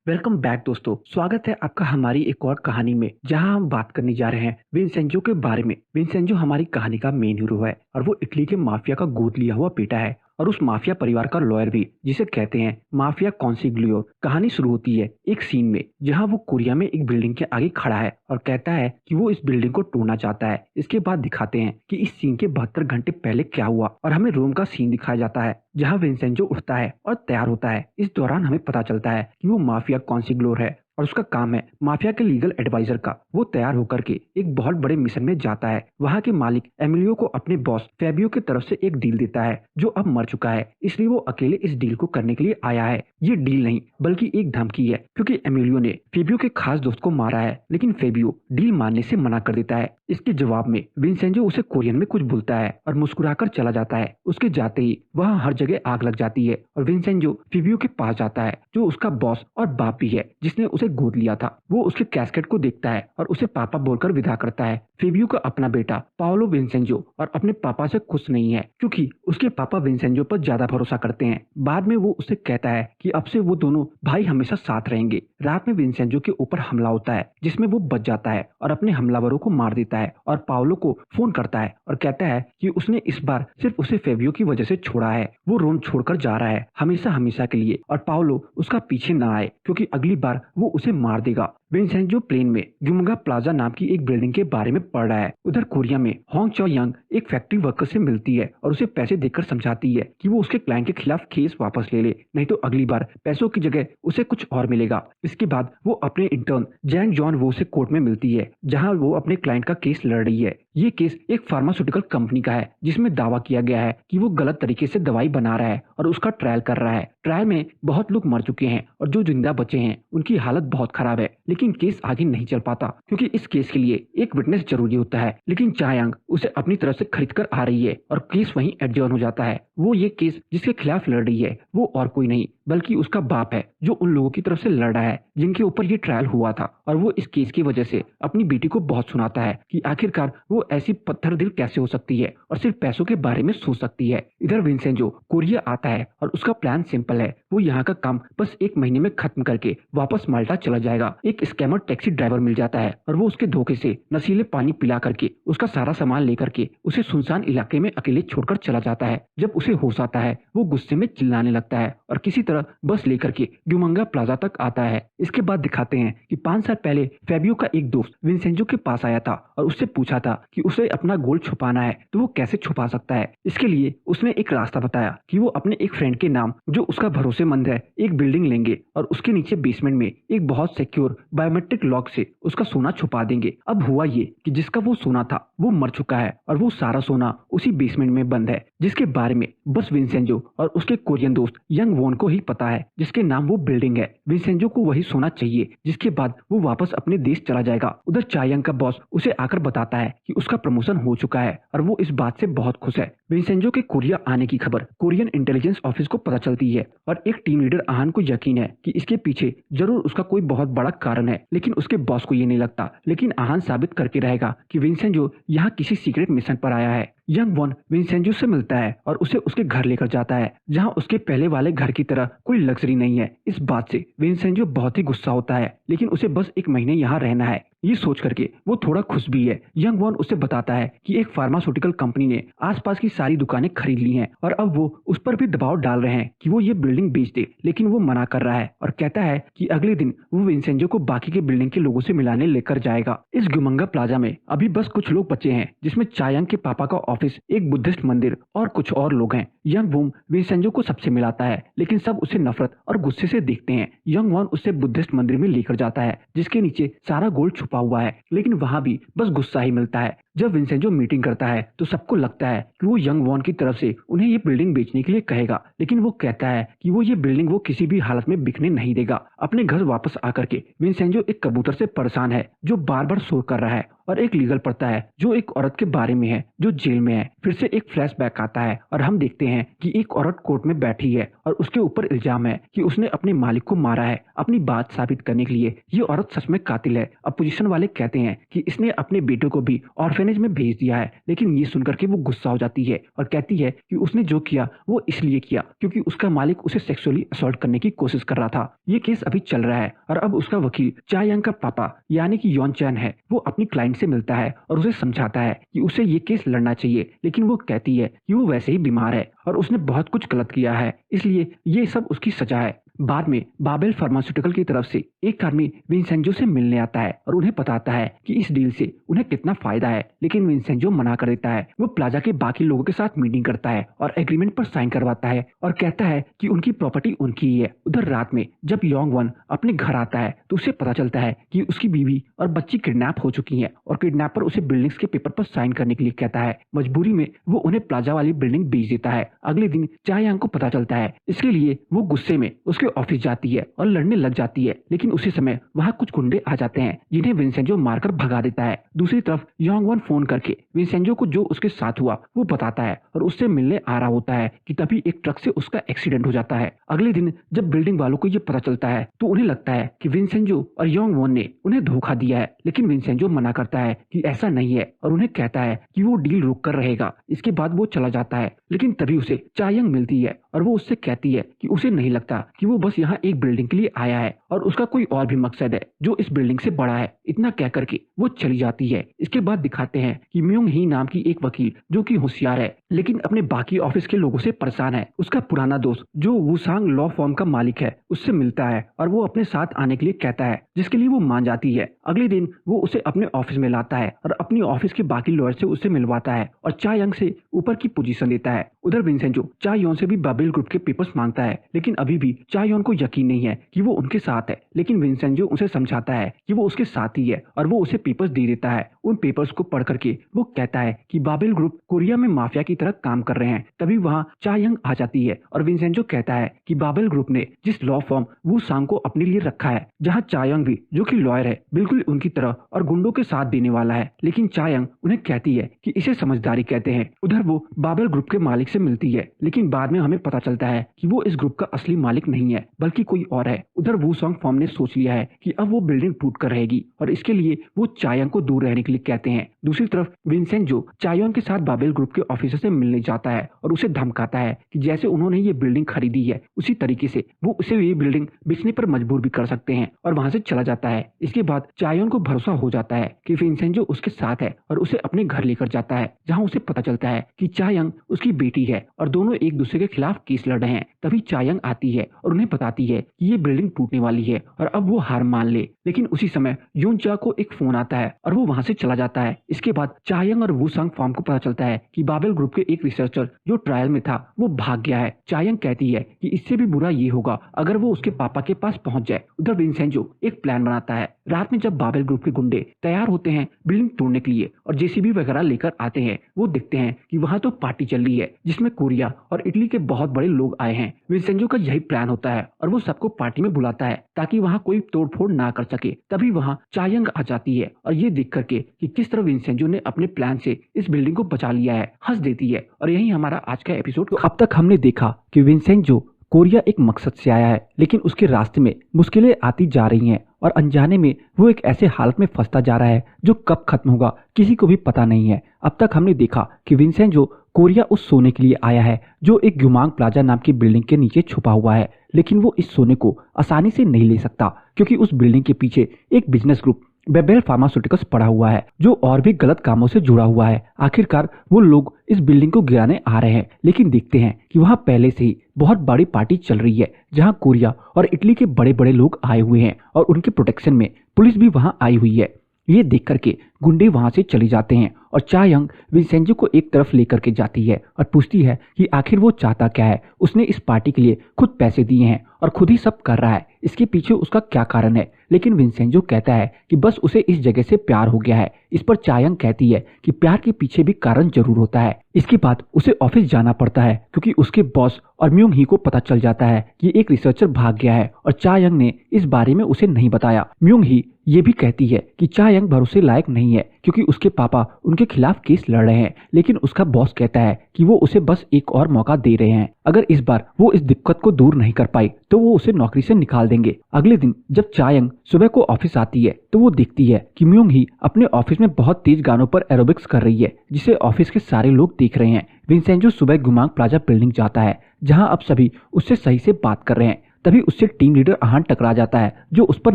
Welcome back दोस्तों। स्वागत है आपका हमारी एक और कहानी में, जहां हम बात करने जा रहे हैं विंसेंजो के बारे में। विंसेंजो हमारी कहानी का मेन हीरो है और वो इटली के माफिया का गोद लिया हुआ बेटा है और उस माफिया परिवार का लॉयर भी, जिसे कहते हैं माफिया कॉन्सिग्लियो। कहानी शुरू होती है एक सीन में जहां वो कोरिया में एक बिल्डिंग के आगे खड़ा है और कहता है कि वो इस बिल्डिंग को तोड़ना चाहता है। इसके बाद दिखाते हैं कि इस सीन के 72 घंटे पहले क्या हुआ और हमें रोम का सीन दिखाया जाता है जहां विंसेंजो उठता है और तैयार होता है। इस दौरान हमें पता चलता है कि वो माफिया कॉन्सिग्लोर है और उसका काम है माफिया के लीगल एडवाइजर का। वो तैयार होकर के एक बहुत बड़े मिशन में जाता है। वहाँ के मालिक एमिलियो को अपने बॉस फेबियो की तरफ से एक डील देता है जो अब मर चुका है, इसलिए वो अकेले इस डील को करने के लिए आया है। ये डील नहीं बल्कि एक धमकी है, क्योंकि एमिलियो ने फेबियो के खास दोस्त को मारा है, लेकिन फेबियो डील मानने से मना कर देता है। इसके जवाब में विंसेंजो उसे कोरियन में कुछ बोलता है और मुस्कुराकर चला जाता है। उसके जाते ही वहाँ हर जगह आग लग जाती है और विंसेंजो फेबियो के पास जाता है, जो उसका बॉस और बाप भी है, जिसने उसे गोद लिया था। वो उसके कैस्केट को देखता है और उसे पापा बोलकर विदा करता है। फेबियो का अपना बेटा पाओलो विंसेंजो और अपने पापा से खुश नहीं है, क्योंकि उसके पापा विंसेंजो पर ज्यादा भरोसा करते हैं। बाद में वो उसे कहता है कि अब से वो दोनों भाई हमेशा साथ रहेंगे। रात में विंसेंजो के ऊपर हमला होता है, जिसमें वो बच जाता है और अपने हमलावरों को मार देता है और पाओलो को फोन करता है और कहता है कि उसने इस बार सिर्फ उसे फेबियो की वजह से छोड़ा है। वो रोम छोड़कर जा रहा है हमेशा हमेशा के लिए, और पाओलो उसका पीछे ना आए, क्योंकि अगली बार वो उसे मार देगा। विंसेंजो प्लेन में ग्युमगा प्लाजा नाम की एक बिल्डिंग के बारे में पढ़ रहा है। उधर कोरिया में होंग चो यंग एक फैक्ट्री वर्कर से मिलती है और उसे पैसे देकर समझाती है कि वो उसके क्लाइंट के खिलाफ केस वापस ले ले, नहीं तो अगली बार पैसों की जगह उसे कुछ और मिलेगा। इसके बाद वो अपने इंटर्न जैंग जॉन वो से कोर्ट में मिलती है, जहां वो अपने क्लाइंट का केस लड़ रही है। ये केस एक फार्मास्यूटिकल कंपनी का है, जिसमें दावा किया गया है कि वो गलत तरीके से दवाई बना रहा है और उसका ट्रायल कर रहा है। ट्रायल में बहुत लोग मर चुके हैं और जो जिंदा बचे हैं उनकी हालत बहुत खराब है, लेकिन केस आगे नहीं चल पाता, क्योंकि इस केस के लिए एक विटनेस जरूरी होता है। लेकिन चायांग उसे अपनी तरफ से खरीद कर आ रही है और केस वहीं एडजर्न हो जाता है। वो ये केस जिसके खिलाफ लड़ रही है वो और कोई नहीं बल्कि उसका बाप है, जो उन लोगों की तरफ से लड़ रहा है जिनके ऊपर ये ट्रायल हुआ था। और वो इस केस की वजह से अपनी बेटी को बहुत सुनाता है कि आखिरकार वो ऐसी पत्थर दिल कैसे हो सकती है और सिर्फ पैसों के बारे में सोच सकती है। इधर विंसेंजो कोरिया आता है और उसका प्लान सिंपल है। वो यहाँ का काम बस 1 महीने में खत्म करके वापस माल्टा चला जाएगा। एक स्कैमर टैक्सी ड्राइवर मिल जाता है और वो उसके धोखे से नशीले पानी पिला करके उसका सारा सामान लेकर के उसे सुनसान इलाके में अकेले छोड़कर चला जाता है। जब उसे होश आता है वो गुस्से में चिल्लाने लगता है और किसी तरह बस लेकर के ग्युमंगा प्लाजा तक आता है। इसके बाद दिखाते हैं कि 5 साल पहले फेबियो का एक दोस्त विंसेंजो के पास आया था और उससे पूछा था कि उसे अपना गोल्ड छुपाना है तो वो कैसे छुपा सकता है। इसके लिए उसने एक रास्ता बताया कि वो अपने एक फ्रेंड के नाम, जो उसका भरोसेमंद है, एक बिल्डिंग लेंगे और उसके नीचे बेसमेंट में एक बहुत सिक्योर बायोमेट्रिक लॉक से उसका सोना छुपा देंगे। अब हुआ ये कि जिसका वो सोना था वो मर चुका है और वो सारा सोना उसी बेसमेंट में बंद है, जिसके बारे में बस विंसेंजो और उसके कोरियन दोस्त यंग वोन को ही पता है, जिसके नाम वो बिल्डिंग है। विंसेंजो को वही सोना चाहिए, जिसके बाद वो वापस अपने देश चला जाएगा। उधर चायंग का बॉस उसे आकर बताता है कि उसका प्रमोशन हो चुका है और वो इस बात से बहुत खुश है। विंसेंजो के कोरिया आने की खबर कोरियन इंटेलिजेंस ऑफिस को पता चलती है और एक टीम लीडर आहान को यकीन है कि इसके पीछे जरूर उसका कोई बहुत बड़ा कारण है, लेकिन उसके बॉस को ये नहीं लगता। लेकिन आहान साबित करके रहेगा कि विंसेंजो यहाँ किसी सीक्रेट मिशन पर आया है। यंग वॉन विंसेंजो से मिलता है और उसे उसके घर लेकर जाता है, जहां उसके पहले वाले घर की तरह कोई लग्जरी नहीं है। इस बात से विंसेंजो बहुत ही गुस्सा होता है, लेकिन उसे बस 1 महीने यहाँ रहना है। ये सोच करके वो थोड़ा खुश भी है। यंग वॉन उसे बताता है कि एक फार्मास्यूटिकल कंपनी ने आसपास की सारी दुकानें खरीद ली हैं और अब वो उस पर भी दबाव डाल रहे हैं कि वो ये बिल्डिंग बेच दे, लेकिन वो मना कर रहा है और कहता है कि अगले दिन वो विंसेंजो को बाकी के बिल्डिंग के लोगों से मिलाने लेकर जाएगा। इस ग्युमंगा प्लाजा में अभी बस कुछ लोग बचे हैं, जिसमें चायांग के पापा का ऑफिस, एक बुद्धिस्ट मंदिर और कुछ और लोग हैं। यंग वूम विंसेंजो को सबसे मिलाता है, लेकिन सब उसे नफरत और गुस्से से देखते हैं। यंग वॉन उसे बुद्धिस्ट मंदिर में लेकर जाता है, जिसके नीचे सारा गोल्ड छुपा हुआ है, लेकिन वहां भी बस गुस्सा ही मिलता है। जब विंसेंजो मीटिंग करता है तो सबको लगता है कि वो यंग वॉन की तरफ से उन्हें ये बिल्डिंग बेचने के लिए कहेगा, लेकिन वो कहता है कि वो ये बिल्डिंग वो किसी भी हालत में बिकने नहीं देगा। अपने घर वापस आकर के विंसेंजो एक कबूतर से परेशान है जो बार बार शोर कर रहा है, और एक लीगल पढ़ता है जो एक औरत के बारे में है जो जेल में है। फिर से एक फ्लैशबैक आता है और हम देखते हैं हैं कि एक औरत कोर्ट में बैठी है और उसके ऊपर इल्जाम है कि उसने अपने मालिक को मारा है। अपनी बात साबित करने के लिए ये औरत सच में कातिल है। अपोजिशन वाले कहते हैं कि इसने अपने बेटे को भी ऑर्फेनेज में भेज दिया है, लेकिन ये सुनकर के वो गुस्सा हो जाती है और कहती है कि उसने जो किया वो इसलिए किया क्योंकि उसका मालिक उसे सेक्सुअली असॉल्ट करने की कोशिश कर रहा था। ये केस अभी चल रहा है और अब उसका वकील चा यांग का पापा यानी कि यॉन चैन है, वो अपनी क्लाइंट से मिलता है और उसे समझाता है कि उसे ये केस लड़ना चाहिए, लेकिन वो कहती है कि वो वैसे ही बीमार है और उसने बहुत कुछ गलत किया है, इसलिए ये सब उसकी सजा है। बाद में बाबेल फार्मास्यूटिकल की तरफ से एक आदमी विंसेंजो से मिलने आता है और उन्हें बताता है कि इस डील से उन्हें कितना फायदा है, लेकिन विंसेंजो मना कर देता है। वो प्लाजा के बाकी लोगों के साथ मीटिंग करता है और एग्रीमेंट पर साइन करवाता है और कहता है कि उनकी प्रॉपर्टी उनकी ही है। उधर रात में जब योंग वन अपने घर आता है तो उसे पता चलता है कि उसकी बीवी और बच्ची किडनैप हो चुकी है और किडनैपर उसे बिल्डिंग्स के पेपर पर साइन करने के लिए कहता है। मजबूरी में वो उन्हें प्लाजा वाली बिल्डिंग बेच देता है। अगले दिन चा यांग को पता चलता है, इसके लिए वो गुस्से में उसके ऑफिस जाती है और लड़ने लग जाती है, लेकिन उसी समय वहाँ कुछ गुंडे आ जाते हैं जिन्हें विंसेंजो मारकर भगा देता है। दूसरी तरफ योंग वन फोन करके विंसेंजो को जो उसके साथ हुआ वो बताता है और उससे मिलने आ रहा होता है कि तभी एक ट्रक से उसका एक्सीडेंट हो जाता है। अगले दिन जब बिल्डिंग वालों को ये पता चलता है तो उन्हें लगता है कि विंसेंजो और योंग वन ने उन्हें धोखा दिया है, लेकिन विंसेंजो मना करता है कि ऐसा नहीं है और उन्हें कहता है कि वो डील रोक कर रहेगा। इसके बाद वो चला जाता है, लेकिन तभी उसे चा यांग मिलती है और वो उससे कहती है कि उसे नहीं लगता कि वो बस यहाँ एक बिल्डिंग के लिए आया है और उसका कोई और भी मकसद है जो इस बिल्डिंग से बड़ा है। इतना कह करके वो चली जाती है। इसके बाद दिखाते हैं कि म्यूंग ही नाम की एक वकील जो कि होशियार है लेकिन अपने बाकी ऑफिस के लोगों से परेशान है, उसका पुराना दोस्त जो वुसांग लॉ फर्म का मालिक है उससे मिलता है और वो अपने साथ आने के लिए कहता है, जिसके लिए वो मान जाती है। अगले दिन वो उसे अपने ऑफिस में लाता है और अपनी ऑफिस के बाकी लॉयर से उसे मिलवाता है और चा यांग से ऊपर की पोजीशन देता है। उधर विंसेंजो चा योन से भी बाबेल ग्रुप के पेपर्स मांगता है, लेकिन अभी भी चा योन को यकीन नहीं है कि वो उनके साथ है, लेकिन विंसेंजो उसे समझाता है कि वो उसके साथ ही है और वो उसे पेपर्स दे देता है। उन पेपर्स को पढ़ करके वो कहता है कि बाबेल ग्रुप कोरिया में माफिया की तरह काम कर रहे हैं। तभी वहाँ चा यांग आ जाती है और विंसेंजो कहता है कि बाबेल ग्रुप ने जिस लॉ फर्म वुसांग को अपने लिए रखा है, जहाँ चा यांग भी जो कि लॉयर है बिल्कुल उनकी तरह और गुंडों के साथ देने वाला है, लेकिन चा यांग उन्हें कहती है कि इसे समझदारी कहते हैं। उधर वो बाबेल ग्रुप के मालिक से मिलती है, लेकिन बाद में हमें पता चलता है कि वो इस ग्रुप का असली मालिक नहीं है बल्कि कोई और है। उधर वुसांग फर्म ने सोच लिया है कि अब वो बिल्डिंग टूट कर रहेगी और इसके लिए वो चा यांग को दूर रहने के लिए कहते हैं। दूसरी तरफ विंसेंजो चा यांग के साथ बाबेल ग्रुप के ऑफिसर से मिलने जाता है और उसे धमकाता है कि जैसे उन्होंने ये बिल्डिंग खरीदी है उसी तरीके से वो उसे ये बिल्डिंग बेचने पर मजबूर भी कर सकते हैं और वहां से चला जाता है। इसके बाद चा यांग को भरोसा हो जाता है कि विंसेंजो उसके साथ है और उसे अपने घर लेकर जाता है, जहाँ उसे पता चलता है कि चा यांग उसकी बेटी है और दोनों एक दूसरे के खिलाफ केस लड़ रहे हैं। तभी चा यांग आती है और उन्हें बताती है कि ये बिल्डिंग टूटने वाली है और अब वो हार मान ले, लेकिन उसी समय यून चा को एक फोन आता है और वो वहां से चला जाता है। इसके बाद चा यांग और वुसांग फर्म को पता चलता है कि बाबेल ग्रुप के एक रिसर्चर जो ट्रायल में था वो भाग गया है। चा यांग कहती है कि इससे भी बुरा ये होगा अगर वो उसके पापा के पास पहुंच जाए। उधर विंसेंजो एक प्लान बनाता है। रात में जब बाबेल ग्रुप के गुंडे तैयार होते हैं बिल्डिंग तोड़ने के लिए और जेसीबी वगैरह लेकर आते हैं, वो देखते हैं कि वहां तो पार्टी चल रही है जिसमें कोरिया और इटली के बहुत बड़े लोग आए हैं। विंसेंजो का यही प्लान होता है और वो सबको पार्टी में बुलाता है ताकि वहाँ कोई तोड़फोड़ ना कर सके। तभी वहाँ चा यांग आ जाती है और ये देख करके कि किस तरह विंसेंजो ने अपने प्लान से इस बिल्डिंग को बचा लिया है हंस देती है। और यही हमारा आज का एपिसोड। अब तक हमने देखा कि विंसेंजो कोरिया एक मकसद से आया है, लेकिन उसके रास्ते में मुश्किलें आती जा रही हैं और अनजाने में वो एक ऐसे हालत में फंसता जा रहा है जो कब खत्म होगा किसी को भी पता नहीं है। अब तक हमने देखा कि विंसेंजो कोरिया उस सोने के लिए आया है जो एक ग्युमांग प्लाजा नाम की बिल्डिंग के नीचे छुपा हुआ है, लेकिन वो इस सोने को आसानी से नहीं ले सकता क्योंकि उस बिल्डिंग के पीछे एक बिजनेस ग्रुप बाबेल फार्मास्यूटिकल्स पड़ा हुआ है जो और भी गलत कामों से जुड़ा हुआ है। आखिरकार वो लोग इस बिल्डिंग को गिराने आ रहे हैं, लेकिन देखते हैं कि वहाँ पहले से ही बहुत बड़ी पार्टी चल रही है जहाँ कोरिया और इटली के बड़े बड़े लोग आए हुए हैं और उनके प्रोटेक्शन में पुलिस भी वहाँ आई हुई है। ये देख करके गुंडे वहां से चले जाते हैं और चा यांग विंसेंजो को एक तरफ लेकर के जाती है और पूछती है कि आखिर वो चाहता क्या है। उसने इस पार्टी के लिए खुद पैसे दिए हैं और खुद ही सब कर रहा है, इसके पीछे उसका क्या कारण है। लेकिन विंसेंजो कहता है कि बस उसे इस जगह से प्यार हो गया है। इस पर चा यांग कहती है कि प्यार के पीछे भी कारण जरूर होता है। इसके बाद उसे ऑफिस जाना पड़ता है क्योंकि उसके बॉस और म्यूंग ही को पता चल जाता है कि एक रिसर्चर भाग गया है और चा यंग ने इस बारे में उसे नहीं बताया। म्यूंग ही ये भी कहती है कि चा यंग भरोसे लायक नहीं है क्योंकि उसके पापा उनके खिलाफ केस लड़ रहे हैं, लेकिन उसका बॉस कहता है कि वो उसे बस एक और मौका दे रहे हैं। अगर इस बार वो इस दिक्कत को दूर नहीं कर पाई तो वो उसे नौकरी से निकाल देंगे। अगले दिन जब चा यंग सुबह को ऑफिस आती है तो वो देखती है कि म्यूंग ही अपने ऑफिस में बहुत तेज गानों पर एरोबिक्स कर रही है, जिसे ऑफिस के सारे लोग देख रहे हैं। विंसेंजो सुबह गुमांग प्लाजा बिल्डिंग जाता है जहां अब सभी उससे सही से बात कर रहे हैं। तभी उससे टीम लीडर आहान टकरा जाता है जो उस पर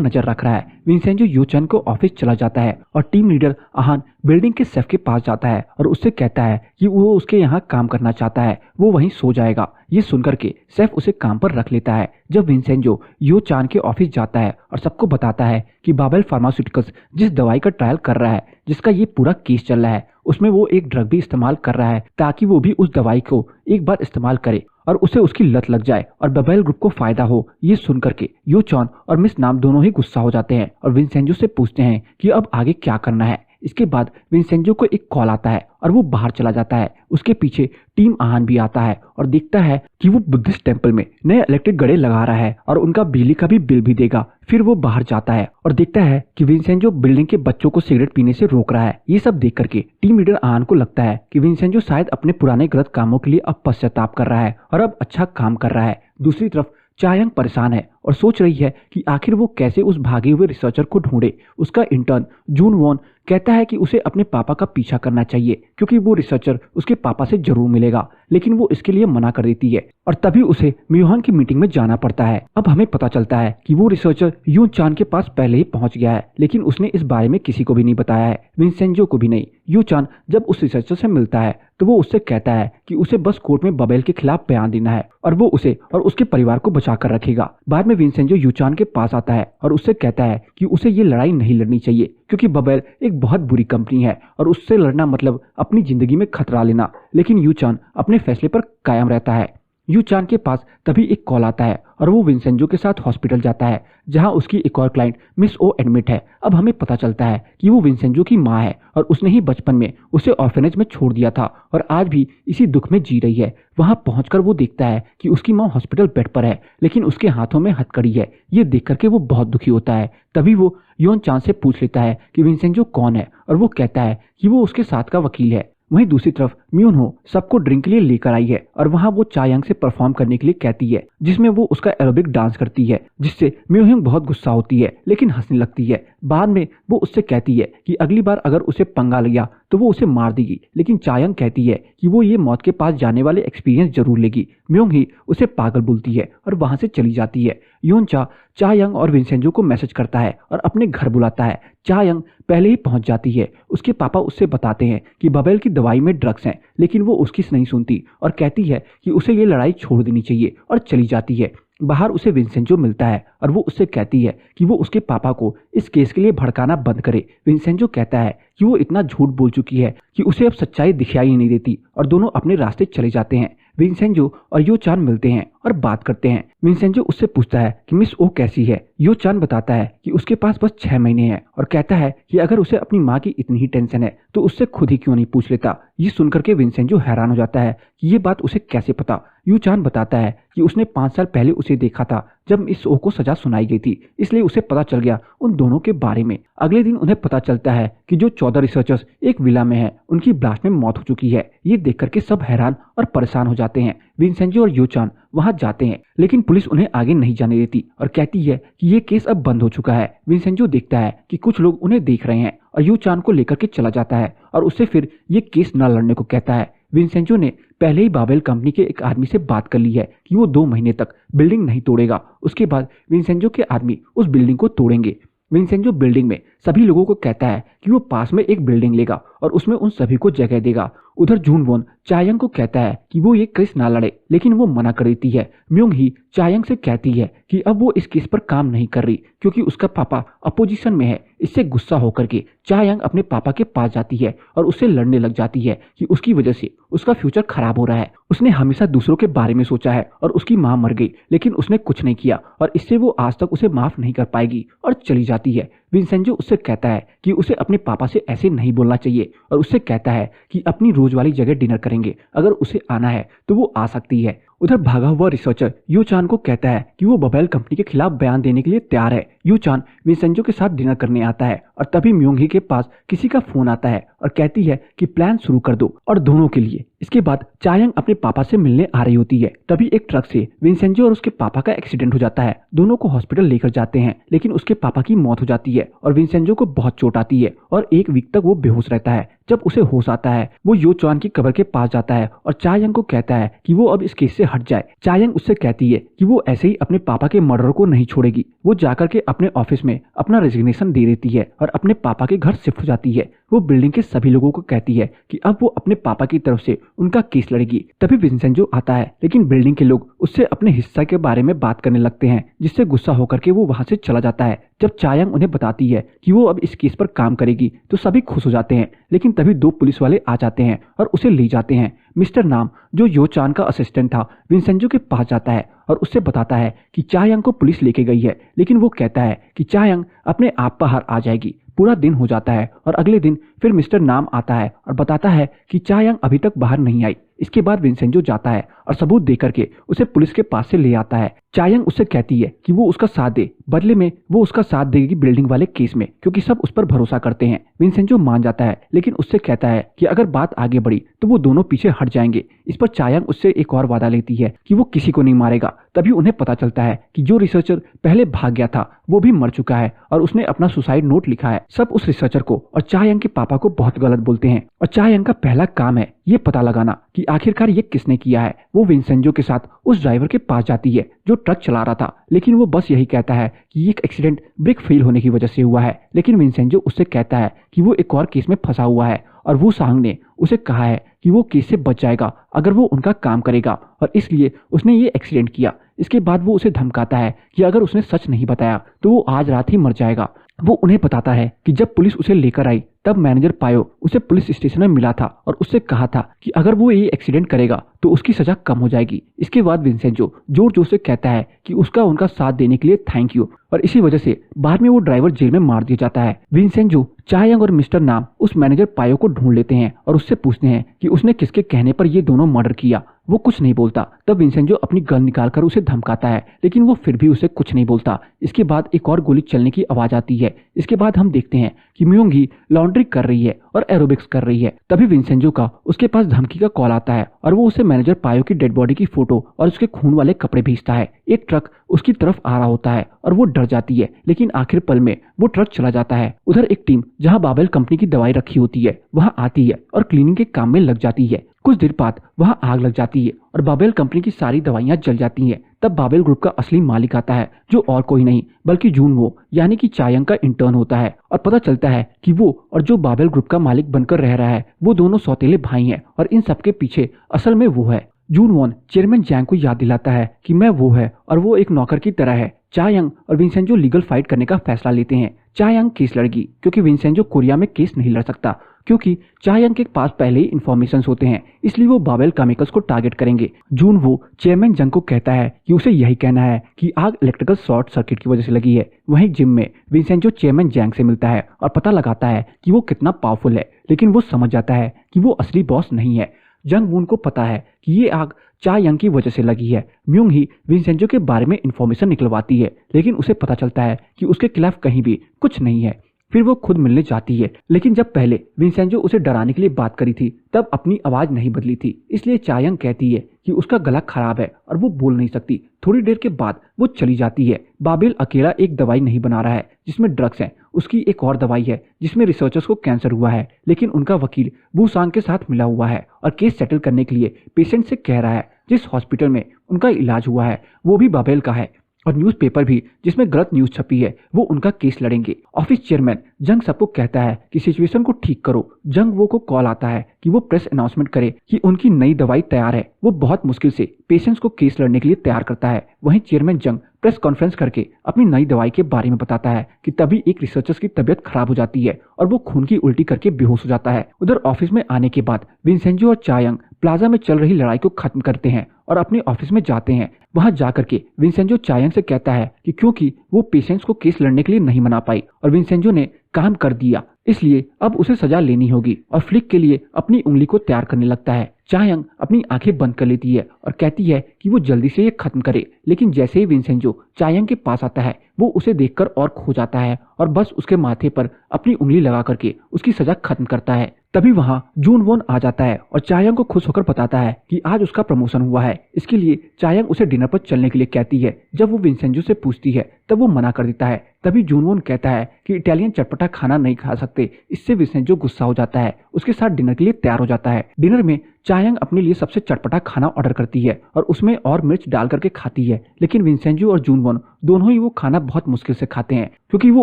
नजर रख रहा है। विंसेंजो यो चन को ऑफिस चला जाता है और टीम लीडर आहान बिल्डिंग के सेफ के पास जाता है और उससे कहता है कि वो उसके यहाँ काम करना चाहता है, वो वहीं सो जाएगा। ये सुनकर के सेफ उसे काम पर रख लेता है। जब विंसेंजो यो चान के ऑफिस जाता है और सबको बताता है कि बाबेल फार्मास्यूटिकल्स जिस दवाई का ट्रायल कर रहा है, जिसका ये पूरा केस चल रहा है, उसमें वो एक ड्रग भी इस्तेमाल कर रहा है ताकि वो भी उस दवाई को एक बार इस्तेमाल करे और उसे उसकी लत लग जाए और बाबेल ग्रुप को फायदा हो। ये सुनकर के यो चॉन और मिस नाम दोनों ही गुस्सा हो जाते हैं और विंसेंजो से पूछते हैं कि अब आगे क्या करना है। इसके बाद विंसेंजो को एक कॉल आता है और वो बाहर चला जाता है। उसके पीछे टीम आहान भी आता है और देखता है कि वो बुद्धिस्ट टेम्पल में नए इलेक्ट्रिक गड़े लगा रहा है और उनका बिजली का भी बिल भी देगा। फिर वो बाहर जाता है और देखता है कि विंसेंजो बिल्डिंग के बच्चों को सिगरेट पीने से रोक रहा है। ये सब देख करके टीम लीडर आहान को लगता है कि विंसेंजो शायद अपने पुराने गलत कामों के लिए अब पश्चाताप कर रहा है और अब अच्छा काम कर रहा है। दूसरी तरफ चा यंग परेशान है और सोच रही है कि आखिर वो कैसे उस भागे हुए रिसर्चर को ढूंढे। उसका इंटर्न जून वॉन कहता है कि उसे अपने पापा का पीछा करना चाहिए क्योंकि वो रिसर्चर उसके पापा से जरूर मिलेगा, लेकिन वो इसके लिए मना कर देती है और तभी उसे म्यूहान की मीटिंग में जाना पड़ता है। अब हमें पता चलता है कि वो रिसर्चर यून चान के पास पहले ही पहुंच गया है, लेकिन उसने इस बारे में किसी को भी नहीं बताया है, विंसेंजो को भी नहीं। यू चान जब उस रिसर्चर से मिलता है तो वो उससे कहता है कि उसे बस कोर्ट में बबेल के खिलाफ बयान देना है और वो उसे और उसके परिवार को बचा कर रखेगा। बाद में विंसेंजो यूचान के पास आता है और उससे कहता है कि उसे ये लड़ाई नहीं लड़नी चाहिए क्योंकि बबेल एक बहुत बुरी कंपनी है और उससे लड़ना मतलब अपनी जिंदगी में खतरा लेना। लेकिन यूचान अपने फैसले पर कायम रहता है। यूचान के पास तभी एक कॉल आता है और वो विंसेंजो के साथ हॉस्पिटल जाता है जहां उसकी एक और क्लाइंट मिस ओ एडमिट है। अब हमें पता चलता है कि वो विंसेंजो की माँ है और उसने ही बचपन में उसे ऑर्फेनेज में छोड़ दिया था और आज भी इसी दुख में जी रही है। वहां पहुंचकर वो देखता है कि उसकी माँ हॉस्पिटल बेड पर है, लेकिन उसके हाथों में हथकड़ी है। ये देख करके वो बहुत दुखी होता है। तभी वो योन चान से पूछ लेता है कि विंसेंजो कौन है और वो कहता है कि वो उसके साथ का वकील है। वहीं दूसरी तरफ म्यून हो सबको ड्रिंक के लिए लेकर आई है और वहां वो चा यंग से परफॉर्म करने के लिए कहती है, जिसमें वो उसका एरोबिक डांस करती है, जिससे म्यूहिंग बहुत गुस्सा होती है लेकिन हंसने लगती है। बाद में वो उससे कहती है कि अगली बार अगर उसे पंगा लिया तो वो उसे मार देगी, लेकिन चा यंग कहती है कि वो ये मौत के पास जाने वाले एक्सपीरियंस जरूर लेगी। म्यूंग ही उसे पागल बोलती है और वहां से चली जाती है। योन चा यंग और विंसेंजो को मैसेज करता है और अपने घर बुलाता है। चा यंग पहले ही पहुंच जाती है। उसके पापा उससे बताते हैं कि बबेल की दवाई में ड्रग्स हैं, लेकिन वो उसकी नहीं सुनती और कहती है कि उसे ये लड़ाई छोड़ देनी चाहिए और चली जाती है। बाहर उसे विंसेंजो मिलता है और वो उससे कहती है कि वो उसके पापा को इस केस के लिए भड़काना बंद करे। विंसेंजो कहता है कि वो इतना झूठ बोल चुकी है कि उसे अब सच्चाई दिखाई ही नहीं देती और दोनों अपने रास्ते चले जाते हैं। विंसेंजो और यो चान मिलते हैं और बात करते हैं। विंसेंजो उससे पूछता है कि मिस ओ कैसी है। यो चान बताता है कि उसके पास बस 6 महीने हैं और कहता है कि अगर उसे अपनी माँ की इतनी ही टेंशन है तो उससे खुद ही क्यों नहीं पूछ लेता। ये सुनकर के विंसेंजो हैरान हो जाता है कि ये बात उसे कैसे पता। यू चान बताता है कि उसने 5 साल पहले उसे देखा था जब मिस ओ को सजा सुनाई गई थी, इसलिए उसे पता चल गया उन दोनों के बारे में। अगले दिन उन्हें पता चलता है कि जो 14 रिसर्चर्स एक विला में हैं, उनकी ब्लास्ट में मौत हो चुकी है। ये देख करके सब हैरान और परेशान हो जाते हैं। विंसेंजो और यो चान वहां जाते हैं, लेकिन पुलिस उन्हें आगे नहीं जाने देती और कहती है कि ये केस अब बंद हो चुका है। विंसेंजो देखता है कि कुछ लोग उन्हें देख रहे हैं और यो चान को लेकर के चला जाता है और उससे फिर ये केस न लड़ने को कहता है। विंसेंजो ने पहले ही बाबेल कंपनी के एक आदमी से बात कर ली है कि वो 2 महीने तक बिल्डिंग नहीं तोड़ेगा। उसके बाद विंसेंजो के आदमी उस बिल्डिंग को तोड़ेंगे। विंसेंजो बिल्डिंग में सभी लोगों को कहता है कि वो पास में एक बिल्डिंग लेगा और उसमें उन सभी को जगह देगा। उधर जून वॉन चायंग को कहता है कि वो ये केस ना लड़े, लेकिन वो मना कर देती है। म्यूंग ही चायंग से कहती है कि अब वो इस केस पर काम नहीं कर रही क्योंकि उसका पापा अपोजिशन में है। इससे गुस्सा होकर के चायंग अपने पापा के पास जाती है और उससे लड़ने लग जाती है कि उसकी वजह से उसका फ्यूचर खराब हो रहा है। उसने हमेशा दूसरों के बारे में सोचा है और उसकी माँ मर गई, लेकिन उसने कुछ नहीं किया और इससे वो आज तक उसे माफ नहीं कर पाएगी और चली जाती है। विंसेंजो उससे कहता है कि उसे अपने पापा से ऐसे नहीं बोलना चाहिए और उससे कहता है कि अपनी रोज वाली जगह डिनर करेंगे, अगर उसे आना है तो वो आ सकती है। उधर भागा हुआ रिसर्चर यू चान को कहता है कि वो बबेल कंपनी के खिलाफ बयान देने के लिए तैयार है। यू चान विंसेंजो के साथ डिनर करने आता है और तभी म्योंग ही के पास किसी का फोन आता है और कहती है कि प्लान शुरू कर दो और दोनों के लिए। इसके बाद चायंग अपने पापा से मिलने आ रही होती है, तभी एक ट्रक से विंसेंजो और उसके पापा का एक्सीडेंट हो जाता है। दोनों को हॉस्पिटल लेकर जाते हैं, लेकिन उसके पापा की मौत हो जाती है और विंसेंजो को बहुत चोट आती है और एक वीक तक वो बेहोश रहता है। जब उसे होश आता है वो यो चान की कब्र के पास जाता है और चायंग को कहता है कि वो अब इस केस से हट जाए। चायंग उससे कहती है कि वो ऐसे ही अपने पापा के मर्डर को नहीं छोड़ेगी। वो जाकर के अपने ऑफिस में अपना रेजिग्नेशन दे देती है और अपने पापा के घर शिफ्ट हो जाती है। वो बिल्डिंग के सभी लोगों को कहती है कि अब वो अपने पापा की तरफ से उनका केस लड़ेगी। तभी विंसेंजो आता है, लेकिन बिल्डिंग के लोग उससे अपने हिस्सा के बारे में बात करने लगते हैं, जिससे गुस्सा होकर के वो वहां से चला जाता है। जब चायंग उन्हें बताती है कि वो अब इस केस पर काम करेगी तो सभी खुश हो जाते हैं, लेकिन तभी दो पुलिस वाले आ जाते हैं और उसे ले जाते हैं। मिस्टर नाम, जो यो चान का असिस्टेंट था, विंसेंजो के पास जाता है और उससे बताता है कि चायंग को पुलिस लेके गई है, लेकिन वो कहता है कि चायंग अपने आप बाहर आ जाएगी। पूरा दिन हो जाता है और अगले दिन फिर मिस्टर नाम आता है और बताता है कि चायंग अभी तक बाहर नहीं आई। इसके बाद विंसेंजो जाता है और सबूत देकर के उसे पुलिस के पास से ले आता है। चायंग उससे कहती है कि वो उसका साथ दे, बदले में वो उसका साथ देगी बिल्डिंग वाले केस में, क्योंकि सब उस पर भरोसा करते हैं। विंसेंजो मान जाता है, लेकिन उससे कहता है कि अगर बात आगे बढ़ी तो वो दोनों पीछे हट जाएंगे। इस पर चायंग उससे एक और वादा लेती है कि वो किसी को नहीं मारेगा। तभी उन्हें पता चलता है कि जो रिसर्चर पहले भाग गया था वो भी मर चुका है और उसने अपना सुसाइड नोट लिखा है। सब उस रिसर्चर को और चायंग के पापा को बहुत गलत बोलते हैं और चायंग का पहला काम है ये पता लगाना कि आखिरकार ये किसने किया है। वो विंसेंजो के साथ उस ड्राइवर के पास जाती है जो ट्रक चला रहा था, लेकिन वो बस यही कहता है कि ये एक्सीडेंट ब्रेक फेल होने की वजह से हुआ है। लेकिन विंसेंजो उससे कहता है कि वो एक और केस में फंसा हुआ है और वो सांग ने उसे कहा है कि वो केस से बच जाएगा अगर वो उनका काम करेगा, और इसलिए उसने ये एक्सीडेंट किया। इसके बाद वो उसे धमकाता है कि अगर उसने सच नहीं बताया तो वो आज रात ही मर जाएगा। वो उन्हें बताता है कि जब पुलिस उसे लेकर आई तब मैनेजर पायो उसे पुलिस स्टेशन में मिला था और उससे कहा था कि अगर वो ये एक्सीडेंट करेगा तो उसकी सजा कम हो जाएगी। इसके बाद विंसेंजो जोर जोर से कहता है कि उसका उनका साथ देने के लिए थैंक यू, और इसी वजह से बाद में वो ड्राइवर जेल में मार दिया जाता है। विंसेंजो, चायंग और मिस्टर नाम उस मैनेजर पायो को ढूंढ लेते हैं और उससे पूछते हैं कि उसने किसके कहने पर ये दोनों मर्डर किया। वो कुछ नहीं बोलता। तब विंसेंजो अपनी गन निकालकर उसे धमकाता है, लेकिन वो फिर भी उसे कुछ नहीं बोलता। इसके बाद एक और गोली चलने की आवाज आती है। इसके बाद हम देखते हैं कि म्योंगी लॉन्ड्री कर रही है और एरोबिक्स कर रही है। तभी विंसेंजो का उसके पास धमकी का कॉल आता है और वो उसे मैनेजर पायो की डेड बॉडी की फोटो और उसके खून वाले कपड़े भेजता है। एक ट्रक उसकी तरफ आ रहा होता है और वो डर जाती है, लेकिन आखिर पल में वो ट्रक चला जाता है। उधर एक टीम जहां बाबेल कंपनी की दवाई रखी होती है वहां आती है और क्लीनिंग के काम में लग जाती है। कुछ देर बाद वहां आग लग जाती है और बाबेल कंपनी की सारी दवाइयां जल जाती हैं। तब बाबेल ग्रुप का असली मालिक आता है, जो और कोई नहीं बल्कि जूनवो यानी कि चायंग का इंटर्न होता है, और पता चलता है कि वो और जो बाबेल ग्रुप का मालिक बनकर रह रहा है वो दोनों सौतेले भाई हैं और इन सबके पीछे असल में वो है। जूनवॉन चेयरमैन जैंग को याद दिलाता है कि मैं वो है और वो एक नौकर की तरह है। चायंग और विंसेंजो लीगल फाइट करने का फैसला लेते हैं। चायंग केस लड़गी क्योंकि विंसेंजो कोरिया में केस नहीं लड़ सकता, क्योंकि चायंग के पास पहले ही इन्फॉर्मेशन होते हैं, इसलिए वो बाबेल केमिकल्स को टारगेट करेंगे। जूनवो चेयरमैन जंग को कहता है कि उसे यही कहना है कि आग इलेक्ट्रिकल शॉर्ट सर्किट की वजह से लगी है। वहीं जिम में विंसेंजो चेयरमैन जैंग से मिलता है और पता लगाता है कि वो कितना पावरफुल है, लेकिन वो समझ जाता है कि वो असली बॉस नहीं है। जंग वून को पता है कि ये आग चायंग की वजह से लगी है। म्योंग ही विंसेंजो के बारे में इन्फॉर्मेशन निकलवाती है, लेकिन उसे पता चलता है कि उसके खिलाफ कहीं भी कुछ नहीं है। फिर वो खुद मिलने जाती है, लेकिन जब पहले विंसेंजो उसे डराने के लिए बात करी थी तब अपनी आवाज नहीं बदली थी, इसलिए चायंग कहती है कि उसका गला खराब है और वो बोल नहीं सकती। थोड़ी देर के बाद वो चली जाती है। बाबेल अकेला एक दवाई नहीं बना रहा है जिसमें ड्रग्स हैं, उसकी एक और दवाई है जिसमें रिसर्चर्स को कैंसर हुआ है, लेकिन उनका वकील वू सांग के साथ मिला हुआ है और केस सेटल करने के लिए पेशेंट से कह रहा है जिस हॉस्पिटल में उनका इलाज हुआ है वो भी बाबेल का है, और न्यूज़पेपर भी जिसमें गलत न्यूज छपी है वो उनका केस लड़ेंगे। ऑफिस चेयरमैन जंग सबको कहता है कि सिचुएशन को ठीक करो। जंग वो को कॉल आता है कि वो प्रेस अनाउंसमेंट करे कि उनकी नई दवाई तैयार है। वो बहुत मुश्किल से पेशेंट्स को केस लड़ने के लिए तैयार करता है। वहीं चेयरमैन जंग प्रेस कॉन्फ्रेंस करके अपनी नई दवाई के बारे में बताता है कि तभी एक रिसर्चर्स की तबीयत खराब हो जाती है और वो खून की उल्टी करके बेहोश हो जाता है। उधर ऑफिस में आने के बाद विंसेंजो और चायंग प्लाजा में चल रही लड़ाई को खत्म करते हैं और अपने ऑफिस में जाते हैं। वहां जाकर के विंसेंजो चायंग से कहता है कि क्योंकि वो पेशेंट्स को केस लड़ने के लिए नहीं मना पाई और विंसेंजो ने काम कर दिया इसलिए अब उसे सजा लेनी होगी और फ्लिक के लिए अपनी उंगली को तैयार करने लगता है। चायंग अपनी आंखें बंद कर लेती है और कहती है कि वो जल्दी से ये खत्म करे, लेकिन जैसे ही विंसेंजो चायंग के पास आता है वो उसे देखकर और खो जाता है और बस उसके माथे पर अपनी उंगली लगा करके उसकी सजा खत्म करता है। तभी वहां जून वोन आ जाता है और चायंग को खुश होकर बताता है कि आज उसका प्रमोशन हुआ है। इसके लिए चायंग उसे डिनर पर चलने के लिए कहती है। जब वो विंसेंजो से पूछती है तब वो मना कर देता है। तभी जून वोन कहता है कि इटालियन चटपटा खाना नहीं खा सकते। इससे विंसेंजो गुस्सा हो जाता है, उसके साथ डिनर के लिए तैयार हो जाता है। डिनर में चायंग अपने लिए सबसे चटपटा खाना ऑर्डर करती है और उसमें और मिर्च डाल करके खाती है, लेकिन विंसेंजो और जून वोन दोनों ही वो खाना बहुत मुश्किल से खाते हैं क्योंकि वो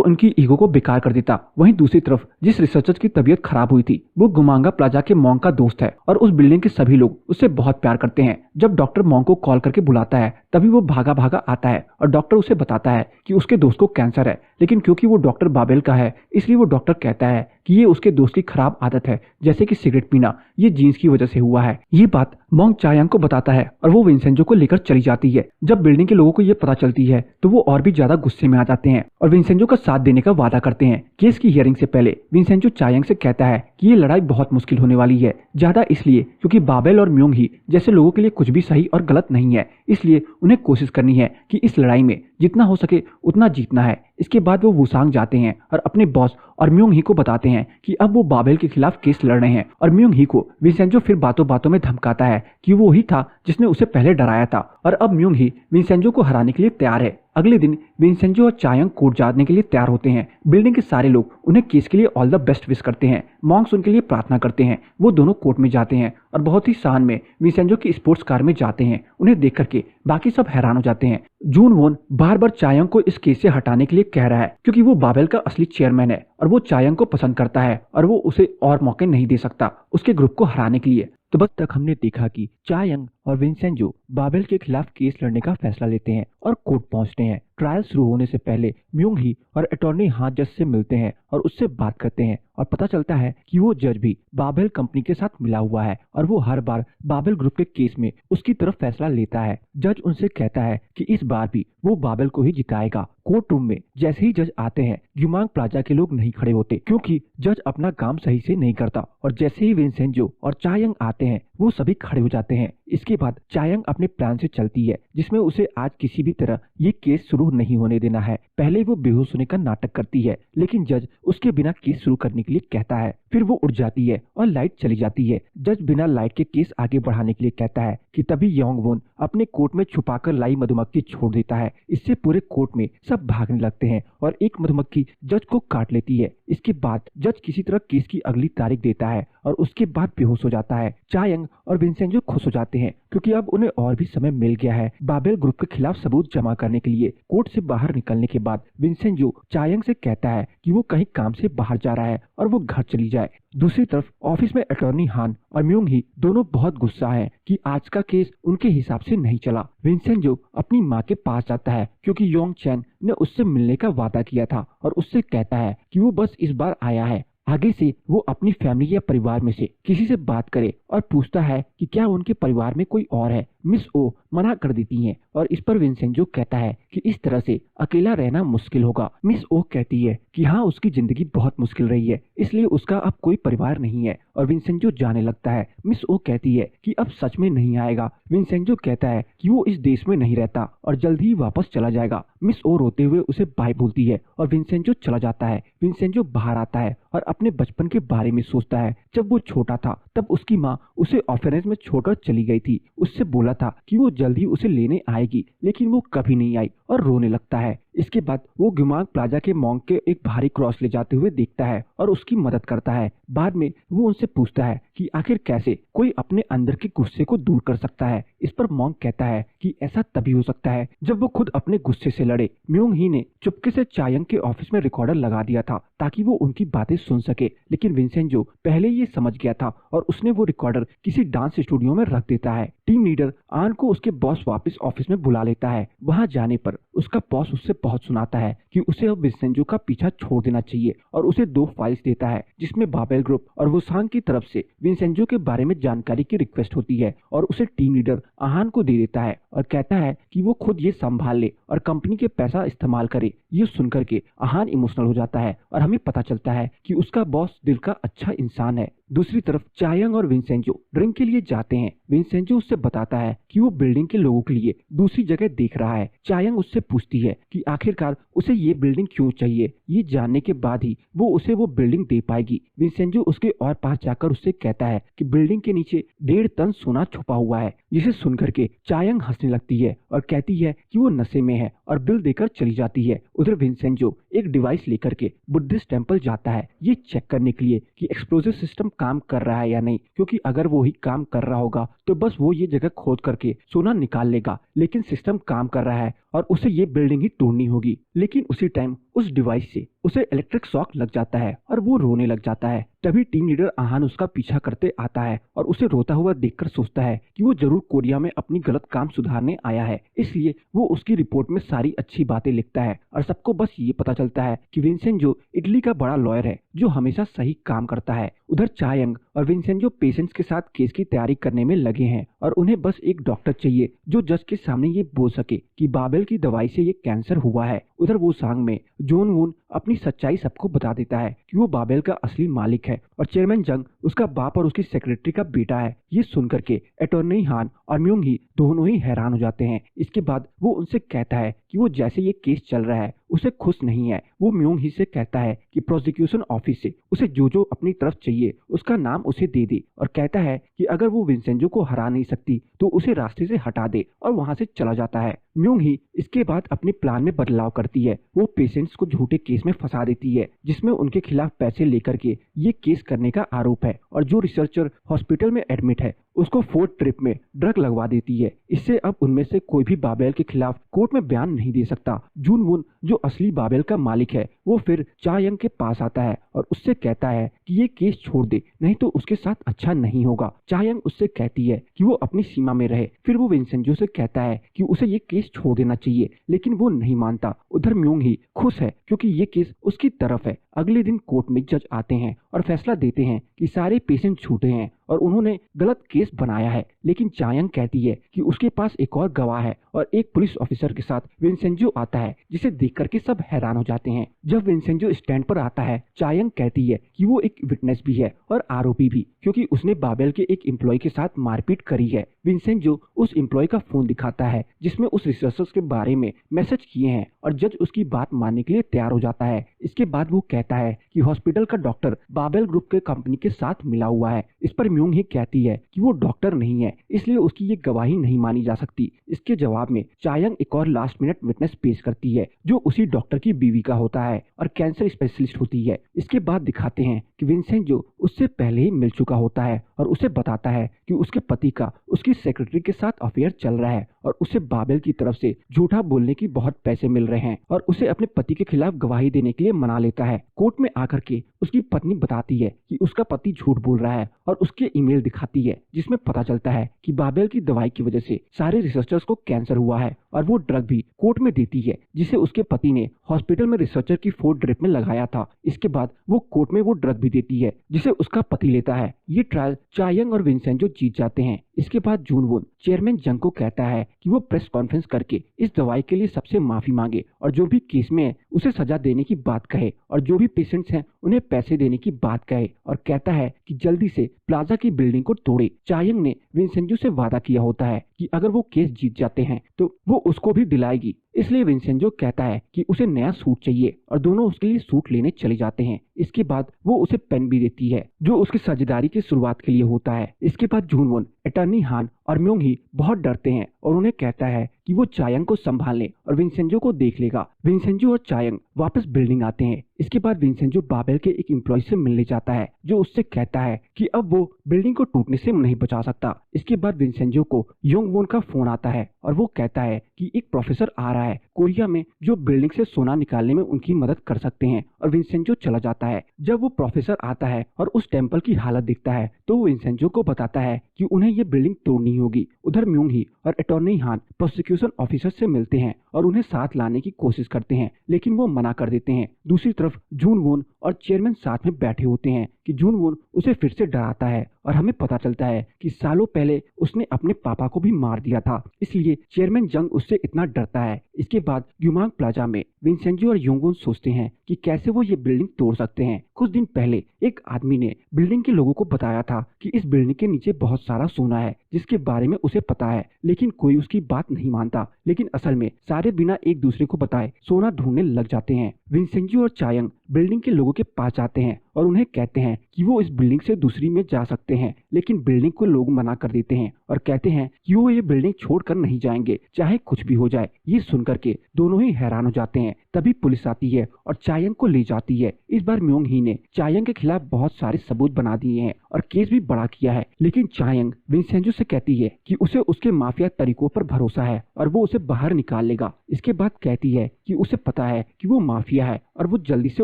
उनकी ईगो को बेकार कर देता। वहीं दूसरी तरफ जिस रिसर्चर की तबीयत खराब हुई थी वो गुमांगा प्लाजा के मॉन्ग का दोस्त है और उस बिल्डिंग के सभी लोग उससे बहुत प्यार करते हैं। जब डॉक्टर मॉन्ग को कॉल करके बुलाता है तभी वो भागा भागा आता है और डॉक्टर उसे बताता है कि उसके दोस्त को कैंसर है, लेकिन क्योंकि वो डॉक्टर बाबेल का है इसलिए वो डॉक्टर कहता है कि ये उसके दोस्त की खराब आदत है, जैसे कि सिगरेट पीना, ये जीन्स की वजह से हुआ है। ये बात मॉन्ग चायंग को बताता है और वो विंसेंजो को लेकर चली जाती है। जब बिल्डिंग के लोगों को ये पता चलती है तो वो और भी ज्यादा गुस्से में आ जाते हैं और विंसेंजो का साथ देने का वादा करते हैं। केस की हियरिंग से पहले विंसेंजो चायंग से कहता है कि ये लड़ाई बहुत मुश्किल होने वाली है, ज्यादा इसलिए क्योंकि बाबेल और म्योंग ही जैसे लोगों के लिए कुछ भी सही और गलत नहीं है, इसलिए उन्हें कोशिश करनी है कि इस लड़ाई में जितना हो सके उतना जीतना है। इसके बाद वो वुसांग जाते हैं और अपने बॉस और म्योंग ही को बताते हैं कि अब वो बाबेल के खिलाफ केस लड़ रहे हैं और म्योंग ही को विंसेंजो फिर बातों बातों में धमकाता है कि वो ही था जिसने उसे पहले डराया था और अब म्योंग ही विंसेंजो को हराने के लिए तैयार है। अगले दिन विंसेंजो और चायंग कोर्ट जाने के लिए तैयार होते हैं। बिल्डिंग के सारे लोग उन्हें केस के लिए ऑल द बेस्ट विश करते हैं। मॉन्क्स उनके लिए प्रार्थना करते हैं। वो दोनों कोर्ट में जाते हैं और बहुत ही शान में विंसेंजो की स्पोर्ट्स कार में जाते हैं। उन्हें देख करके बाकी सब हैरान हो जाते हैं। जून वोन बार बार चायंग को इस केस से हटाने के लिए कह रहा है क्योंकि वो बाबेल का असली चेयरमैन है और वो चायंग को पसंद करता है और वो उसे और मौके नहीं दे सकता उसके ग्रुप को हराने के लिए। तो बस तक हमने देखा कि चायंग और विंसेंजो बाबेल के खिलाफ केस लड़ने का फैसला लेते हैं और कोर्ट पहुंचते हैं। ट्रायल शुरू होने से पहले म्योंग ही और अटॉर्नी हां जज से मिलते हैं और उससे बात करते हैं और पता चलता है कि वो जज भी बाबेल कंपनी के साथ मिला हुआ है और वो हर बार बाबेल ग्रुप के केस में उसकी तरफ फैसला लेता है। जज उनसे कहता है कि इस बार भी वो बाबेल को ही जिताएगा। कोर्ट रूम में जैसे ही जज आते हैं ग्युमांग प्लाजा के लोग नहीं खड़े होते क्योंकि जज अपना काम सही से नहीं करता और जैसे ही विंसेंजो और चायंग आते हैं वो सभी खड़े हो जाते हैं। इसके बाद चायंग अपने प्लान से चलती है जिसमें उसे आज किसी भी तरह ये केस शुरू नहीं होने देना है। पहले वो बेहोश होने का नाटक करती है लेकिन जज उसके बिना केस शुरू करने के लिए कहता है। फिर वो उठ जाती है और लाइट चली जाती है। जज बिना लाइट के केस आगे बढ़ाने के लिए कहता है कि तभी योंग वोन अपने कोट में छुपाकर लाई मधुमक्खी छोड़ देता है। इससे पूरे कोर्ट में सब भागने लगते हैं और एक मधुमक्खी जज को काट लेती है। इसके बाद जज किसी तरह केस की अगली तारीख देता है और उसके बाद बेहोश हो जाता है। चायंग और विंसेंजो खुश हो जाते हैं क्योंकि अब उन्हें और भी समय मिल गया है बाबेल ग्रुप के खिलाफ सबूत जमा करने के लिए। कोर्ट से बाहर निकलने के बाद विंसेंजो चायंग से कहता है कि वो कहीं काम से बाहर जा रहा है और वो घर चली जाए। दूसरी तरफ ऑफिस में अटॉर्नी हान और म्योंग ही दोनों बहुत गुस्सा हैं कि आज का केस उनके हिसाब से नहीं चला। विंसेंजो अपनी माँ के पास जाता है क्योंकि योंग चैन ने उससे मिलने का वादा किया था और उससे कहता है कि वो बस इस बार आया है, आगे से वो अपनी फैमिली या परिवार में से किसी से बात करे और पूछता है कि क्या उनके परिवार में कोई और है। मिस ओ मना कर देती हैं और इस पर विंसेंजो कहता है कि इस तरह से अकेला रहना मुश्किल होगा। मिस ओ कहती है कि हाँ उसकी जिंदगी बहुत मुश्किल रही है इसलिए उसका अब कोई परिवार नहीं है और विंसेंजो जाने लगता है। मिस ओ कहती है कि अब सच में नहीं आएगा। विंसेंजो कहता है कि वो इस देश में नहीं रहता और जल्द ही वापस चला जाएगा। मिस ओ रोते हुए उसे बाय बोलती है और विंसेंजो चला जाता है। विंसेंजो बाहर आता है और अपने बचपन के बारे में सोचता है। जब वो छोटा था तब उसकी माँ उसे ऑर्फनेज में छोड़कर चली गई थी। उससे बोला था कि वो जल्द ही उसे लेने आएगी लेकिन वो कभी नहीं आई और रोने लगता है। इसके बाद वो ग्युमांग प्लाजा के मॉन्क के एक भारी क्रॉस ले जाते हुए देखता है और उसकी मदद करता है। बाद में वो उनसे पूछता है कि आखिर कैसे कोई अपने अंदर के गुस्से को दूर कर सकता है। इस पर मॉन्क कहता है कि ऐसा तभी हो सकता है जब वो खुद अपने गुस्से से लड़े। म्योंग ही ने चुपके से चायंग के ऑफिस में रिकॉर्डर लगा दिया था ताकि वो उनकी बातें सुन सके, लेकिन विंसेंजो पहले ये समझ गया था और उसने वो रिकॉर्डर किसी डांस स्टूडियो में रख देता है। टीम लीडर आन को उसके बॉस वापस ऑफिस में बुला लेता है। वहां जाने पर उसका बॉस उससे बहुत सुनाता है कि उसे अब विंसेंजो का पीछा छोड़ देना चाहिए और उसे 2 फाइल्स देता है जिसमें बाबेल ग्रुप और वुसांग की तरफ से विंसेंजो के बारे में जानकारी की रिक्वेस्ट होती है और उसे टीम लीडर आहान को दे देता है और कहता है कि वो खुद ये संभाल ले और कंपनी के पैसा इस्तेमाल करे। ये सुनकर के आहान इमोशनल हो जाता है और हमें पता चलता है कि उसका बॉस दिल का अच्छा इंसान है। दूसरी तरफ चायंग और विंसेंजो ड्रिंक के लिए जाते हैं। विंसेंजो उससे बताता है कि वो बिल्डिंग के लोगों के लिए दूसरी जगह देख रहा है। चायंग उससे पूछती है कि आखिरकार उसे ये बिल्डिंग क्यों चाहिए। ये जानने के बाद ही वो उसे वो बिल्डिंग दे पाएगी। विंसेंजो उसके और पास जाकर उससे कहता है कि बिल्डिंग के नीचे 1.5 टन सोना छुपा हुआ है, जिसे सुनकर के चायंग हंसने लगती है और कहती है कि वो नशे में है और बिल देकर चली जाती है। उधर विंसेंजो एक डिवाइस लेकर के बुद्धिस्ट टेम्पल जाता है ये चेक करने के लिए कि एक्सप्लोजिव सिस्टम काम कर रहा है या नहीं, क्योंकि अगर वो ही काम कर रहा होगा तो बस वो ये जगह खोद करके सोना निकाल लेगा, लेकिन सिस्टम काम कर रहा है और उसे ये बिल्डिंग ही तोड़नी होगी। लेकिन उसी टाइम उस डिवाइस से उसे इलेक्ट्रिक शॉक लग जाता है और वो रोने लग जाता है। तभी टीम लीडर आहान उसका पीछा करते आता है और उसे रोता हुआ देखकर सोचता है कि वो जरूर कोरिया में अपनी गलत काम सुधारने आया है, इसलिए वो उसकी रिपोर्ट में सारी अच्छी बातें लिखता है और सबको बस ये पता चलता है कि विंसेंजो इटली का बड़ा लॉयर है जो हमेशा सही काम करता है। उधर चायंग और विंसेंजो पेशेंट्स के साथ केस की तैयारी करने में लगे हैं और उन्हें बस एक डॉक्टर चाहिए जो जज के सामने ये बोल सके कि बाबेल की दवाई से ये कैंसर हुआ है। उधर वुसांग में जोन वून अपनी सच्चाई सबको बता देता है कि वो बाबेल का असली मालिक है और चेयरमैन जंग उसका बाप और उसकी सेक्रेटरी का बेटा है। ये सुनकर के अटॉर्नी हान और म्यूंग ही दोनों ही हैरान हो जाते हैं। इसके बाद वो उनसे कहता है कि वो जैसे ये केस चल रहा है उसे खुश नहीं है। वो म्यूंग ही से कहता है कि प्रोसिक्यूशन ऑफिस से उसे जो जो अपनी तरफ चाहिए उसका नाम उसे दे दे और कहता है कि अगर वो विंसेंजो को हरा नहीं सकती तो उसे रास्ते से हटा दे और वहां से चला जाता है। म्यूंग ही इसके बाद अपने प्लान में बदलाव करती है। वो पेशेंट्स को झूठे केस में फंसा देती है जिसमें उनके खिलाफ पैसे लेकर के ये केस करने का आरोप है और जो रिसर्चर हॉस्पिटल में एडमिट है उसको 4 ट्रिप में ड्रग लगवा देती है। इससे अब उनमें से कोई भी बाबेल के खिलाफ कोर्ट में बयान नहीं दे सकता। जून वुन जो असली बाबेल का मालिक है वो फिर चायंग के पास आता है और उससे कहता है कि ये केस छोड़ दे, नहीं तो उसके साथ अच्छा नहीं होगा। चायंग उससे कहती है कि वो अपनी सीमा में रहे। फिर वो विंसेंजो से कहता है कि उसे ये केस छोड़ देना चाहिए, लेकिन वो नहीं मानता। उधर म्यूंग ही खुश है क्योंकि ये केस उसकी तरफ है। अगले दिन कोर्ट में जज आते हैं और फैसला देते हैं कि सारे पेशेंट झूठे हैं और उन्होंने गलत केस बनाया है। लेकिन चायंग कहती है कि उसके पास एक और गवाह है और एक पुलिस ऑफिसर के साथ विंसेंजो आता है जिसे देख करके सब हैरान हो जाते हैं। जब विंसेंजो स्टैंड पर आता है चायंग कहती है कि वो एक विटनेस भी है और आरोपी भी, क्योंकि उसने बाबेल के एक एम्प्लॉय के साथ मारपीट करी है। विंसेंजो उस एम्प्लॉय का फोन दिखाता है जिसमें उस रिसर्चर के बारे में मैसेज किए हैं और जज उसकी बात मानने के लिए तैयार हो जाता है। इसके बाद वो कहता है कि हॉस्पिटल का डॉक्टर बाबेल ग्रुप के कंपनी के साथ मिला हुआ है। इस पर म्यूंग ही कहती है कि वो डॉक्टर नहीं है, इसलिए उसकी ये गवाही नहीं मानी जा सकती। इसके जवाब में चायंग एक और लास्ट मिनट विटनेस पेश करती है जो उसी डॉक्टर की बीवी का होता है और कैंसर स्पेशलिस्ट होती है। इसके बाद दिखाते हैं कि विंसेंजो उससे पहले ही मिल चुका होता है और उसे बताता है कि उसके पति का उसकी सेक्रेटरी के साथ अफेयर चल रहा है और उसे बाबेल की तरफ से झूठा बोलने की बहुत पैसे मिल रहे हैं और उसे अपने पति के खिलाफ गवाही देने के लिए मना लेता है। कोर्ट में आकर के उसकी पत्नी बताती है कि उसका पति झूठ बोल रहा है और उसके ईमेल दिखाती है जिसमें पता चलता है कि बाबेल की दवाई की वजह से सारे रिसर्चर्स को कैंसर हुआ है और वो ड्रग भी कोर्ट में देती है जिसे उसके पति ने हॉस्पिटल में रिसर्चर की 4 ड्रिप में लगाया था। इसके बाद वो कोर्ट में वो ड्रग भी देती है जिसे उसका पति लेता है। ये ट्रायल चायंग और विंसेंजो जीत जाते हैं। इसके बाद जून वुन चेयरमैन जंग को कहता है कि वो प्रेस कॉन्फ्रेंस करके इस दवाई के लिए सबसे माफी मांगे और जो भी केस में है उसे सजा देने की बात कहे और जो भी पेशेंट्स हैं उन्हें पैसे देने की बात कहे और कहता है कि जल्दी से प्लाजा की बिल्डिंग को तोड़े। चायंग ने विंसेंजो से वादा किया होता है कि अगर वो केस जीत जाते हैं तो वो उसको भी दिलाएगी, इसलिए विंसेंजो कहता है कि उसे नया सूट चाहिए और दोनों उसके लिए सूट लेने चले जाते हैं। इसके बाद वो उसे पेन भी देती है जो उसकी साझेदारी की शुरुआत के लिए होता है। इसके बाद जून वुन अटॉर्नी हान और म्यूंग ही बहुत डरते हैं और उन्हें कहता है कि वो चायंग को संभालने और विंसेंजो को देख लेगा। विंसेंजो और चायंग वापस बिल्डिंग आते हैं। इसके बाद विंसेंजो बाबेल के एक एम्प्लॉय से मिलने जाता है जो उससे कहता है कि अब वो बिल्डिंग को टूटने से नहीं बचा सकता। इसके बाद विंसेंजो को योंग वोन का फोन आता है और वो कहता है कि एक प्रोफेसर आ रहा है कोरिया में जो बिल्डिंग से सोना निकालने में उनकी मदद कर सकते हैं और विंसेंजो चला जाता है। जब वो प्रोफेसर आता है और उस टेम्पल की हालत दिखता है तो वो विंसेंजो को बताता है कि उन्हें ये बिल्डिंग तोड़नी नहीं होगी। उधर म्योंग ही और अटॉर्नी हान प्रोसिक्यूशन ऑफिसर से मिलते हैं और उन्हें साथ लाने की कोशिश करते हैं, लेकिन वो मना कर देते हैं। दूसरी तरफ जून वून और चेयरमैन साथ में बैठे होते हैं कि जून वून उसे फिर से डराता है और हमें पता चलता है कि सालों पहले उसने अपने पापा को भी मार दिया था, इसलिए चेयरमैन जंग उससे इतना डरता है। इसके बाद ग्युमांग प्लाजा में विंसेंजो और योंगवून सोचते हैं कि कैसे वो ये बिल्डिंग तोड़ सकते हैं। कुछ दिन पहले एक आदमी ने बिल्डिंग के लोगों को बताया था कि इस बिल्डिंग के नीचे बहुत सारा सोना है जिसके बारे में उसे पता है, लेकिन कोई उसकी बात नहीं मानता। लेकिन असल में सारे बिना एक दूसरे को बताए सोना ढूंढने लग जाते हैं। विंसेंजो और चायंग बिल्डिंग के लोगों के पास जाते हैं और उन्हें कहते हैं कि वो इस बिल्डिंग से दूसरी में जा सकते हैं, लेकिन बिल्डिंग को लोग मना कर देते हैं और कहते हैं कि वो ये बिल्डिंग छोड़कर नहीं जाएंगे चाहे कुछ भी हो जाए। ये सुनकर के दोनों ही हैरान हो जाते हैं। तभी पुलिस आती है और चायंग को ले जाती है। इस बार म्योंग ही ने चायंग के खिलाफ बहुत सारे सबूत बना दिए हैं और केस भी बड़ा किया है, लेकिन चायंग विंसेंजो से कहती है कि उसे उसके माफिया तरीकों पर भरोसा है और वो उसे बाहर निकाल लेगा। इसके बाद कहती है कि उसे पता है कि वो माफिया है और वो जल्दी से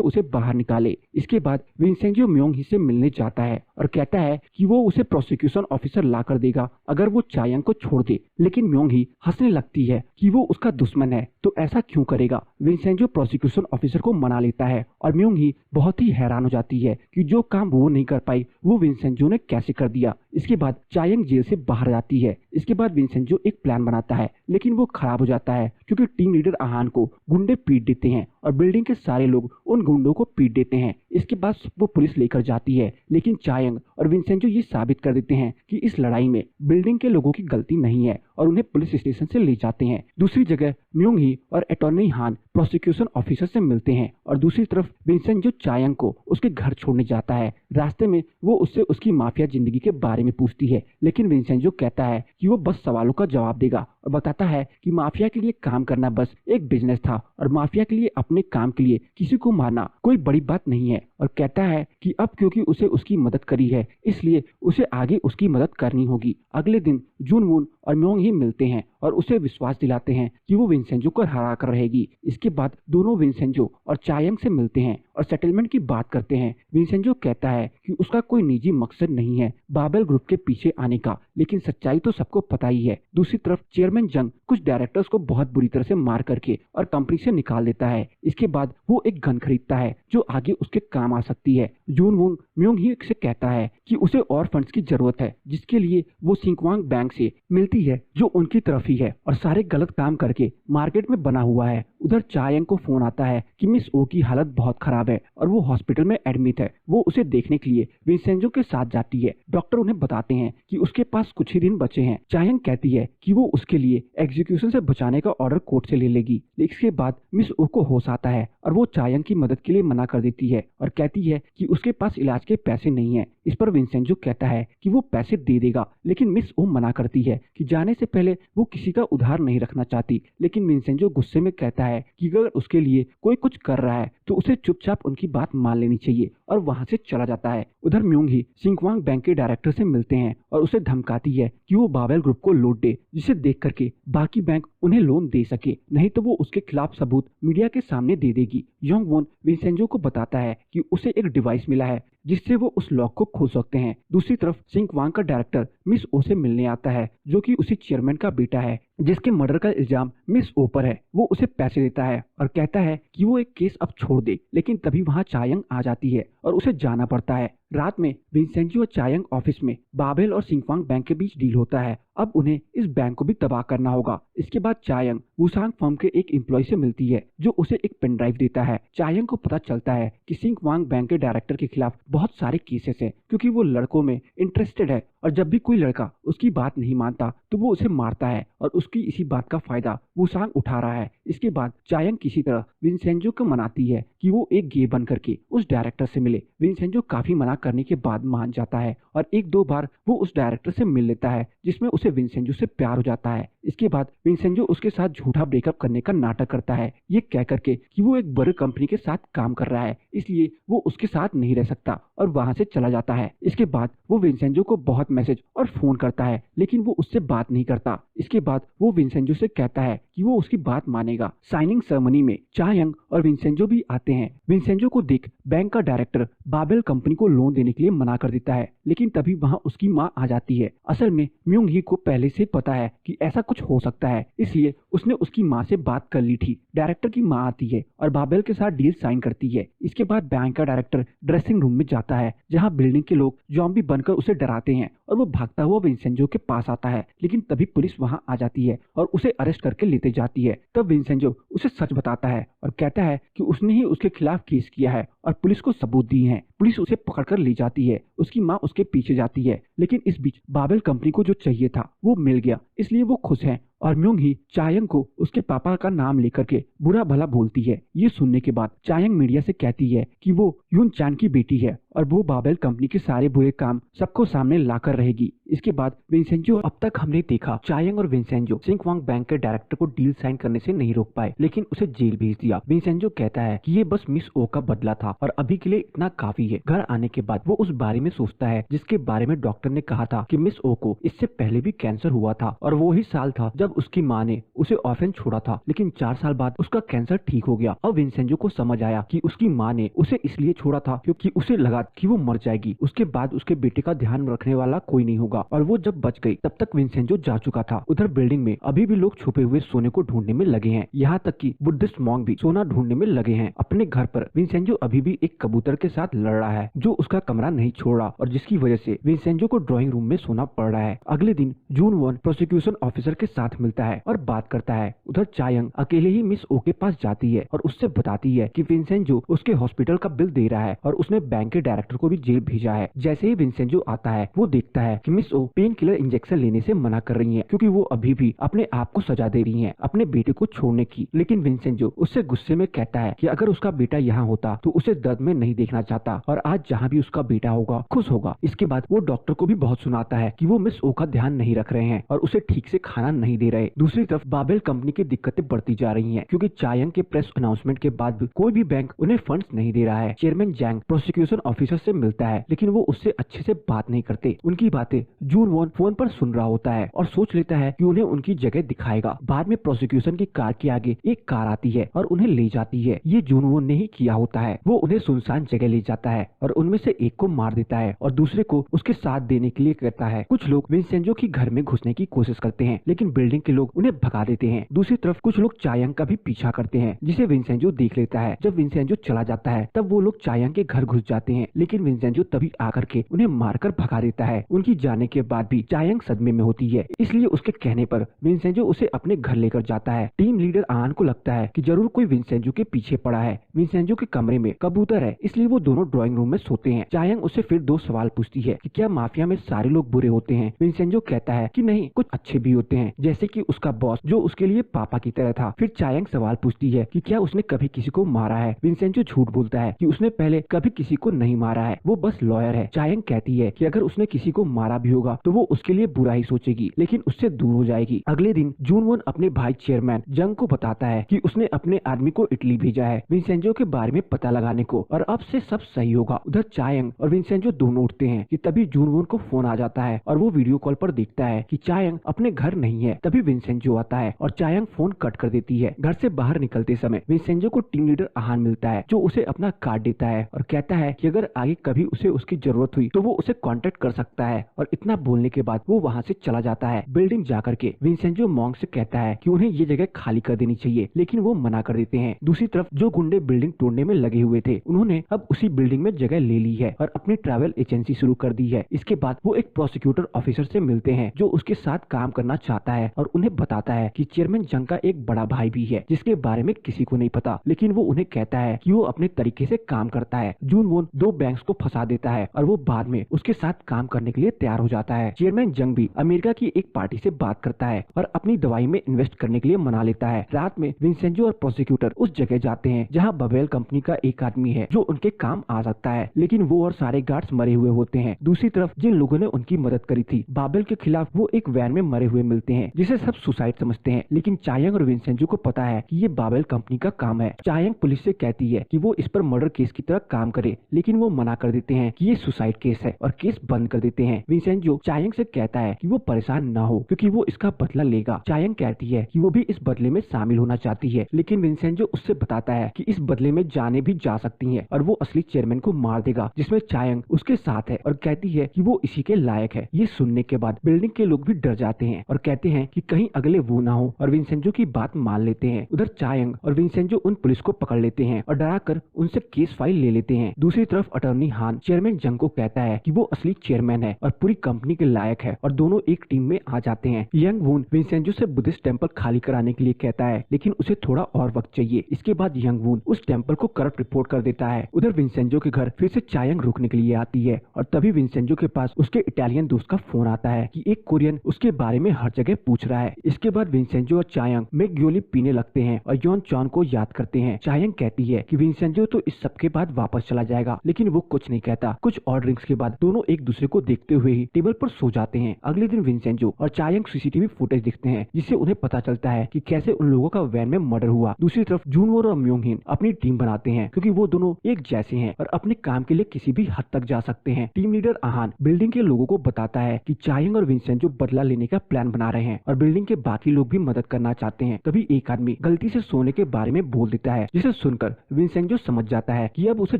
उसे बाहर निकाले। इसके बाद विंसेंजो म्योंग ही से मिलने जाता है और कहता है कि वो उसे प्रोसिक्यूशन ऑफिसर ला कर देगा अगर वो चायंग को छोड़ दे, लेकिन म्योंग ही हंसने लगती है कि वो उसका दुश्मन है तो ऐसा क्यों करेगा। विंसेंजो प्रोसिक्यूशन ऑफिसर को मना लेता है और म्योंग ही बहुत ही हैरान हो जाती है कि जो काम वो नहीं कर पाई वो विंसेंजो ने कैसे कर दिया। इसके बाद चायंग जेल से बाहर जाती है। इसके बाद विंसेंजो एक प्लान बनाता है, लेकिन वो खराब हो जाता है क्योंकि टीम लीडर आहान को गुंडे पीट देते हैं और बिल्डिंग के सारे लोग उन गुंडों को पीट देते हैं। इसके बाद वो पुलिस लेकर जाती है, लेकिन चायंग और विंसेंजो ये साबित कर देते हैं कि इस लड़ाई में बिल्डिंग के लोगों की गलती नहीं है और उन्हें पुलिस स्टेशन से ले जाते हैं। दूसरी जगह म्योंग ही और अटॉर्नी हान प्रोसिक्यूशन ऑफिसर से मिलते हैं और दूसरी तरफ विंसेंजो चायंग को उसके घर छोड़ने जाता है। रास्ते में वो उससे उसकी माफिया जिंदगी के बारे में पूछती है, लेकिन विंसेंजो कहता है कि वो बस सवालों का जवाब देगा और बताता है कि माफिया के लिए काम करना बस एक बिजनेस था और माफिया के लिए अपने काम के लिए किसी को मारना कोई बड़ी बात नहीं है। और कहता है कि अब क्योंकि उसे उसकी मदद करी है इसलिए उसे आगे उसकी मदद करनी होगी। अगले दिन जून वून और म्योंग ही मिलते हैं और उसे विश्वास दिलाते हैं कि वो विंसेंजो को हरा कर रहेगी। इसके बाद दोनों विंसेंजो और चायंग से मिलते हैं और सेटलमेंट की बात करते हैं। विंसेंजो कहता है कि उसका कोई निजी मकसद नहीं है बाबेल ग्रुप के पीछे आने का, लेकिन सच्चाई तो सबको पता ही है। दूसरी तरफ चेयरमैन जंग कुछ डायरेक्टर्स को बहुत बुरी तरह से मार करके और कंपनी से निकाल देता है। इसके बाद वो एक गन खरीदता है जो आगे उसके काम आ सकती है। जून वूंग म्योंग ही से कहता है कि उसे और फंड्स की जरूरत है, जिसके लिए वो सिंकवांग बैंक से मिलती है जो उनकी तरफ ही है और सारे गलत काम करके मार्केट में बना हुआ है। उधर चायंग को फोन आता है कि मिस ओ की हालत बहुत खराब है और वो हॉस्पिटल में एडमिट है। वो उसे देखने के लिए विंसेंजो के साथ जाती है। डॉक्टर उन्हें बताते हैं कि उसके पास कुछ ही दिन बचे हैं। चायंग कहती है कि वो उसके लिए एग्जीक्यूशन से बचाने का ऑर्डर कोर्ट से ले लेगी। इसके बाद मिस ओ को होश आता है और वो चायंग की मदद के लिए मना कर देती है और कहती है कि उसके पास इलाज के पैसे नहीं है। इस पर विंसेंजो कहता है कि वो पैसे दे देगा, लेकिन मिस ओ मना करती है कि जाने से पहले वो किसी का उधार नहीं रखना चाहती। लेकिन विंसेंजो गुस्से में कहता है कि अगर उसके लिए कोई कुछ कर रहा है तो उसे चुपचाप उनकी बात मान लेनी चाहिए और वहां से चला जाता है। उधर म्योंग ही सिंकवांग बैंक के डायरेक्टर से मिलते हैं और उसे धमकाती है कि वो बाबेल ग्रुप को लूट दे, जिसे देख करके बाकी बैंक उन्हें लोन दे सके, नहीं तो वो उसके खिलाफ सबूत मीडिया के सामने दे देगी। योंग वोन विंसेंजो को बताता है कि उसे एक डिवाइस मिला है जिससे वो उस लॉक को खोल सकते हैं। दूसरी तरफ सिंकवांग का डायरेक्टर मिस ओ से मिलने आता है, जो कि उसी चेयरमैन का बेटा है जिसके मर्डर का इल्जाम मिस ओ पर है। वो उसे पैसे देता है और कहता है कि वो एक केस अब छोड़ दे, लेकिन तभी वहां चायंग आ जाती है और उसे जाना पड़ता है। रात में विंसेंजो और चायंग ऑफिस में बाबेल और सिंकवांग बैंक के बीच डील होता है। अब उन्हें इस बैंक को भी तबाह करना होगा। इसके बाद चायंग वुसांग फर्म के एक एम्प्लॉय से मिलती है जो उसे एक पेन ड्राइव देता है। चायंग को पता चलता है कि सिंकवांग बैंक के डायरेक्टर के खिलाफ बहुत सारे केसेस हैं, क्योंकि वो लड़कों में इंटरेस्टेड है और जब भी कोई लड़का उसकी बात नहीं मानता तो वो उसे मारता है और उसकी इसी बात का फायदा वुसांग उठा रहा है। इसके बाद चायंग किसी तरह विंसेंजो को मनाती है कि वो एक गे बन करके उस डायरेक्टर से मिले। विंसेंजो काफी मना करने के बाद मान जाता है और एक दो बार वो उस डायरेक्टर से मिल लेता है, जिसमें उसे विंसेंजो से प्यार हो जाता है। इसके बाद विंसेंजो उसके साथ झूठा ब्रेकअप करने का नाटक करता है, ये कह करके कि वो एक बड़ी कंपनी के साथ काम कर रहा है, इसलिए वो उसके साथ नहीं रह सकता और वहां से चला जाता है। इसके बाद वो विंसेंजो को बहुत मैसेज और फोन करता है, लेकिन वो उससे बात नहीं करता। इसके बाद वो विंसेंजो से कहता है कि वो उसकी बात मानेगा। साइनिंग सेरेमनी में चा यंग और विंसेंजो भी आते हैं। विंसेंजो को देख बैंक का डायरेक्टर बाबेल कंपनी को लोन देने के लिए मना कर देता है, लेकिन तभी वहां उसकी माँ आ जाती है। असल में म्यूंग ही को पहले से पता है कि ऐसा कुछ हो सकता है, इसलिए उसने उसकी माँ से बात कर ली थी। डायरेक्टर की माँ आती है और बाबेल के साथ डील साइन करती है। इसके बाद बैंक का डायरेक्टर ड्रेसिंग रूम में जाता है, जहाँ बिल्डिंग के लोग ज़ॉम्बी बनकर उसे डराते हैं और वो भागता हुआ विंसेंजो के पास आता है, लेकिन तभी पुलिस वहां आ जाती है और उसे अरेस्ट करके लेते जाती है। तब विंसेंजो उसे सच बताता है और कहता है कि उसने ही उसके खिलाफ केस किया है और पुलिस को सबूत दिए हैं। पुलिस उसे पकड़कर ले जाती है, उसकी माँ उसके पीछे जाती है, लेकिन इस बीच बाबेल कंपनी को जो चाहिए था वो मिल गया, इसलिए वो खुश है। और म्यूंग ही चायंग को उसके पापा का नाम लेकर के बुरा भला बोलती है। ये सुनने के बाद चायंग मीडिया से कहती है कि वो यून चान की बेटी है और वो बाबेल कंपनी के सारे बुरे काम सबको सामने लाकर रहेगी। इसके बाद विंसेंजो, अब तक हमने देखा चायंग और विंसेंजो सिंकवांग बैंक के डायरेक्टर को डील साइन करने से नहीं रोक पाए, लेकिन उसे जेल भेज दिया। विंसेंजो कहता है कि ये बस मिस ओ का बदला था और अभी के लिए इतना काफी है। घर आने के बाद वो उस बारे में सोचता है जिसके बारे में डॉक्टर ने कहा था कि मिस ओ को इससे पहले भी कैंसर हुआ था और वो ही साल था जब उसकी माँ ने उसे ऑर्फन छोड़ा था, लेकिन 4 साल बाद उसका कैंसर ठीक हो गया। अब विंसेंजो को समझ आया कि उसकी माँ ने उसे इसलिए छोड़ा था क्योंकि उसे लगा कि वो मर जाएगी, उसके बाद उसके बेटे का ध्यान रखने वाला कोई नहीं होगा, और वो जब बच गई तब तक विंसेंजो जा चुका था। उधर बिल्डिंग में अभी भी लोग छुपे हुए सोने को ढूंढने में लगे हैं, यहाँ तक कि बुद्धिस्ट मॉन्क भी सोना ढूंढने में लगे हैं। अपने घर पर विंसेंजो अभी भी एक कबूतर के साथ लड़ रहा है जो उसका कमरा नहीं छोड़ रहा और जिसकी वजह से विंसेंजो को ड्राइंग रूम में सोना पड़ रहा है। अगले दिन जून वॉन प्रोसिक्यूशन ऑफिसर के साथ मिलता है और बात करता है। उधर चायंग अकेले ही मिस ओ के पास जाती है और उससे बताती है कि विंसेंजो उसके हॉस्पिटल का बिल दे रहा है और उसने बैंक के डायरेक्टर को भी जेल भेजा है। जैसे ही विंसेंजो आता है वो देखता है कि मिस ओ पेन किलर इंजेक्शन लेने से मना कर रही है क्योंकि वो अभी भी अपने आप को सजा दे रही है अपने बेटे को छोड़ने की। लेकिन विंसेंजो उससे गुस्से में कहता है कि अगर उसका बेटा यहाँ होता तो उसे दर्द में नहीं देखना चाहता और आज जहाँ भी उसका बेटा होगा खुश होगा। इसके बाद वो डॉक्टर को भी बहुत सुनाता है कि वो मिस ओ का ध्यान नहीं रख रहे हैं और उसे ठीक से खाना नहीं दे रहे। दूसरी तरफ बाबेल कंपनी की दिक्कतें बढ़ती जा रही हैं क्योंकि चायंग के प्रेस अनाउंसमेंट के बाद भी कोई भी बैंक उन्हें फंड्स नहीं दे रहा है। चेयरमैन जैंग प्रोसिक्यूशन ऑफिसर से मिलता है, लेकिन वो उससे अच्छे से बात नहीं करते। उनकी बातें जून वॉन फोन पर सुन रहा होता है और सोच लेता है कि उन्हें उनकी जगह दिखाएगा। बाद में प्रोसिक्यूशन की कार के आगे एक कार आती है और उन्हें ले जाती है। ये जून वॉन ने ही किया होता है। वो उन्हें सुनसान जगह ले जाता है और उनमें से एक को मार देता है और दूसरे को उसके साथ देने के लिए कहता है। कुछ लोग विंसेंजो की घर में घुसने की कोशिश करते हैं, लेकिन बिल्डिंग के लोग उन्हें भगा देते हैं। दूसरी तरफ कुछ लोग चायंग का भी पीछा करते हैं, जिसे विंसेंजो देख लेता है। जब विंसेंजो चला जाता है तब वो लोग चायंग के घर घुस जाते हैं, लेकिन विंसेंजो तभी आकर के उन्हें मारकर भगा देता है। उनकी जाने के बाद भी चायंग सदमे में होती है, इसलिए उसके कहने पर विंसेंजो उसे अपने घर लेकर जाता है। टीम लीडर आन को लगता है कि जरूर कोई विंसेंजो के पीछे पड़ा है। विंसेंजो के कमरे में कबूतर है, इसलिए वो दोनों ड्राइंग रूम में सोते हैं। चायंग उससे फिर 2 सवाल पूछती है कि क्या माफिया में सारे लोग बुरे होते हैं। विंसेंजो कहता है कि नहीं, कुछ अच्छे भी होते हैं, जैसे कि उसका बॉस जो उसके लिए पापा की तरह था। फिर चायंग सवाल पूछती है कि क्या उसने कभी किसी को मारा है। विंसेंजो झूठ बोलता है कि उसने पहले कभी किसी को नहीं मारा है, वो बस लॉयर है। चायंग कहती है कि अगर उसने किसी को मारा भी होगा तो वो उसके लिए बुरा ही सोचेगी, लेकिन उससे दूर हो जाएगी। अगले दिन जून वॉन अपने भाई चेयरमैन जंग को बताता है कि उसने अपने आदमी को इटली भेजा है विंसेंजो के बारे में पता लगाने को और अब से सब सही होगा। उधर चायंग और विंसेंजो दोनों उठते हैं कि तभी जून वॉन को फोन आ जाता है और वो वीडियो कॉल पर देखता है कि चायंग अपने घर नहीं है। तभी विंसेंजो आता है और चायंग फोन कट कर देती है। घर से बाहर निकलते समय विंसेंजो को टीम लीडर आहान मिलता है जो उसे अपना कार्ड देता है और कहता है कि अगर आगे कभी उसे उसकी जरूरत हुई तो वो उसे कांटेक्ट कर सकता है। और इतना बोलने के बाद वो वहाँ से चला जाता है। बिल्डिंग जाकर के विंसेंजो मॉन्क से कहता है कि उन्हें ये जगह खाली कर देनी चाहिए, लेकिन वो मना कर देते हैं। दूसरी तरफ जो गुंडे बिल्डिंग तोड़ने में लगे हुए थे उन्होंने अब उसी बिल्डिंग में जगह ले ली है और अपनी ट्रैवल एजेंसी शुरू कर दी है। इसके बाद वो एक प्रोसिक्यूटर ऑफिसर से मिलते हैं जो उसके साथ काम करना चाहता है और उन्हें बताता है कि चेयरमैन जंग का एक बड़ा भाई भी है जिसके बारे में किसी को नहीं पता, लेकिन वो उन्हें कहता है कि वो अपने तरीके से काम करता है। जून वॉन 2 बैंक्स को फंसा देता है और वो बाद में उसके साथ काम करने के लिए तैयार हो जाता है। चेयरमैन जंग भी अमेरिका की एक पार्टी से बात करता है और अपनी दवाई में इन्वेस्ट करने के लिए मना लेता है। रात में विंसेंजो और प्रोसिक्यूटर उस जगह जाते हैं जहाँ बबेल कंपनी का एक आदमी है जो उनके काम आ सकता है, लेकिन वो और सारे गार्ड्स मरे हुए होते हैं। दूसरी तरफ जिन लोगों ने उनकी मदद करी थी बाबेल के खिलाफ, वो एक वैन में मरे हुए मिलते हैं जिसे सब सुसाइड समझते हैं, लेकिन चायंग और विंसेंजो को पता है कि ये बाबेल कंपनी का काम है। चायंग पुलिस से कहती है कि वो इस पर मर्डर केस की तरह काम करे, लेकिन वो मना कर देते हैं कि ये सुसाइड केस है और केस बंद कर देते हैं। विंसेंजो चायंग से कहता है कि वो परेशान न हो क्योंकि वो इसका बदला लेगा। चायंग कहती है कि वो भी इस बदले में शामिल होना चाहती है, लेकिन विंसेंजो उससे बताता है कि इस बदले में जाने भी जा सकती हैं और वो असली चेयरमैन को मार देगा, जिसमें चायंग उसके साथ है और कहती है कि वो इसी के लायक है। ये सुनने के बाद बिल्डिंग के लोग भी डर जाते हैं और कहते हैं कि कहीं अगले वो ना हो, और विंसेंजो की बात मान लेते हैं। उधर चायंग और विंसेंजो उन पुलिस को पकड़ लेते हैं और डराकर उनसे केस फाइल ले लेते हैं। दूसरी तरफ अटॉर्नी हान चेयरमैन जंग को कहता है कि वो असली चेयरमैन है और पूरी कंपनी के लायक है, और दोनों एक टीम में आ जाते हैं। यंग वून विंसेंजो से बुद्धिस्ट टेम्पल खाली कराने के लिए कहता है, लेकिन उसे थोड़ा और वक्त चाहिए। इसके बाद यंग वून उस टेम्पल को करप्ट रिपोर्ट कर देता है। उधर विंसेंजो के घर फिर से चायंग रुकने के लिए आती है और तभी विंसेंजो के पास उसके इटालियन दोस्त का फोन आता है कि एक कोरियन उसके बारे में हर जगह पूछ रहा है। इसके बाद विंसेंजो और चायंग मैकग्योली पीने लगते हैं और योन चॉन को याद करते हैं। चायंग कहती है कि विंसेंजो तो इस सब के बाद वापस चला जाएगा, लेकिन वो कुछ नहीं कहता। कुछ और ड्रिंक्स के बाद दोनों एक दूसरे को देखते हुए ही टेबल पर सो जाते हैं। अगले दिन विंसेंजो और चायंग सीसीटीवी फुटेज देखते हैं, जिससे उन्हें पता चलता है कि कैसे उन लोगों का वैन में मर्डर हुआ। दूसरी तरफ जूनवो और म्योंग हिन अपनी टीम बनाते हैं क्योंकि वो दोनों एक जैसे हैं और अपने काम के लिए किसी भी हद तक जा सकते हैं। टीम लीडर आहान बिल्डिंग के लोगों को बताता है कि चायंग और विंसेंजो बदला लेने का प्लान बना रहे हैं और बिल्डिंग के बाकी लोग भी मदद करना चाहते हैं। तभी एक आदमी गलती से सोने के बारे में बोल देता है, जिसे सुनकर विंसेंजो समझ जाता है कि अब उसे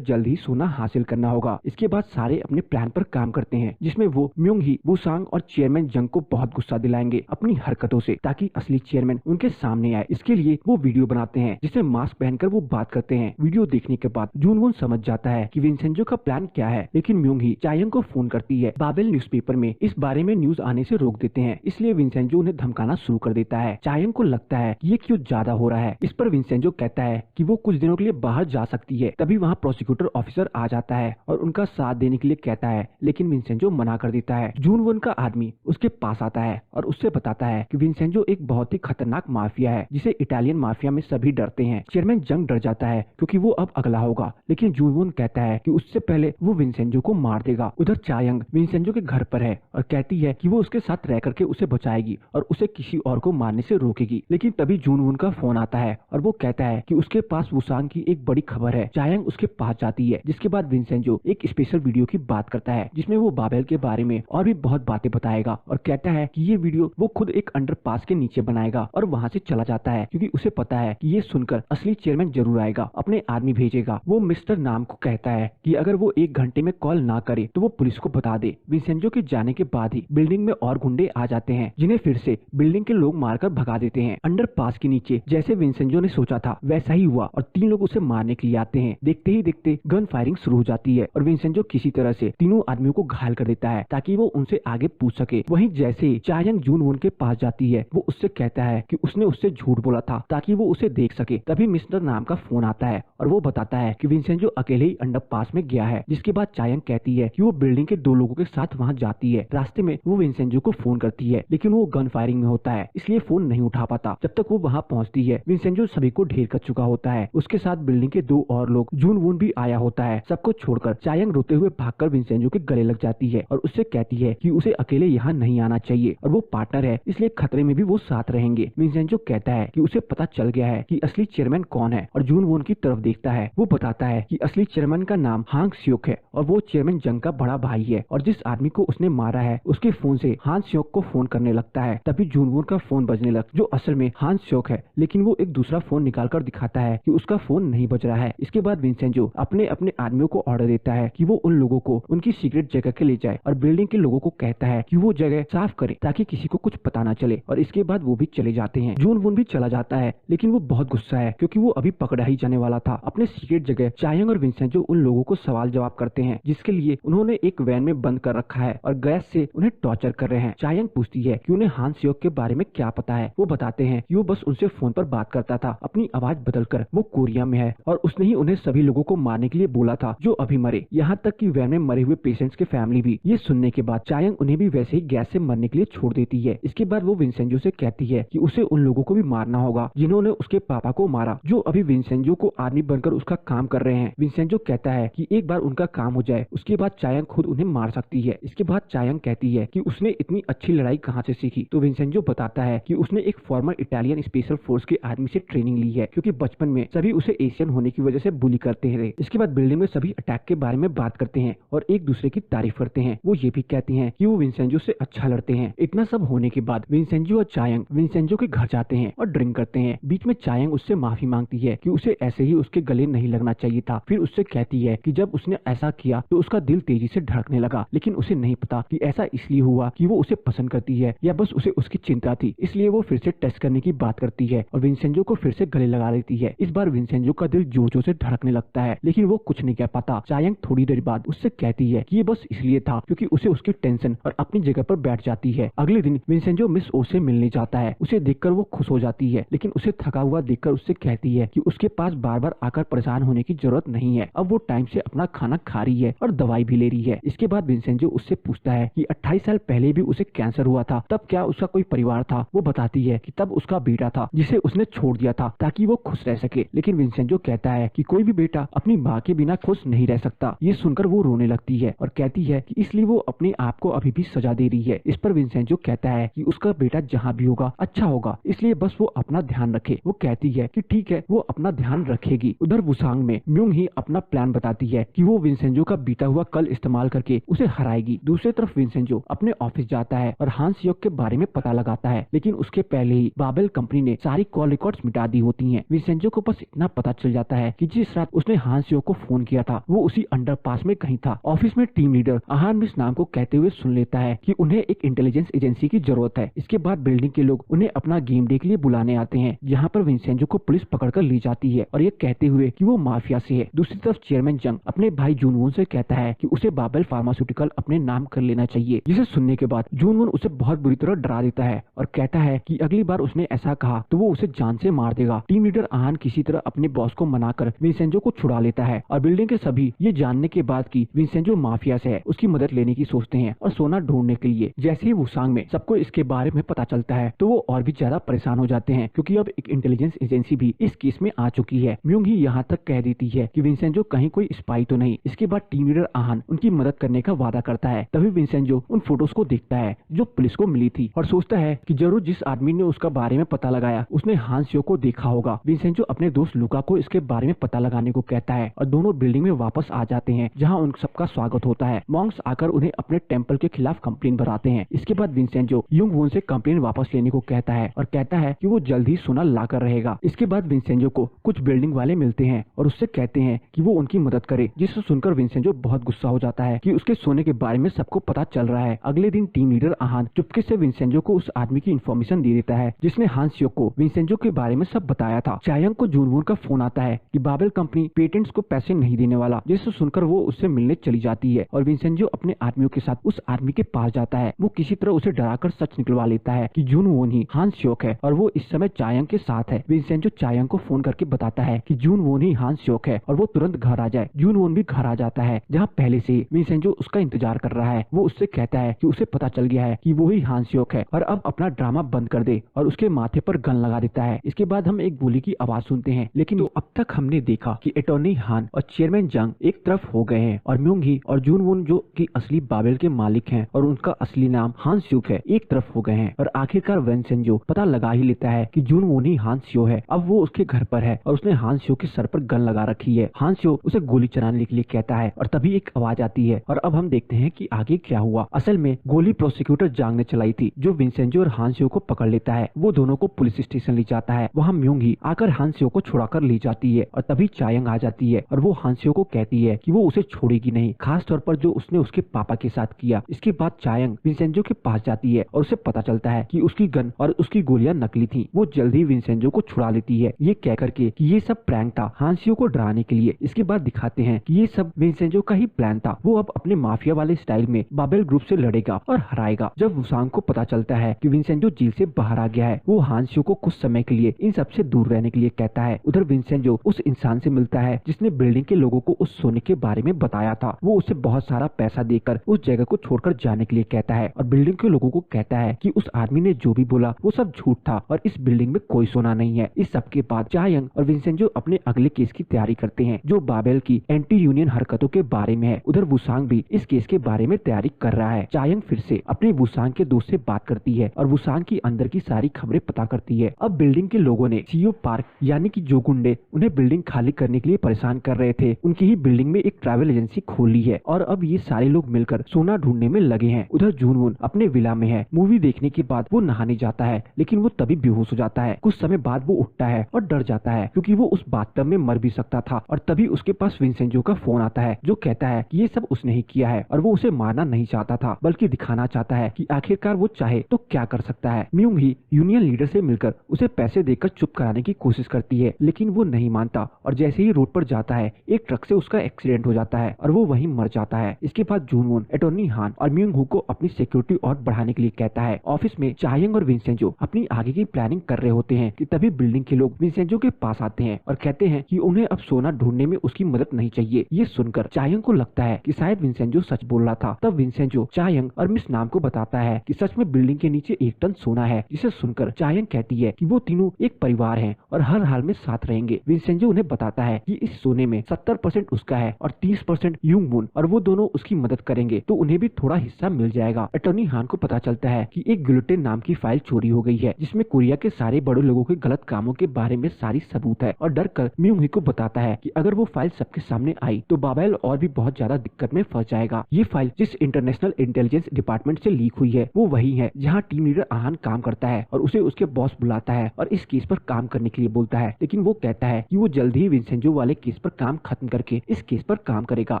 जल्द ही सोना हासिल करना होगा। इसके बाद सारे अपने प्लान पर काम करते हैं, जिसमें वो म्योंग ही, वूसांग और चेयरमैन जंग को बहुत गुस्सा दिलाएंगे अपनी हरकतों से, ताकि असली चेयरमैन उनके सामने आए। इसके लिए वो वीडियो बनाते हैं जिसे मास्क पहनकर वो बात करते हैं। वीडियो देखने के बाद जूनवोन समझ जाता है कि विंसेंजो का प्लान क्या है, लेकिन म्योंग ही चायंग को फोन करती है। बाबेल न्यूज़पेपर में इस बारे में न्यूज आने से रोक देते हैं, इसलिए विंसेंजो उन्हें धमकाना शुरू कर देता है। चायंग को लगता है कि ये क्यों ज्यादा हो रहा है। इस पर विंसेंजो कहता है कि वो कुछ दिनों के लिए बाहर जा सकती है। तभी वहाँ प्रोसिक्यूटर ऑफिसर आ जाता है और उनका साथ देने के लिए कहता है, लेकिन विंसेंजो मना कर देता है। जूनवोन का आदमी उसके पास आता है और उससे बताता है कि विंसेंजो एक बहुत ही खतरनाक माफिया है, जिसे इटालियन माफिया में सभी डरते हैं। चेयरमैन जंग डर जाता है क्योंकि वो अब अगला होगा, लेकिन जूनवोन कहता है कि उससे पहले वो विंसेंजो को मार देगा। उधर चायंग विंसेंजो के घर पर है और कहती है कि वो उसके साथ रह करके उसे बचाएगी और उसे किसी और को मारने से रोकेगी। लेकिन तभी जूनवोन का फोन आता है और वो कहता है कि उसके पास वूसांग की एक बड़ी खबर है। चायंग उसके पास जाती है, जिसके बाद विंसेंजो एक स्पेशल वीडियो की बात करता है जिसमें वो बाबेल के बारे में और भी बहुत बातें बताएगा और कहता है कि ये वीडियो वो खुद एक अंडरपास के नीचे बनाएगा और वहाँ से चला जाता है क्योंकि उसे पता है कि ये सुनकर असली चेयरमैन जरूर आएगा, अपने आदमी भेजेगा। वो मिस्टर नाम को कहता है कि अगर वो 1 घंटे में कॉल ना करे तो वो पुलिस को बता दे। विंसेंजो के जाने के बाद ही बिल्डिंग में और गुंडे आ जाते हैं, जिन्हें फिर से बिल्डिंग के लोग मारकर भगा देते हैं। अंडरपास के नीचे जैसे विंसेंजो ने सोचा था वैसा ही हुआ और 3 लोग उसे मारने के लिए आते हैं। देखते ही देखते गन फायरिंग शुरू हो जाती है और विंसेंजो किसी तरह से तीनों आदमियों को घायल कर देता है ताकि वो उनसे आगे पूछ सके। वहीं जैसे ही चायंग जूनवोन के पास जाती है, वो उससे कहता है कि उसने उससे झूठ बोला था ताकि वो उसे देख सके। तभी मिस्टर नाम का फोन आता है और वो बताता है कि विंसेंजो अकेले ही अंडरपास में गया है। जिसके बाद चायंग कहती है कि वो बिल्डिंग के 2 लोगों के साथ वहाँ जाती है। रास्ते में वो विंसेंजो को फोन करती है, लेकिन वो गन फायरिंग में होता है, इसलिए फोन नहीं उठा पाता। जब तक वो वहाँ पहुँचती है, विंसेंजो सभी को ढेर कर चुका होता है। उसके साथ बिल्डिंग के 2 और लोग जूनवोन भी आया होता है। सबको छोड़कर चायंग रोते हुए भागकर विंसेंजो के गले लग जाती है और उससे कहती है कि उसे अकेले यहाँ नहीं आना चाहिए और वो पार्टनर है, इसलिए खतरे में भी वो साथ रहेंगे। विंसेंजो कहता है कि उसे पता चल गया है कि असली चेयरमैन कौन है और जूनवोन की तरफ देखता है। वो बताता है कि असली चेयरमैन का नाम हांग स्योक है और वो चेयरमैन जंग का बड़ा भाई है और जिस आदमी को उसने मारा है उसके फोन से हांग स्योक को फोन करने लगता है। तभी जूनवोन का फोन बजने लग, जो असल में हांग स्योक है, लेकिन वो एक दूसरा फोन निकाल कर दिखाता है कि उसका फोन नहीं बज रहा है। इसके बाद विंसेंजो अपने अपने आदमियों को ऑर्डर देता है कि वो उन लोगों को उनकी सीक्रेट जगह के ले जाए और बिल्डिंग के लोगों को कहता है कि वो जगह साफ करे ताकि किसी को कुछ पता ना चले, और इसके बाद वो भी चले जाते हैं। जूनवोन भी चला जाता है, लेकिन वो बहुत गुस्सा है क्योंकि वो अभी पकड़ा ही जाने वाला था। अपने सीक्रेट जगह चायंग और विंसेंजो उन लोगों को सवाल जवाब करते हैं, जिसके लिए उन्होंने एक वैन में बंद कर रखा है और गैस से उन्हें टॉर्चर कर रहे हैं। चायंग पूछती है कि उन्हें हांग स्योक के बारे में क्या पता है। वो बताते हैं कि वो बस उनसे फोन पर बात करता था, अपनी आवाज बदलकर वो कोरिया में है और उसने ही उन्हें सभी लोगों को मारने के लिए बोला था जो जो अभी मरे, यहाँ तक कि वैन में मरे हुए पेशेंट्स के फैमिली भी। ये सुनने के बाद चायंग उन्हें भी वैसे ही गैस से मरने के लिए छोड़ देती है। इसके बाद वो विंसेंजो से कहती है कि उसे उन लोगों को भी मारना होगा जिन्होंने उसके पापा को मारा, जो अभी विंसेंजो को आदमी बनकर उसका काम कर रहे हैं। विंसेंजो कहता है कि एक बार उनका काम हो जाए उसके बाद चायंग खुद उन्हें मार सकती है। इसके बाद चायंग कहती है कि उसने इतनी अच्छी लड़ाई कहाँ से सीखी, तो विंसेंजो बताता है कि उसने एक फॉर्मर इटालियन स्पेशल फोर्स के आदमी से ट्रेनिंग ली है, क्योंकि बचपन में सभी उसे एशियन होने की वजह से बुली करते हैं। इसके बाद बिल्डिंग में सभी अटैक के बारे में बात करते हैं और एक दूसरे की तारीफ करते हैं। वो ये भी कहते हैं कि वो विंसेंजो से अच्छा लड़ते हैं। इतना सब होने के बाद विंसेंजो और चायंग विंसेंजो के घर जाते हैं और ड्रिंक करते हैं। बीच में चायंग उससे माफी मांगती है कि उसे ऐसे ही उसके गले नहीं लगना चाहिए था। फिर उससे कहती है कि जब उसने ऐसा किया तो उसका दिल तेजी से धड़कने लगा, लेकिन उसे नहीं पता कि ऐसा इसलिए हुआ कि वो उसे पसंद करती है या बस उसे उसकी चिंता थी। इसलिए वो फिर से टेस्ट करने की बात करती है और विंसेंजो को फिर से गले लगा लेती है। इस बार विंसेंजो का दिल जोर जोर से धड़कने लगता है, लेकिन वो कुछ नहीं कह पाता। चायंग थोड़ी देर बाद उससे कहती है कि ये बस इसलिए था क्योंकि उसे उसकी टेंशन और अपनी जगह पर बैठ जाती है। अगले दिन विंसेंजो मिस ओ से मिलने जाता है। उसे देखकर वो खुश हो जाती है, लेकिन उसे थका हुआ देखकर उससे कहती है कि उसके पास बार बार आकर परेशान होने की जरूरत नहीं है। अब वो टाइम से अपना खाना खा रही है और दवाई भी ले रही है। इसके बाद विंसेंजो उससे पूछता है कि 28 साल पहले भी उसे कैंसर हुआ था, तब क्या उसका कोई परिवार था? वो बताती है कि तब उसका बेटा था जिसे उसने छोड़ दिया था ताकि वो खुश रह सके। लेकिन विंसेंजो कहता है कि कोई भी बेटा अपनी माँ के बिना खुश नहीं रह सकता। ये सुनकर वो रोने लगती है और कहती है कि इसलिए वो अपने आप को अभी भी सजा दे रही है। इस पर विंसेंजो कहता है कि उसका बेटा जहाँ भी होगा अच्छा होगा, इसलिए बस वो अपना ध्यान रखे। वो कहती है कि ठीक है, वो अपना ध्यान रखेगी। उधर वुसांग में म्यूंग ही अपना प्लान बताती है कि वो विंसेंजो का बीता हुआ कल इस्तेमाल करके उसे हराएगी। दूसरी तरफ विंसेंजो अपने ऑफिस जाता है और हांस योग के बारे में पता लगाता है, लेकिन उसके पहले ही बाबेल कंपनी ने सारी कॉल रिकॉर्ड्स मिटा दी होती हैं। विंसेंजो को बस इतना पता चल जाता है कि जिस रात उसने हांस योग को फोन किया था वो उसी अंडरपास में कहीं था। ऑफिस में टीम लीडर आहान मिस नाम को कहते हुए सुन लेता है कि उन्हें एक इंटेलिजेंस एजेंसी की जरूरत है। इसके बाद बिल्डिंग के लोग उन्हें अपना गेम डे के लिए बुलाने आते हैं, जहाँ पर विंसेंजो को पुलिस पकड़कर ले जाती है और ये कहते हुए कि वो माफिया से है। दूसरी तरफ चेयरमैन जंग अपने भाई जूनवून से कहता है कि उसे बाबेल फार्मास्यूटिकल अपने नाम कर लेना चाहिए, जिसे सुनने के बाद जूनवून उसे बहुत बुरी तरह डरा देता है और कहता है कि अगली बार उसने ऐसा कहा तो वो उसे जान से मार देगा। टीम लीडर आहान किसी तरह अपने बॉस को मनाकर विंसेंजो को छुड़ा लेता है और बिल्डिंग के सभी ये जानने के बाद कि विंसेंजो माफिया से है उसकी मदद लेने की सोचते हैं और सोना ढूंढने के लिए। जैसे ही वुसांग में सबको इसके बारे में पता चलता है तो वो और भी ज्यादा परेशान हो जाते हैं, क्योंकि अब एक इंटेलिजेंस एजेंसी भी इस केस में आ चुकी है। म्यूंग ही यहाँ तक कह देती है कि विंसेंजो कहीं कोई स्पाई तो नहीं। इसके बाद टीम लीडर आहान उनकी मदद करने का वादा करता है। तभी विंसेंजो उन फोटोज को देखता है जो पुलिस को मिली थी और सोचता है कि जरूर जिस आदमी ने उसका बारे में पता लगाया उसने हांस यो को देखा होगा। विंसेंजो अपने दोस्त लुका को इसके बारे में पता लगाने को कहता है और दोनों बिल्डिंग में वापस आ जाते हैं, जहाँ उन सबका स्वागत होता है। मॉन्क्स आकर उन्हें अपने टेम्पल के खिलाफ कंप्लेन भराते हैं। इसके बाद विंसेंजो युंग वून से कंप्लेन वापस लेने को कहता है और कहता है कि वो जल्द ही सोना ला कर रहेगा। इसके बाद विंसेंजो को कुछ बिल्डिंग वाले मिलते हैं और उससे कहते हैं कि वो उनकी मदद करे, जिसे सुनकर विंसेंजो बहुत गुस्सा हो जाता है कि उसके सोने के बारे में सबको पता चल रहा है। अगले दिन टीम लीडर आहान चुपके से विंसेंजो को उस आदमी की इन्फॉर्मेशन दे देता है जिसने हांस यो को विंसेंजो के बारे में सब बताया था। चायंग को जूनवून का फोन आता है कि बाबेल कंपनी पेटेंट्स को पैसे नहीं देने वाला, जिसे सुनकर वो उससे मिलने चली जाती है और विंसेंजो अपने आदमियों के साथ उस आदमी के पास जाता है। वो किसी तरह उसे डराकर सच निकलवा लेता है कि जूनवून ही हांस योक है और वो इस समय चायंग के साथ है। विंसेंजो चायंग को फोन करके बताता है कि जूनवून ही हांस योक है और वो तुरंत घर आ जाए। जूनवून भी घर आ जाता है, जहाँ पहले से विंसेंजो उसका इंतजार कर रहा है। वो उससे कहता है कि उसे पता चल गया है कि वो ही हांस योक है और अब अपना ड्रामा बंद कर दे, और उसके माथे पर गन लगा देता है। इसके बाद हम एक गोली की आवाज सुनते हैं, लेकिन तो अब तक हमने देखा कि अटॉर्नी हान और चेयरमैन जंग एक तरफ हो गए हैं और म्यूंग ही और जूनवून जो कि असली बाबेल के मालिक हैं और उनका असली नाम हांस युक है, एक तरफ हो गए हैं। और आखिरकार विंसेंजो पता लगा ही लेता है कि जूनवून ही हांस यो है। अब वो उसके घर पर है और उसने हांस यो के सर पर गन लगा रखी है। हांस यो उसे गोली चलाने के लिए कहता है और तभी एक आवाज आती है और अब हम देखते हैं कि आगे क्या हुआ। असल में गोली प्रोसिक्यूटर जांग ने चलाई थी, जो विंसेंजो और हांस यो को पकड़ लेता है। वो दोनों को पुलिस स्टेशन ले जाता है। वहाँ म्यूंग ही आकर हांस यो को छुड़ाकर ले जाती है और तभी चायंग आ जाती है और वो हांस यो को कहती है कि वो उसे छोड़ेगी नहीं, खास तौर पर जो उसने उसके पापा के साथ किया। इसके बाद चायंग विंसेंजो के पास जाती है और उसे पता चलता है कि उसकी गन और उसकी गोलियां नकली थी। वो जल्दी विंसेंजो को छुड़ा लेती है, ये कह करके कि ये सब प्रैंक था हांस यो को डराने के लिए। इसके बाद दिखाते हैं कि ये सब विंसेंजो का ही प्लान था। वो अब अपने माफिया वाले स्टाइल में बाबेल ग्रुप से लड़ेगा और हराएगा। जब वुसांग को पता चलता है कि विंसेंजो जेल से बाहर आ गया है, वो हांस यो को कुछ समय के लिए इन सबसे दूर रहने के लिए कहता है। उधर विंसेंजो उस इंसान से मिलता है जिसने बिल्डिंग के लोगों को उस सोने के बारे में बताया था। वो उसे बहुत सारा पैसा देकर उस जगह को छोड़कर जाने के लिए कहता है और बिल्डिंग के लोगों को कहता है कि उस आदमी ने जो भी बोला वो सब झूठ था और इस बिल्डिंग में कोई सोना नहीं है। इस सब के बाद चायंग और विंसेंजो अपने अगले केस की तैयारी करते हैं जो बाबेल की एंटी यूनियन हरकतों के बारे में है। उधर वुसांग भी इस केस के बारे में तैयारी कर रहा है। चायंग फिर से अपने वुसांग के दोस्त से बात करती है और वुसांग की अंदर की सारी खबरें पता करती है। अब बिल्डिंग के लोगों ने सीओ पार्क यानी कि जो गुंडे उन्हें बिल्डिंग खाली करने के लिए परेशान कर रहे थे उनकी ही बिल्डिंग में एक ट्रैवल एजेंसी खोली है और अब ये सारे लोग मिलकर सोना ढूंढने में लगे हैं। उधर जूनवून अपने विला में है। मूवी देखने के बाद वो नहाने जाता है लेकिन वो तभी बेहोश हो जाता है। कुछ समय बाद वो उठता है और डर जाता है क्योंकि वो उस बाथटब में मर भी सकता था और तभी उसके पास विंसेंजो का फोन आता है जो कहता है कि ये सब उसने ही किया है और वो उसे मारना नहीं चाहता था बल्कि दिखाना चाहता है कि आखिरकार वो चाहे तो क्या कर सकता है। म्यूंग ही यूनियन लीडर से मिलकर उसे पैसे देकर चुप कराने की कोशिश करती है लेकिन वो नहीं मानता और जैसे ही रोड पर जाता है एक ट्रक से उसका एक्सीडेंट हो जाता है और वो वहीं मर जाता है। इसके बाद जूनवून अटॉर्नी हान और म्यूंग हू को अपनी सिक्योरिटी और बढ़ाने के लिए कहता है। ऑफिस में चायंग और विंसेंजो अपनी आगे की प्लानिंग कर रहे होते हैं कि तभी बिल्डिंग के लोग विंसेंजो के पास आते हैं और कहते हैं कि उन्हें अब सोना ढूंढने में उसकी मदद नहीं चाहिए। ये सुनकर चायंग को लगता है कि शायद विंसेंजो सच बोल रहा था। तब विंसेंजो चायंग और मिस नाम को बताता है कि सच में बिल्डिंग के नीचे 1 टन सोना है। जिसे सुनकर चायंग कहती है कि वो तीनों एक परिवार हैं और हर हाल में साथ रहेंगे। विंसेंजो उन्हें बताता है कि इस सोने में 70% उसका है और 30% यूंगवून और वो दोनों उसकी मदद करेंगे तो उन्हें भी थोड़ा हिस्सा मिल जाएगा। अटॉर्नी हान को पता चलता है कि एक गिलोटिन नाम की फाइल चोरी हो गई है जिसमें कोरिया के सारे बड़े लोगों के गलत कामों के बारे में सारी सबूत है और डर कर म्यूंग ही को बताता है कि अगर वो फाइल सबके सामने आई तो बाबेल और भी बहुत ज्यादा दिक्कत में फंस जाएगा। ये फाइल जिस इंटरनेशनल इंटेलिजेंस डिपार्टमेंट से लीक हुई है वो वही है जहाँ टीम लीडर आहान काम करता है और उसे उसके बॉस बुलाता है और इस केस पर काम करने के लिए बोलता है लेकिन वो कहता है कि वो जल्द ही विंसेंजो वाले केस पर काम खत्म करके इस केस पर काम करेगा।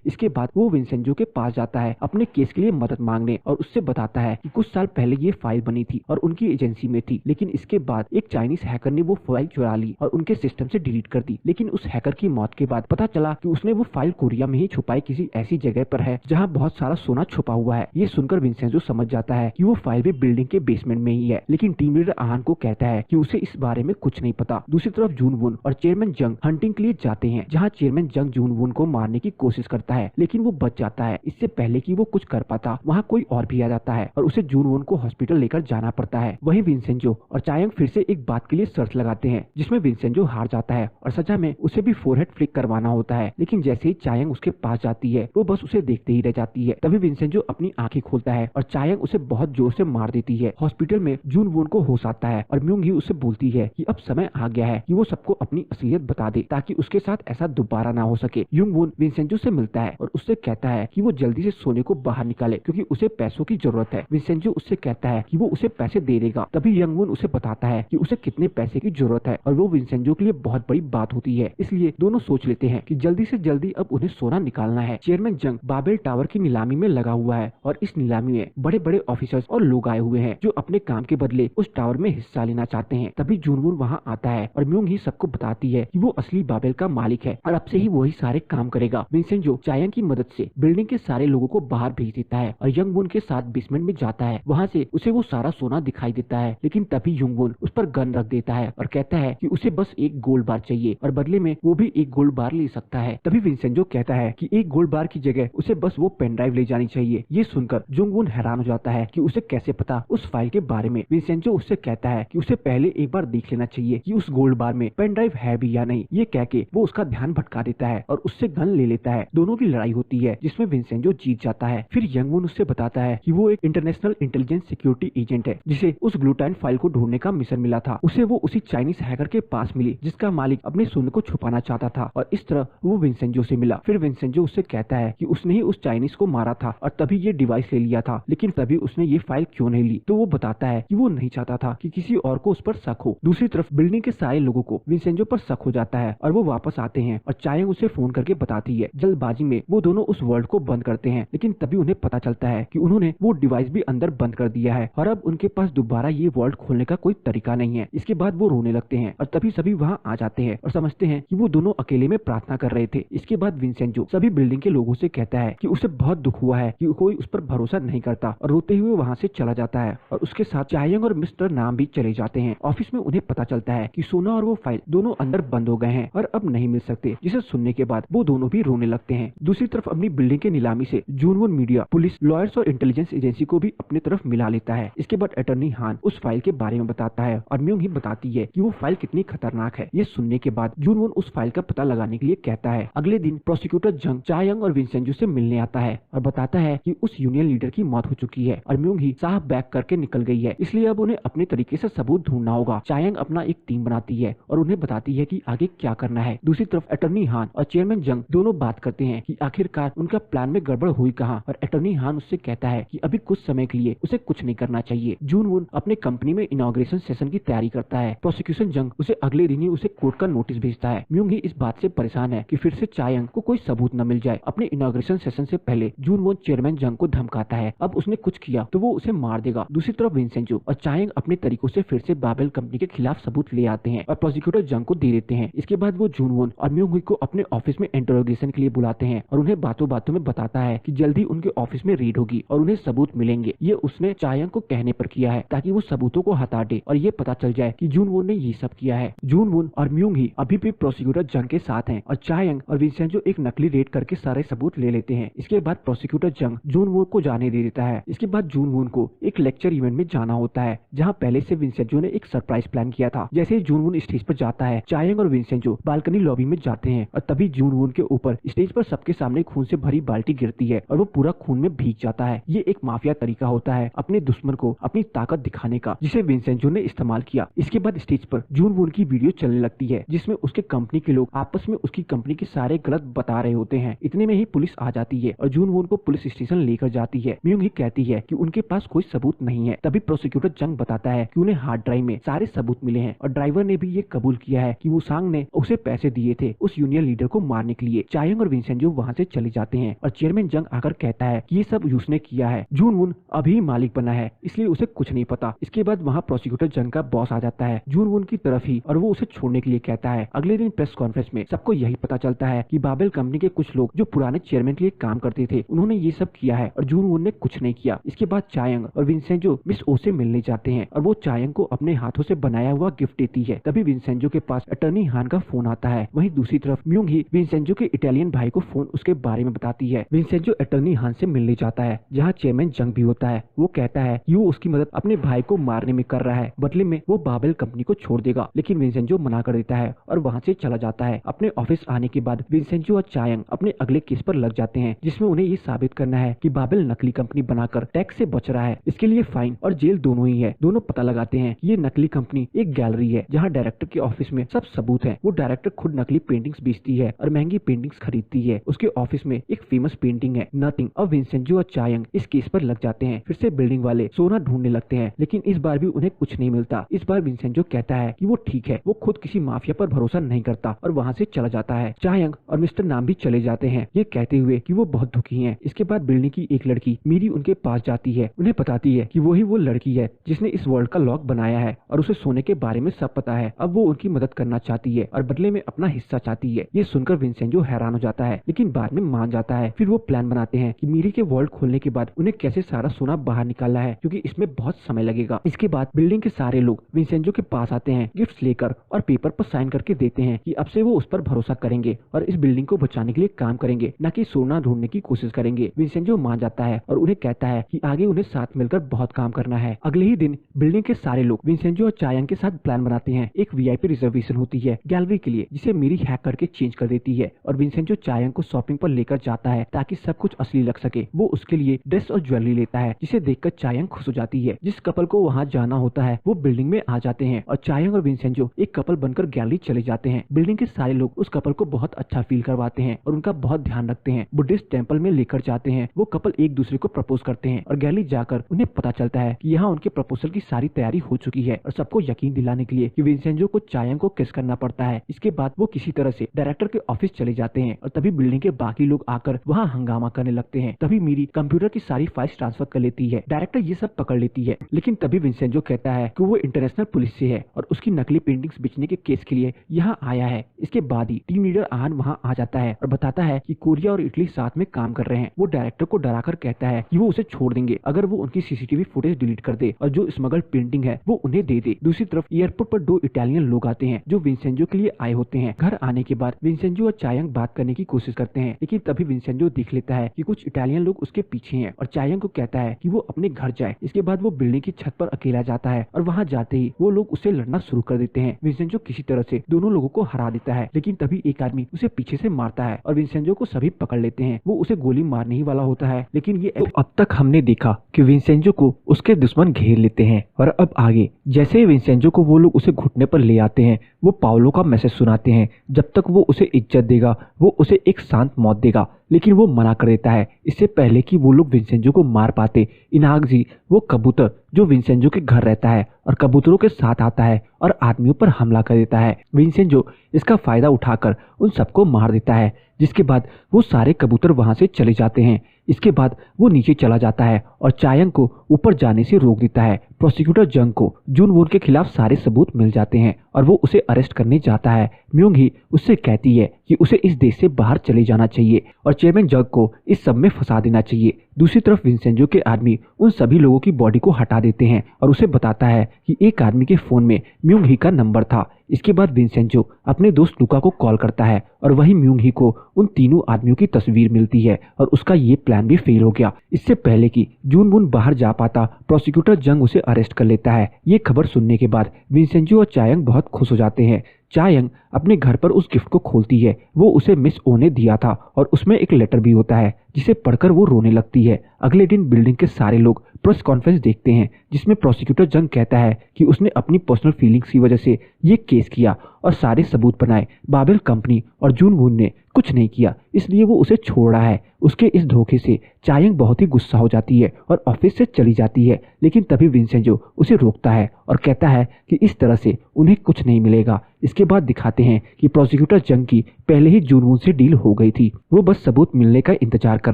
इसके बाद वो विंसेंजो के पास जाता है अपने केस के लिए मदद मांगने और उससे बताता है कि कुछ साल पहले ये फाइल बनी थी और उनकी एजेंसी में थी लेकिन इसके बाद एक चाइनीज हैकर ने वो फाइल चुरा ली और उनके सिस्टम से डिलीट कर दी। लेकिन उस हैकर की मौत के बाद पता चला कि उसने वो फाइल कोरिया में ही छुपाई किसी ऐसी जगह पर है जहाँ बहुत सारा सोना छुपा हुआ है। ये सुनकर विंसेंजो समझ जाता है कि वो फाइल भी बिल्डिंग के बेसमेंट में ही है लेकिन टीम लीडर आहान को कहता है कि उसे इस बारे में कुछ नहीं पता। दूसरी तरफ जूनवून और चेयरमैन जंग हंटिंग के लिए जाते हैं जहाँ चेयरमैन जंग जूनवून को मारने की कोशिश करता है लेकिन वो बच जाता है। इससे पहले कि वो कुछ कर पाता वहाँ कोई और भी आ जाता है और उसे जूनवून को हॉस्पिटल लेकर जाना पड़ता है। वहीं विंसेंजो और चायंग फिर से एक बात के लिए शर्त लगाते हैं जिसमें विंसेंजो हार जाता है और सजा में उसे भी फोरहेड फ्लिक करवाना होता है लेकिन जैसे ही चायंग उसके पास जाती है वो बस उसे देखते ही रह जाती है। तभी विंसेंजो अपनी आंखें खोलता है और चायंग उसे बहुत जोर से मार देती है। हॉस्पिटल में जूनवून को होश आता है और म्यूंग ही उसे बोलती है कि अब समय आ गया है कि वो सबको अपनी असलियत बता दे ताकि उसके साथ ऐसा दोबारा ना हो सके। यूंगवून विंसेंजो से मिलता है और उससे कहता है कि वो जल्दी से सोने को बाहर निकाले क्योंकि उसे पैसों की जरूरत है। विंसेंजो उससे कहता है कि वो उसे पैसे दे देगा। तभी यंगवून उसे बताता है कि उसे कितने पैसे की जरूरत है और वो विंसेंजो के लिए बहुत बड़ी बात होती है। इसलिए दोनों सोच लेते हैं कि जल्दी से जल्दी अब उन्हें सोना निकालना है। चेयरमैन जंग बाबेल टावर की नीलामी में लगा हुआ है और इस नीलामी में बड़े बड़े ऑफिसर्स और लोग आए हुए हैं जो अपने काम के बदले उस टावर में हिस्सा लेना चाहते हैं। तभी जूनवून वहाँ आता है और म्यूंग ही सबको बताती है कि वो असली बाबेल का मालिक है और अब से ही वही सारे काम करेगा। विंसेंजो चायंग की मदद से बिल्डिंग के सारे लोगों को बाहर भेज देता है और यंगवून के साथ बेसमेंट में जाता है। वहाँ से उसे वो सारा सोना दिखाई देता है लेकिन तभी यंगवून उस पर गन रख देता है और कहता है कि उसे बस एक गोल्ड बार चाहिए और बदले में वो भी एक गोल्ड बार ले सकता है। तभी विंसेंजो कहता है कि एक गोल्ड बार की जगह उसे बस वो पेन ड्राइव ले जानी चाहिए। ये सुनकर यंगवून हैरान हो जाता है कि उसे कैसे पता उस फाइल के बारे में। विंसेंजो उससे कहता है कि उसे पहले एक बार देख लेना चाहिए कि उस गोल्ड बार में पेन ड्राइव है भी या नहीं। ये कह के वो उसका ध्यान भटका देता है और उससे गन ले लेता है। दोनों की लड़ाई होती है जिसमें विंसेंजो जीत जाता है। फिर यंगवून उससे बताता है कि वो एक इंटरनेशनल इंटेलिजेंस सिक्योरिटी एजेंट है जिसे उस ग्लूटाइन फाइल को ढूंढने का मिशन मिला था। उसे वो उसी चाइनीज हैकर के पास मिली जिसका मालिक अपने सोने को छुपाना चाहता था और इस तरह वो विंसेंजो से मिला। फिर विंसेंजो उससे कहता है कि उसने ही उस चाइनीज को मारा था और तभी ये डिवाइस ले लिया था लेकिन तभी उसने ये फाइल क्यों नहीं ली। तो वो बताता है कि वो नहीं चाहता था कि किसी और को उस पर शक हो। दूसरी तरफ बिल्डिंग के सारे लोगों को विंसेंजो पर शक हो जाता है और वो वापस आते हैं और चायंग उसे फोन करके बताती है। जल्दबाजी में वो दोनों उस वर्ल्ड को बंद करते हैं लेकिन तभी उन्हें पता चलता है कि उन्होंने वो डिवाइस भी अंदर बंद कर दिया है और अब उनके पास दोबारा ये वर्ल्ड खोलने का कोई तरीका नहीं है। इसके बाद वो रोने लगते हैं और तभी सभी वहाँ आ जाते हैं और समझते हैं कि वो दोनों अकेले में प्रार्थना कर रहे थे। इसके बाद विंसेंजो सभी बिल्डिंग के लोगों से कहता है कि उसे बहुत दुख हुआ है कि कोई उस पर भरोसा नहीं करता और रोते हुए वहाँ से चला जाता है और उसके साथ चायंग और मिस्टर नाम भी चले जाते हैं। ऑफिस में उन्हें पता चलता है कि सोना और वो फाइल दोनों अंदर बंद हो गए हैं और अब नहीं मिल सकते। जिसे सुनने के बाद बाद वो दोनों भी रोने लगते हैं। दूसरी तरफ अपनी बिल्डिंग के नीलामी से जूनवून मीडिया, पुलिस, लॉयर्स और इंटेलिजेंस एजेंसी को भी अपनी तरफ मिला लेता है। इसके बाद अटॉर्नी हान उस फाइल के बारे में बताता है और म्यूंग ही बताती है कि वो फाइल कितनी खतरनाक है। ये सुनने के बाद जूनवून उस फाइल का पता लगाने के लिए कहता है। अगले दिन प्रोसिक्यूटर जंग चायंग और विंसेंजो से मिलने आता है और बताता है कि उस यूनियन लीडर की मौत हो चुकी है और म्यूंग ही साफ बैक करके निकल गई है, इसलिए अब उन्हें अपने तरीके से सबूत ढूंढना होगा। चायंग अपना एक टीम बनाती है और उन्हें बताती है कि आगे क्या करना है। दूसरी तरफ अटॉर्नी हान और चेयरमैन जंग दोनों बात करते हैं कि आखिरकार उनका प्लान में गड़बड़ हुई कहाँ, और अटॉर्नी हान उससे कहता है कि अभी कुछ समय के लिए उसे कुछ नहीं करना चाहिए। जूनवून अपने कंपनी में इनॉग्रेशन सेशन की तैयारी करता है। प्रोसिक्यूशन जंग उसे अगले दिन ही उसे कोर्ट का नोटिस भेजता है। म्यूंग ही इस बात से परेशान है कि फिर से चायंग को कोई सबूत न मिल जाए। अपने इनॉग्रेशन सेशन से पहले जूनवून चेयरमैन जंग को धमकाता है, अब उसने कुछ किया तो वो उसे मार देगा। दूसरी तरफ विंसेंजो और चायंग अपने तरीकों से फिर से बाबेल कंपनी के खिलाफ सबूत ले आते हैं और प्रोसिक्यूटर जंग को दे देते हैं। इसके बाद वो जूनवून और म्यूंग को अपने ऑफिस में इंटरोगेशन के लिए बुलाते हैं और उन्हें बातों बातों में बताता है कि जल्दी उनके ऑफिस में रेड होगी और उन्हें सबूत मिलेंगे। ये उसने चायंग को कहने पर किया है ताकि वो सबूतों को हटा दे और ये पता चल जाए कि जूनवून ने ये सब किया है। जूनवून और म्यूंग ही अभी भी प्रोसिक्यूटर जंग के साथ हैं और चायंग और विंसेंजो एक नकली रेड करके सारे सबूत ले लेते हैं। इसके बाद प्रोसिक्यूटर जंग जूनवून को जाने दे देता है। इसके बाद जूनवून को एक लेक्चर इवेंट में जाना होता है जहाँ पहले से विंसेंजो ने एक सरप्राइज प्लान किया था। जैसे ही जूनवून स्टेज पर जाता है, चायंग और विंसेंजो बालकनी लॉबी में जाते हैं और तभी जूनवून के ऊपर स्टेज पर सबके सामने खून से भरी बाल्टी गिरती है और वो पूरा खून में भीग जाता है। ये एक माफिया तरीका होता है अपने दुश्मन को अपनी ताकत दिखाने का, जिसे विंसेंजो ने इस्तेमाल किया। इसके बाद स्टेज पर जूनवून की वीडियो चलने लगती है जिसमें उसके कंपनी के लोग आपस में उसकी कंपनी के सारे गलत बता रहे होते हैं। इतने में ही पुलिस आ जाती है और जूनवून को पुलिस स्टेशन लेकर जाती है। म्यूंग ही कहती है कि उनके पास कोई सबूत नहीं है। तभी प्रोसिक्यूटर जंग बताता है कि उन्हें हार्ड ड्राइव में सारे सबूत मिले हैं और ड्राइवर ने भी ये कबूल किया है कि वुसांग ने उसे पैसे दिए थे उस यूनियन लीडर को मारने के लिए। चायंग और विंसेंजो वहाँ से चले जाते हैं और चेयरमैन जंग आकर कहता है कि ये सब उसने किया है। जूनवून अभी मालिक बना है इसलिए उसे कुछ नहीं पता। इसके बाद वहाँ प्रोसिक्यूटर जंग का बॉस आ जाता है जूनवून की तरफ ही और वो उसे छोड़ने के लिए कहता है। अगले दिन प्रेस कॉन्फ्रेंस में सबको यही पता चलता है कि बाबेल कंपनी के कुछ लोग जो पुराने चेयरमैन के लिए काम करते थे उन्होंने ये सब किया है और जूनवून ने कुछ नहीं किया। इसके बाद चायंग और विंसेंजो मिस ओ से मिलने जाते हैं और वो चायंग को अपने हाथों से बनाया हुआ गिफ्ट देती है। तभी विंसेंजो के पास अटॉर्नी हान का फोन आता है। वहीं दूसरी तरफ म्यूंग ही विंसेंजो के इटालियन भाई को फोन उसके बारे में बताती है। विंसेंजो अटॉर्नी हान से मिलने जाता है जहाँ चेयरमैन जंग भी होता है। वो कहता है कि वो उसकी मदद अपने भाई को मारने में कर रहा है, बदले में वो बाबेल कंपनी को छोड़ देगा, लेकिन विंसेंजो मना कर देता है और वहाँ से चला जाता है। अपने ऑफिस आने के बाद विंसेंजो और चायंग अपने अगले केस पर लग जाते हैं जिसमें उन्हें ये साबित करना है कि बाबेल नकली कंपनी बनाकर टैक्स से बच रहा है। इसके लिए फाइन और जेल दोनों ही है। दोनों पता लगाते हैं कि ये नकली कंपनी एक गैलरी है जहाँ डायरेक्टर के ऑफिस में सब सबूत है। वो डायरेक्टर खुद नकली पेंटिंग्स बेचती है और महंगी पेंटिंग्स खरीदती है। उसके ऑफिस में एक फेमस पेंटिंग है नथिंग। और विंसेंजो और चायंग इस केस पर लग जाते हैं। फिर से बिल्डिंग वाले सोना ढूंढने लगते हैं लेकिन इस बार भी उन्हें कुछ नहीं मिलता। इस बार विंसेंजो कहता है कि वो ठीक है, वो खुद किसी माफिया पर भरोसा नहीं करता और वहाँ से चला जाता है। चायंग और मिस्टर नाम भी चले जाते हैं ये कहते हुए कि वो बहुत दुखी हैं। इसके बाद बिल्डिंग की एक लड़की मीरी उनके पास जाती है, उन्हें बताती है कि वही वो लड़की है जिसने इस वर्ल्ड का लॉक बनाया है और उसे सोने के बारे में सब पता है। अब वो उनकी मदद करना चाहती है और बदले में अपना हिस्सा चाहती है। ये सुनकर विंसेंजो हैरान हो जाता है लेकिन बाद में मान जाता है। फिर वो प्लान बनाते हैं कि मीरी के वर्ल्ड खोलने के बाद उन्हें कैसे सारा सोना बाहर निकालना है क्योंकि इसमें बहुत समय लगेगा। इसके बाद बिल्डिंग के सारे लोग विंसेंजो के पास आते हैं गिफ्ट्स लेकर और पेपर पर साइन करके देते हैं कि अब से वो उस पर भरोसा करेंगे और इस बिल्डिंग को बचाने के लिए काम करेंगे, न कि सोना ढूंढने की कोशिश करेंगे। विंसेंजो मान जाता है और उन्हें कहता है कि आगे उन्हें साथ मिलकर बहुत काम करना है। अगले ही दिन बिल्डिंग के सारे लोग विंसेंजो और चायंग के साथ प्लान बनाते हैं। एक वीआईपी रिजर्वेशन होती है गैलरी के लिए जिसे मीरी हैक करके चेंज कर देती है और विंसेंजो चायंग को शॉपिंग पर लेकर जाता है ताकि सब कुछ असली लग सके। वो उसके लिए ड्रेस और ज्वेलरी लेता है जिसे देखकर चायंग खुश हो जाती है। जिस कपल को वहाँ जाना होता है वो बिल्डिंग में आ जाते हैं और चायंग और विंसेंजो एक कपल बनकर गैलरी चले जाते हैं। बिल्डिंग के सारे लोग उस कपल को बहुत अच्छा फील करवाते हैं और उनका बहुत ध्यान रखते हैं। बुद्धिस्ट टेंपल में लेकर जाते हैं। वो कपल एक दूसरे को प्रपोज करते हैं और गैलरी जाकर उन्हें पता चलता है कि यहाँ उनके प्रपोजल की सारी तैयारी हो चुकी है और सबको यकीन दिलाने के लिए कि विंसेंजो को चायंग को किस करना पड़ता है। इसके बाद वो किसी तरह से डायरेक्टर के ऑफिस चले जाते हैं और तभी बिल्डिंग के बाकी लोग आकर वहाँ हंगामा करने लगते हैं। तभी मीरी कंप्यूटर की सारी फाइल्स ट्रांसफर कर लेती है। डायरेक्टर ये सब पकड़ लेती है लेकिन तभी विंसेंजो कहता है कि वो इंटरनेशनल पुलिस से है और उसकी नकली पेंटिंग्स बेचने के केस के लिए यहाँ आया है। इसके बाद ही टीम लीडर आन वहाँ आ जाता है और बताता है कि कोरिया और इटली साथ में काम कर रहे हैं। वो डायरेक्टर को डराकर कहता है कि वो उसे छोड़ देंगे अगर वो उनकी सीसीटीवी फुटेज डिलीट कर दे और जो स्मगल्ड पेंटिंग है वो उन्हें दे दे। दूसरी तरफ एयरपोर्ट पर 2 इटालियन लोग आते हैं जो विंसेंजो के लिए आए होते हैं। घर आने के बाद विंसेंजो और चायांग बात करने की कोशिश करते हैं, लेकिन तभी विंसेंजो देख लेता है कि कुछ इटालियन लोग उसके पीछे हैं और चायांग को कहता है कि वो अपने घर जाए। इसके बाद वो बिल्डिंग की छत पर अकेला जाता है और वहाँ जाते ही वो लोग उससे लड़ना शुरू कर देते हैं। विंसेंजो किसी तरह से दोनों लोगों को हरा देता है, लेकिन तभी एक आदमी उसे पीछे से मारता है और विंसेंजो को सभी पकड़ लेते हैं। वो उसे गोली मारने ही वाला होता है, लेकिन ये तो अब तक हमने देखा कि विंसेंजो को उसके दुश्मन घेर लेते हैं। और अब आगे जैसे ही विंसेंजो को वो लोग उसे घुटने पर ले आते हैं, वो पाओलो का मैसेज सुनाते हैं। जब तक वो उसे इज्जत देगा वो उसे एक शांत मौत देगा, लेकिन वो मना कर देता है। इससे पहले कि वो लोग विंसेंजो को मार पाते, इनागजी वो कबूतर जो विंसेंजो के घर रहता है और कबूतरों के साथ आता है और आदमियों पर हमला कर देता है। विंसेंजो इसका फायदा उठाकर उन सबको मार देता है, जिसके बाद वो सारे कबूतर वहां से चले जाते हैं। इसके बाद वो नीचे चला जाता है और चायांग को ऊपर जाने से रोक देता है। प्रोसिक्यूटर जंग को जून वून के खिलाफ सारे सबूत मिल जाते हैं और वो उसे अरेस्ट करने जाता है। म्यूंग ही उससे कहती है कि उसे इस देश से बाहर चले जाना चाहिए और चेयरमैन जंग को इस सब में फंसा देना चाहिए। दूसरी तरफ विंसेंजो के आदमी उन सभी लोगों की बॉडी को हटा देते हैं और उसे बताता है कि एक आदमी के फोन में म्यूंग ही का नंबर था। इसके बाद विंसेंजो अपने दोस्त लुका को कॉल करता है और वही म्यूंग ही को उन तीनों आदमियों की तस्वीर मिलती है और उसका ये प्लान भी फेल हो गया। इससे पहले कि जून वून बाहर जा पाता, प्रोसिक्यूटर जंग उसे अरेस्ट कर लेता है। ये खबर सुनने के बाद विंसेंजो और चायांग बहुत खुश हो जाते हैं। चायांग अपने घर पर उस गिफ्ट को खोलती है, वो उसे मिस ओ ने दिया था और उसमें एक लेटर भी होता है जिसे पढ़कर वो रोने लगती है। अगले दिन बिल्डिंग के सारे लोग प्रेस कॉन्फ्रेंस देखते हैं, जिसमें प्रोसिक्यूटर जंग कहता है कि उसने अपनी पर्सनल फीलिंग्स की वजह से ये केस किया और सारे सबूत बनाए। बाबेल कंपनी और जून वून ने कुछ नहीं किया, इसलिए वो उसे छोड़ रहा है। उसके इस धोखे से चायांग बहुत ही गुस्सा हो जाती है और ऑफिस से चली जाती है, लेकिन तभी विंसेंजो उसे रोकता है और कहता है कि इस तरह से उन्हें कुछ नहीं मिलेगा। इसके बाद दिखाते हैं कि प्रोसिक्यूटर जंग की पहले ही जून वून से डील हो गई थी, वो बस सबूत मिलने का इंतजार कर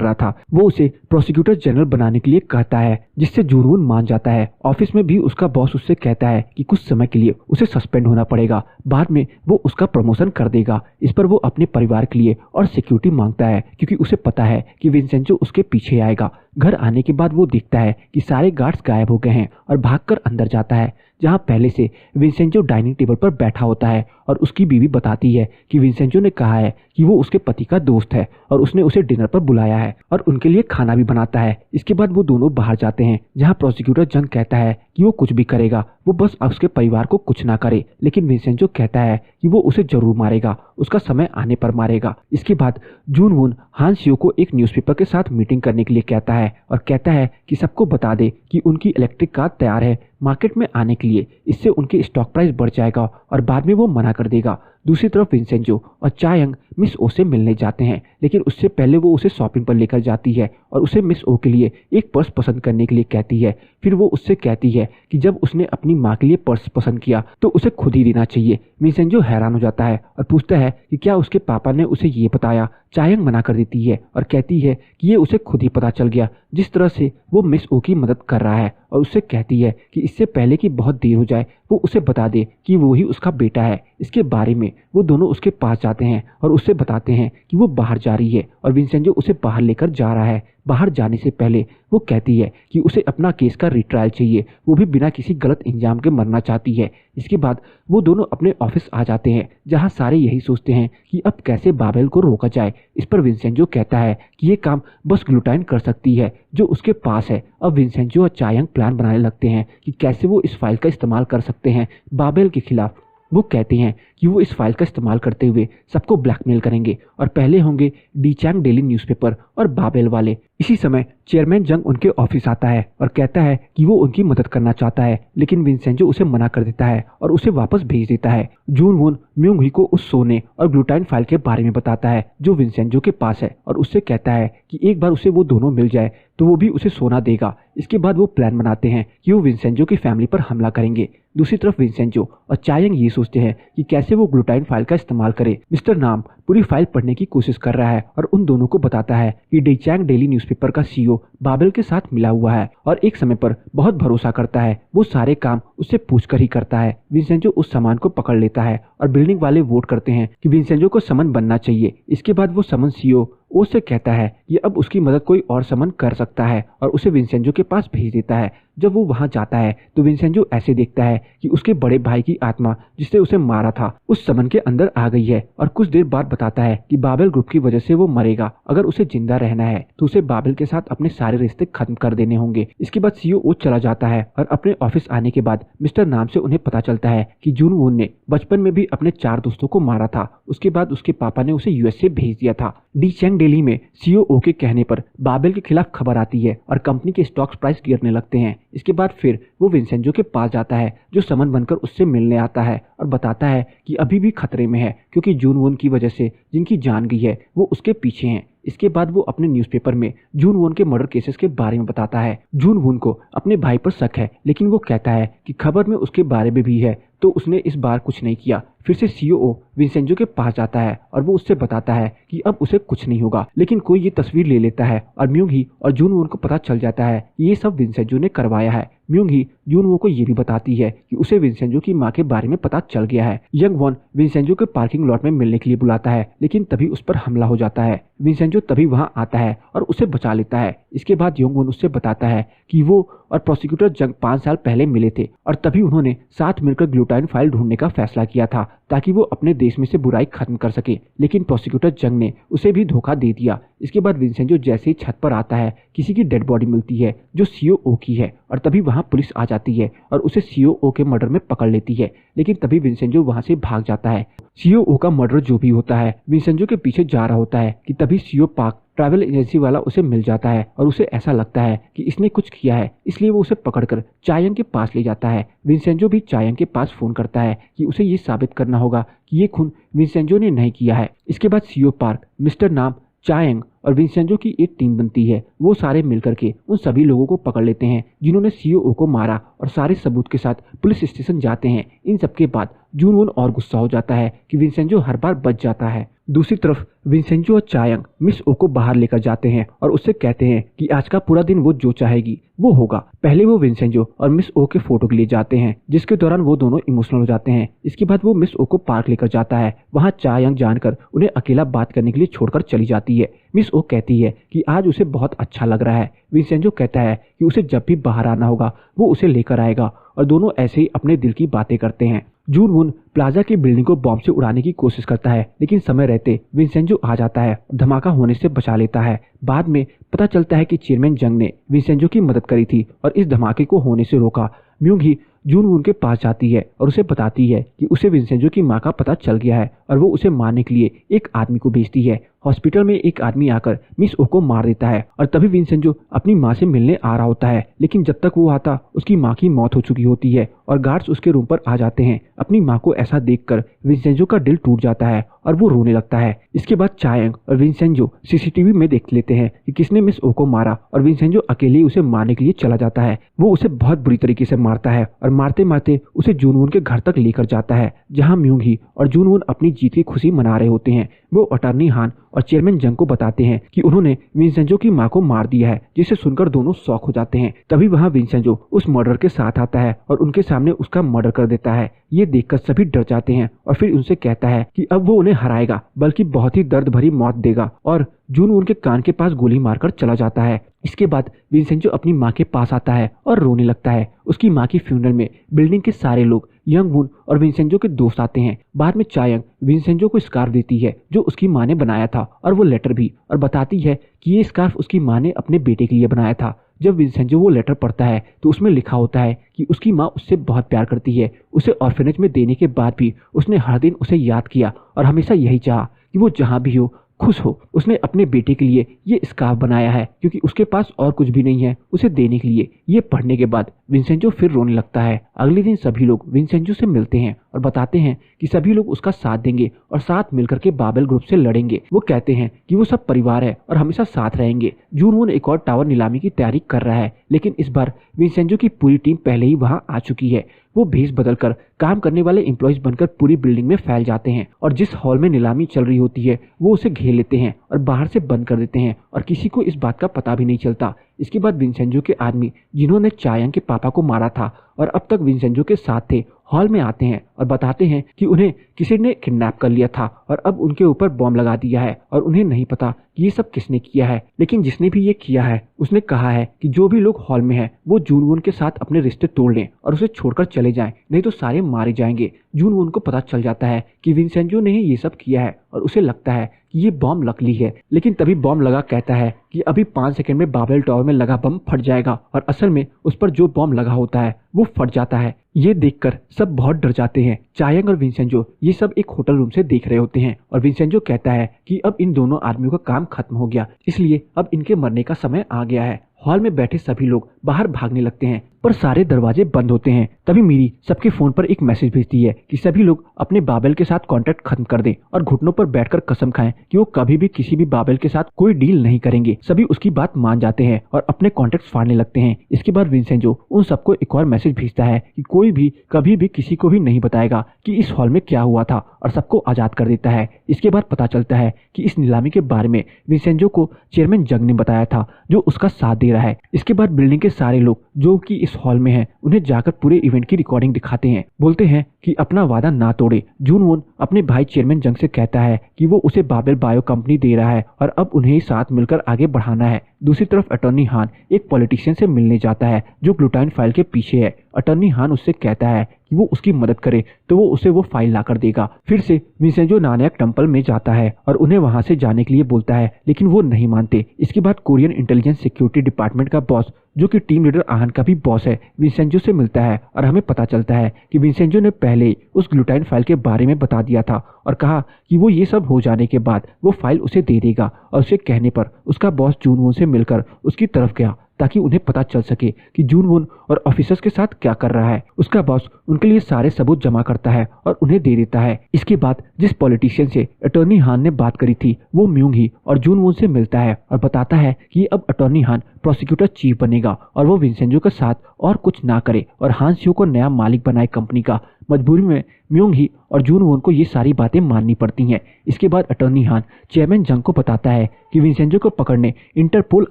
रहा था। वो उसे प्रोसिक्यूटर जनरल बनाने के लिए कहता है, जिससे जून वून मान जाता है। ऑफिस में भी उसका बॉस उससे कहता है कि कुछ समय के लिए उसे सस्पेंड होना पड़ेगा, बाद में वो उसका प्रमोशन कर देगा। इस पर वो अपने परिवार के लिए और सिक्योरिटी मांगता है, क्योंकि उसे पता है कि विंसेंजो उसके पीछे आएगा। घर आने के बाद वो देखता है कि सारे गार्ड्स गायब हो गए हैं और भागकर अंदर जाता है, जहां पहले से विंसेंजो डाइनिंग टेबल पर बैठा होता है और उसकी बीवी बताती है कि विंसेंजो ने कहा है कि वो उसके पति का दोस्त है और उसने उसे डिनर पर बुलाया है और उनके लिए खाना भी बनाता है। इसके बाद वो दोनों बाहर जाते हैं, जहां प्रोसिक्यूटर जंग कहता है कि वो कुछ भी करेगा, वो बस उसके परिवार को कुछ ना करे। लेकिन विंसेंजो कहता है कि वो उसे जरूर मारेगा, उसका समय आने पर मारेगा। इसके बाद जून वून हान सियो को एक न्यूज़पेपर के साथ मीटिंग करने के लिए कहता है और कहता है कि सबको बता दे कि उनकी इलेक्ट्रिक कार तैयार है मार्केट में आने के लिए, इससे उनके स्टॉक प्राइस बढ़ जाएगा और बाद में वो मना कर देगा। दूसरी तरफ विंसेंजो और चायांग मिस ओ से मिलने जाते हैं, लेकिन उससे पहले वो उसे शॉपिंग पर लेकर जाती है और उसे मिस ओ के लिए एक पर्स पसंद करने के लिए कहती है। फिर वो उससे कहती है कि जब उसने अपनी माँ के लिए पर्स पसंद किया तो उसे खुद ही देना चाहिए। विंसेंजो हैरान हो जाता है और पूछता है कि क्या उसके पापा ने उसे ये बताया। चायांग मना कर देती है और कहती है कि ये उसे खुद ही पता चल गया, जिस तरह से वो मिस ओ की मदद कर रहा है, और उससे कहती है कि इससे पहले कि बहुत देर हो जाए वो उसे बता दे कि वो ही उसका बेटा है। इसके बारे में वो दोनों उसके पास जाते हैं और उससे बताते हैं कि वो बाहर जा रही है और विंसेंजो उसे बाहर लेकर जा रहा है। बाहर जाने से पहले वो कहती है कि उसे अपना केस का रिट्रायल चाहिए, वो भी बिना किसी गलत इंजाम के मरना चाहती है। इसके बाद वो दोनों अपने ऑफिस आ जाते हैं, जहां सारे यही सोचते हैं कि अब कैसे बाबेल को रोका जाए। इस पर विंसेंजो कहता है कि ये काम बस ग्लूटाइन कर सकती है जो उसके पास है। अब विंसेंजो और चायांग प्लान बनाने लगते हैं कि कैसे वो इस फाइल का इस्तेमाल कर सकते हैं बाबेल के खिलाफ। वो कहते हैं कि वो इस फाइल का इस्तेमाल करते हुए सबको ब्लैकमेल करेंगे और पहले होंगे डीचैंग डेली न्यूज़पेपर और बाबेल वाले। इसी समय चेयरमैन जंग उनके ऑफिस आता है और कहता है कि वो उनकी मदद करना चाहता है, लेकिन विंसेंजो उसे मना कर देता है और उसे वापस भेज देता है। जून वून म्यूंग ही को उस सोने और ग्लूटाइन फाइल के बारे में बताता है जो विंसेंजो के पास है और उससे कहता है कि एक बार उसे वो दोनों मिल जाए तो वो भी उसे सोना देगा। इसके बाद वो प्लान बनाते हैं कि वो विंसेंजो की फैमिली पर हमला करेंगे। दूसरी तरफ विंसेंजो और चायांग ये सोचते हैं कि कैसे वो ग्लूटाइन फाइल का इस्तेमाल करे। मिस्टर नाम पूरी फाइल पढ़ने की कोशिश कर रहा है और उन दोनों को बताता है कि डीचैंग डेली न्यूज़पेपर का सीईओ बाबेल के साथ मिला हुआ है और एक समय पर बहुत भरोसा करता है। वो सारे काम उससे पूछकर ही करता है। विंसेंजो उस सामान को पकड़ लेता है और बिल्डिंग वाले वोट करते हैं कि विंसेंजो को समन बनना चाहिए। इसके बाद वो समन सीईओ उससे कहता है कि अब उसकी मदद कोई और समन कर सकता है और उसे विंसेंजो के पास भेज देता है। जब वो वहां जाता है तो विंसेंजो ऐसे देखता है कि उसके बड़े भाई की आत्मा जिसने उसे मारा था उस समन के अंदर आ गई है और कुछ देर बाद बताता है कि बाबेल ग्रुप की वजह से वो मरेगा। अगर उसे जिंदा रहना है तो उसे बाबेल के साथ अपने सारे रिश्ते खत्म कर देने होंगे। इसके बाद सीईओ चला जाता है और अपने ऑफिस आने के बाद मिस्टर नाम से उन्हें पता चलता है कि जून वून ने बचपन में भी अपने 4 दोस्तों को मारा था। उसके बाद उसके पापा ने उसे यूएसए भेज दिया था। डी चैंग दिल्ली में सीईओ के कहने पर बाबेल के खिलाफ खबर आती है और कंपनी के स्टॉक प्राइस गिरने लगते हैं। इसके बाद फिर वो विंसेंजो के पास जाता है जो समन बनकर उससे मिलने आता है और बताता है कि अभी भी खतरे में है क्योंकि जून वून की वजह से जिनकी जान गई है वो उसके पीछे हैं। इसके बाद वो अपने न्यूज़पेपर में जून वून के मर्डर केसेस के बारे में बताता है। जून वून को अपने भाई पर शक है लेकिन वो कहता है कि खबर में उसके बारे में भी है तो उसने इस बार कुछ नहीं किया। फिर से सीईओ विंसेंजो के पास जाता है और वो उससे बताता है कि अब उसे कुछ नहीं होगा, लेकिन कोई ये तस्वीर ले लेता है और म्यूंग ही और जून वून को पता चल जाता है कि ये सब विंसेंजो ने करवाया है। म्यूंग ही जून वून को ये भी बताती है कि उसे विंसेंजो की मां के बारे में पता चल गया है। यंग वॉन विंसेंजो के पार्किंग लॉट में मिलने के लिए बुलाता है लेकिन तभी उस पर हमला हो जाता है। विंसेंजो तभी वहां आता है और उसे बचा लेता है। इसके बाद यंग वॉन उससे बताता है कि वो और प्रोसिक्यूटर जंग 5 साल पहले मिले थे और तभी उन्होंने साथ मिलकर ग्लूटाइन फाइल ढूंढने का फैसला किया था ताकि वो अपने देश में से बुराई खत्म कर सके, लेकिन प्रोसिक्यूटर जंग ने उसे भी धोखा दे दिया। इसके बाद विंसेंजो जैसे ही छत पर आता है किसी की डेड बॉडी मिलती है जो सीईओ की है और तभी वहां पुलिस आ जाती है और उसे सीईओ के मर्डर में पकड़ लेती है, लेकिन तभी विंसेंजो वहां से भाग जाता है। सीईओ का मर्डर जो भी होता है विंसेंजो के पीछे जा रहा होता है कि तभी सीईओ पार्क ट्रैवल एजेंसी वाला उसे मिल जाता है और उसे ऐसा लगता है कि इसने कुछ किया है, इसलिए वो उसे पकड़कर चायंग के पास ले जाता है। विंसेंजो भी चायंग के पास फोन करता है कि उसे ये साबित करना होगा कि ये खून विंसेंजो ने नहीं किया है। इसके बाद सीईओ पार्क, मिस्टर नाम, चायंग और विंसेंजो की एक टीम बनती है। वो सारे मिलकर के उन सभी लोगों को पकड़ लेते हैं जिन्होंने सीईओ को मारा और सारे सबूत के साथ पुलिस स्टेशन जाते हैं। इन सब के बाद जून वून और गुस्सा हो जाता है कि विंसेंजो हर बार बच जाता है। दूसरी तरफ विंसेंजो और चायंग मिस ओ को बाहर लेकर जाते हैं और उससे कहते हैं कि आज का पूरा दिन वो जो चाहेगी वो होगा। पहले वो विंसेंजो और मिस ओ के फोटो के लिए जाते हैं जिसके दौरान वो दोनों इमोशनल हो जाते हैं। इसके बाद वो मिस ओ को पार्क लेकर जाता है। वहाँ चायंग जानकर उन्हें अकेला बात करने के लिए छोड़कर चली जाती है। मिस ओ कहती है कि आज उसे बहुत अच्छा लग रहा है। विंसेंजो कहता है कि उसे जब भी बाहर आना होगा वो उसे लेकर आएगा और दोनों ऐसे ही अपने दिल की बातें करते हैं। जून वून प्लाजा की बिल्डिंग को बॉम्ब से उड़ाने की कोशिश करता है लेकिन समय रहते विंसेंजो आ जाता है और धमाका होने से बचा लेता है। बाद में पता चलता है कि चेयरमैन जंग ने विंसेंजो की मदद करी थी और इस धमाके को होने से रोका। म्यूंग ही जून वून के पास जाती है और उसे बताती है कि उसे विंसेंजो की मां का पता चल गया है और वो उसे मारने के लिए एक आदमी को भेजती है। हॉस्पिटल में एक आदमी आकर मिस ओ को मार देता है और तभी विंसेंजो अपनी मां से मिलने आ रहा होता है, लेकिन जब तक वो आता उसकी मां की मौत हो चुकी होती है और गार्ड्स उसके रूम पर आ जाते हैं। अपनी मां को ऐसा देखकर विंसेंजो का दिल टूट जाता है और वो रोने लगता है। इसके बाद चायंग और विंसेंजो सीसीटीवी में देख लेते हैं कि किसने मिस ओ को मारा और विंसेंजो अकेले उसे मारने के लिए चला जाता है। वो उसे बहुत बुरी तरीके से मारता है और मारते मारते उसे जून वून के घर तक लेकर जाता है जहाँ म्यूंग ही और जून वून अपनी जीत की खुशी मना रहे होते हैं। वो अटॉर्नी हान और चेयरमैन जंग को बताते हैं कि उन्होंने विंसेंजो की मां को मार दिया है, जिसे सुनकर दोनों शॉक हो जाते हैं। तभी वहां विंसेंजो उस मर्डर के साथ आता है और उनके सामने उसका मर्डर कर देता है। ये देखकर सभी डर जाते हैं और फिर उनसे कहता है कि अब वो उन्हें हराएगा बल्कि बहुत ही दर्द भरी मौत देगा और जून उनके कान के पास गोली मारकर चला जाता है। इसके बाद विंसेंजो अपनी मां के पास आता है और रोने लगता है। उसकी मां की फ्यूनरल में बिल्डिंग के सारे लोग, यंग वून और विंसेंजो के दोस्त आते हैं। बाद में चायंग विंसेंजो को स्कार्फ देती है जो उसकी मां ने बनाया था और वो लेटर भी, और बताती है कि ये स्कार्फ उसकी मां ने अपने बेटे के लिए बनाया था। जब विंसेंजो वो लेटर पढ़ता है तो उसमें लिखा होता है कि उसकी मां उससे बहुत प्यार करती है। उसे ऑर्फेनेज में देने के बाद भी उसने हर दिन उसे याद किया और हमेशा यही चाहा कि वो जहाँ भी हो खुश हो। उसने अपने बेटे के लिए ये स्कार्फ बनाया है क्योंकि उसके पास और कुछ भी नहीं है उसे देने के लिए। ये पढ़ने के बाद विंसेंजो फिर रोने लगता है। अगले दिन सभी लोग विंसेंजो से मिलते हैं और बताते हैं कि सभी लोग उसका साथ देंगे और साथ मिलकर के बाबेल ग्रुप से लड़ेंगे। वो कहते हैं कि वो सब परिवार है और हमेशा साथ रहेंगे। जून वून एक और टावर नीलामी की तैयारी कर रहा है, लेकिन इस बार विंसेंजो की पूरी टीम पहले ही वहां आ चुकी है। वो भेष बदलकर काम करने वाले एम्प्लॉयज बनकर पूरी बिल्डिंग में फैल जाते हैं और जिस हॉल में नीलामी चल रही होती है वो उसे घेर लेते हैं और बाहर से बंद कर देते हैं और किसी को इस बात का पता भी नहीं चलता। इसके बाद विंसेंजो के आदमी जिन्होंने चायंग के पापा को मारा था और अब तक विंसेंजो के साथ थे हॉल में आते हैं और बताते हैं कि उन्हें किसी ने किडनैप कर लिया था और अब उनके ऊपर बॉम्ब लगा दिया है और उन्हें नहीं पता कि ये सब किसने किया है। लेकिन जिसने भी ये किया है उसने कहा है कि जो भी लोग हॉल में हैं वो जून वून के साथ अपने रिश्ते तोड़ लें और उसे छोड़कर चले जाएं, नहीं तो सारे मारे जाएंगे। जून वून को पता चल जाता है कि विंसेंजो ने ही ये सब किया है और उसे लगता है कि ये बॉम्ब नकली है। लेकिन तभी बॉम्ब लगा कहता है कि अभी 5 सेकंड में बाबेल टावर में लगा बम फट जाएगा और असल में उस पर जो बॉम्ब लगा होता है वो फट जाता है। ये देखकर सब बहुत डर जाते हैं। चायंग और विंसेंजो ये सब एक होटल रूम से देख रहे होते हैं और विंसेंजो कहता है कि अब इन दोनों आदमियों का काम खत्म हो गया, इसलिए अब इनके मरने का समय आ गया है। हॉल में बैठे सभी लोग बाहर भागने लगते हैं पर सारे दरवाजे बंद होते हैं। तभी मीरी सबके फोन पर एक मैसेज भेजती है कि सभी लोग अपने बाबेल के साथ कांटेक्ट खत्म कर दें और घुटनों पर बैठकर कसम खाएं कि वो कभी भी किसी भी बाबेल के साथ कोई डील नहीं करेंगे। सभी उसकी बात मान जाते हैं और अपने कॉन्टेक्ट फाड़ने लगते हैं। इसके बाद विंसेंजो उन सबको एक और मैसेज भेजता है कि कोई भी कभी भी किसी को भी नहीं बताएगा कि इस हॉल में क्या हुआ था और सबको आजाद कर देता है। इसके बाद पता चलता है कि इस नीलामी के बारे में विंसेंजो को चेयरमैन जंग ने बताया था जो उसका साथ दे रहा है। इसके बाद बिल्डिंग के सारे लोग जो कि इस हॉल में हैं उन्हें जाकर पूरे इवेंट की रिकॉर्डिंग दिखाते हैं। बोलते हैं कि अपना वादा ना तोड़े। जून वून अपने भाई चेयरमैन जंग से कहता है कि वो उसे बाबेल बायो कंपनी दे रहा है और अब उन्हें साथ मिलकर आगे बढ़ाना है। दूसरी तरफ अटॉर्नी हान एक पॉलिटिशियन से मिलने जाता है जो ग्लूटाइन फाइल के पीछे है। अटॉर्नी हान उससे कहता है कि वो उसकी मदद करे तो वो उसे वो फाइल ला कर देगा। फिर से विंसेंजो नानक टेम्पल में जाता है और उन्हें वहां से जाने के लिए बोलता है लेकिन वो नहीं मानते। इसके बाद कोरियन इंटेलिजेंस सिक्योरिटी डिपार्टमेंट का बॉस जो कि टीम लीडर आहान का भी बॉस है विंसेंजो से मिलता है और हमें पता चलता है कि विंसेंजो ने पहले उस ग्लूटाइन फाइल के बारे में बता दिया था और कहा कि वो ये सब हो जाने के बाद वो फाइल उसे दे देगा और उसे कहने पर उसका बॉस जून वून से मिलकर उसकी तरफ गया ताकि उन्हें पता चल सके कि जून वून और ऑफिसर्स के साथ क्या कर रहा है। उसका बॉस उनके लिए सारे सबूत जमा करता है और उन्हें दे देता है। इसके बाद जिस पॉलिटिशियन से अटॉर्नी हान ने बात करी थी वो म्यूंग ही और जून वून से मिलता है और बताता है कि अब अटॉर्नी हान प्रोसिक्यूटर चीफ बनेगा और वो विंसेंजो के साथ और कुछ ना करे और हान सियो को नया मालिक बनाए कंपनी का। मजबूरी में म्यूंग ही और जून वून को ये सारी बातें माननी पड़ती हैं। इसके बाद अटॉर्नी हान चेयरमैन जंग को बताता है कि विंसेंजो को पकड़ने इंटरपोल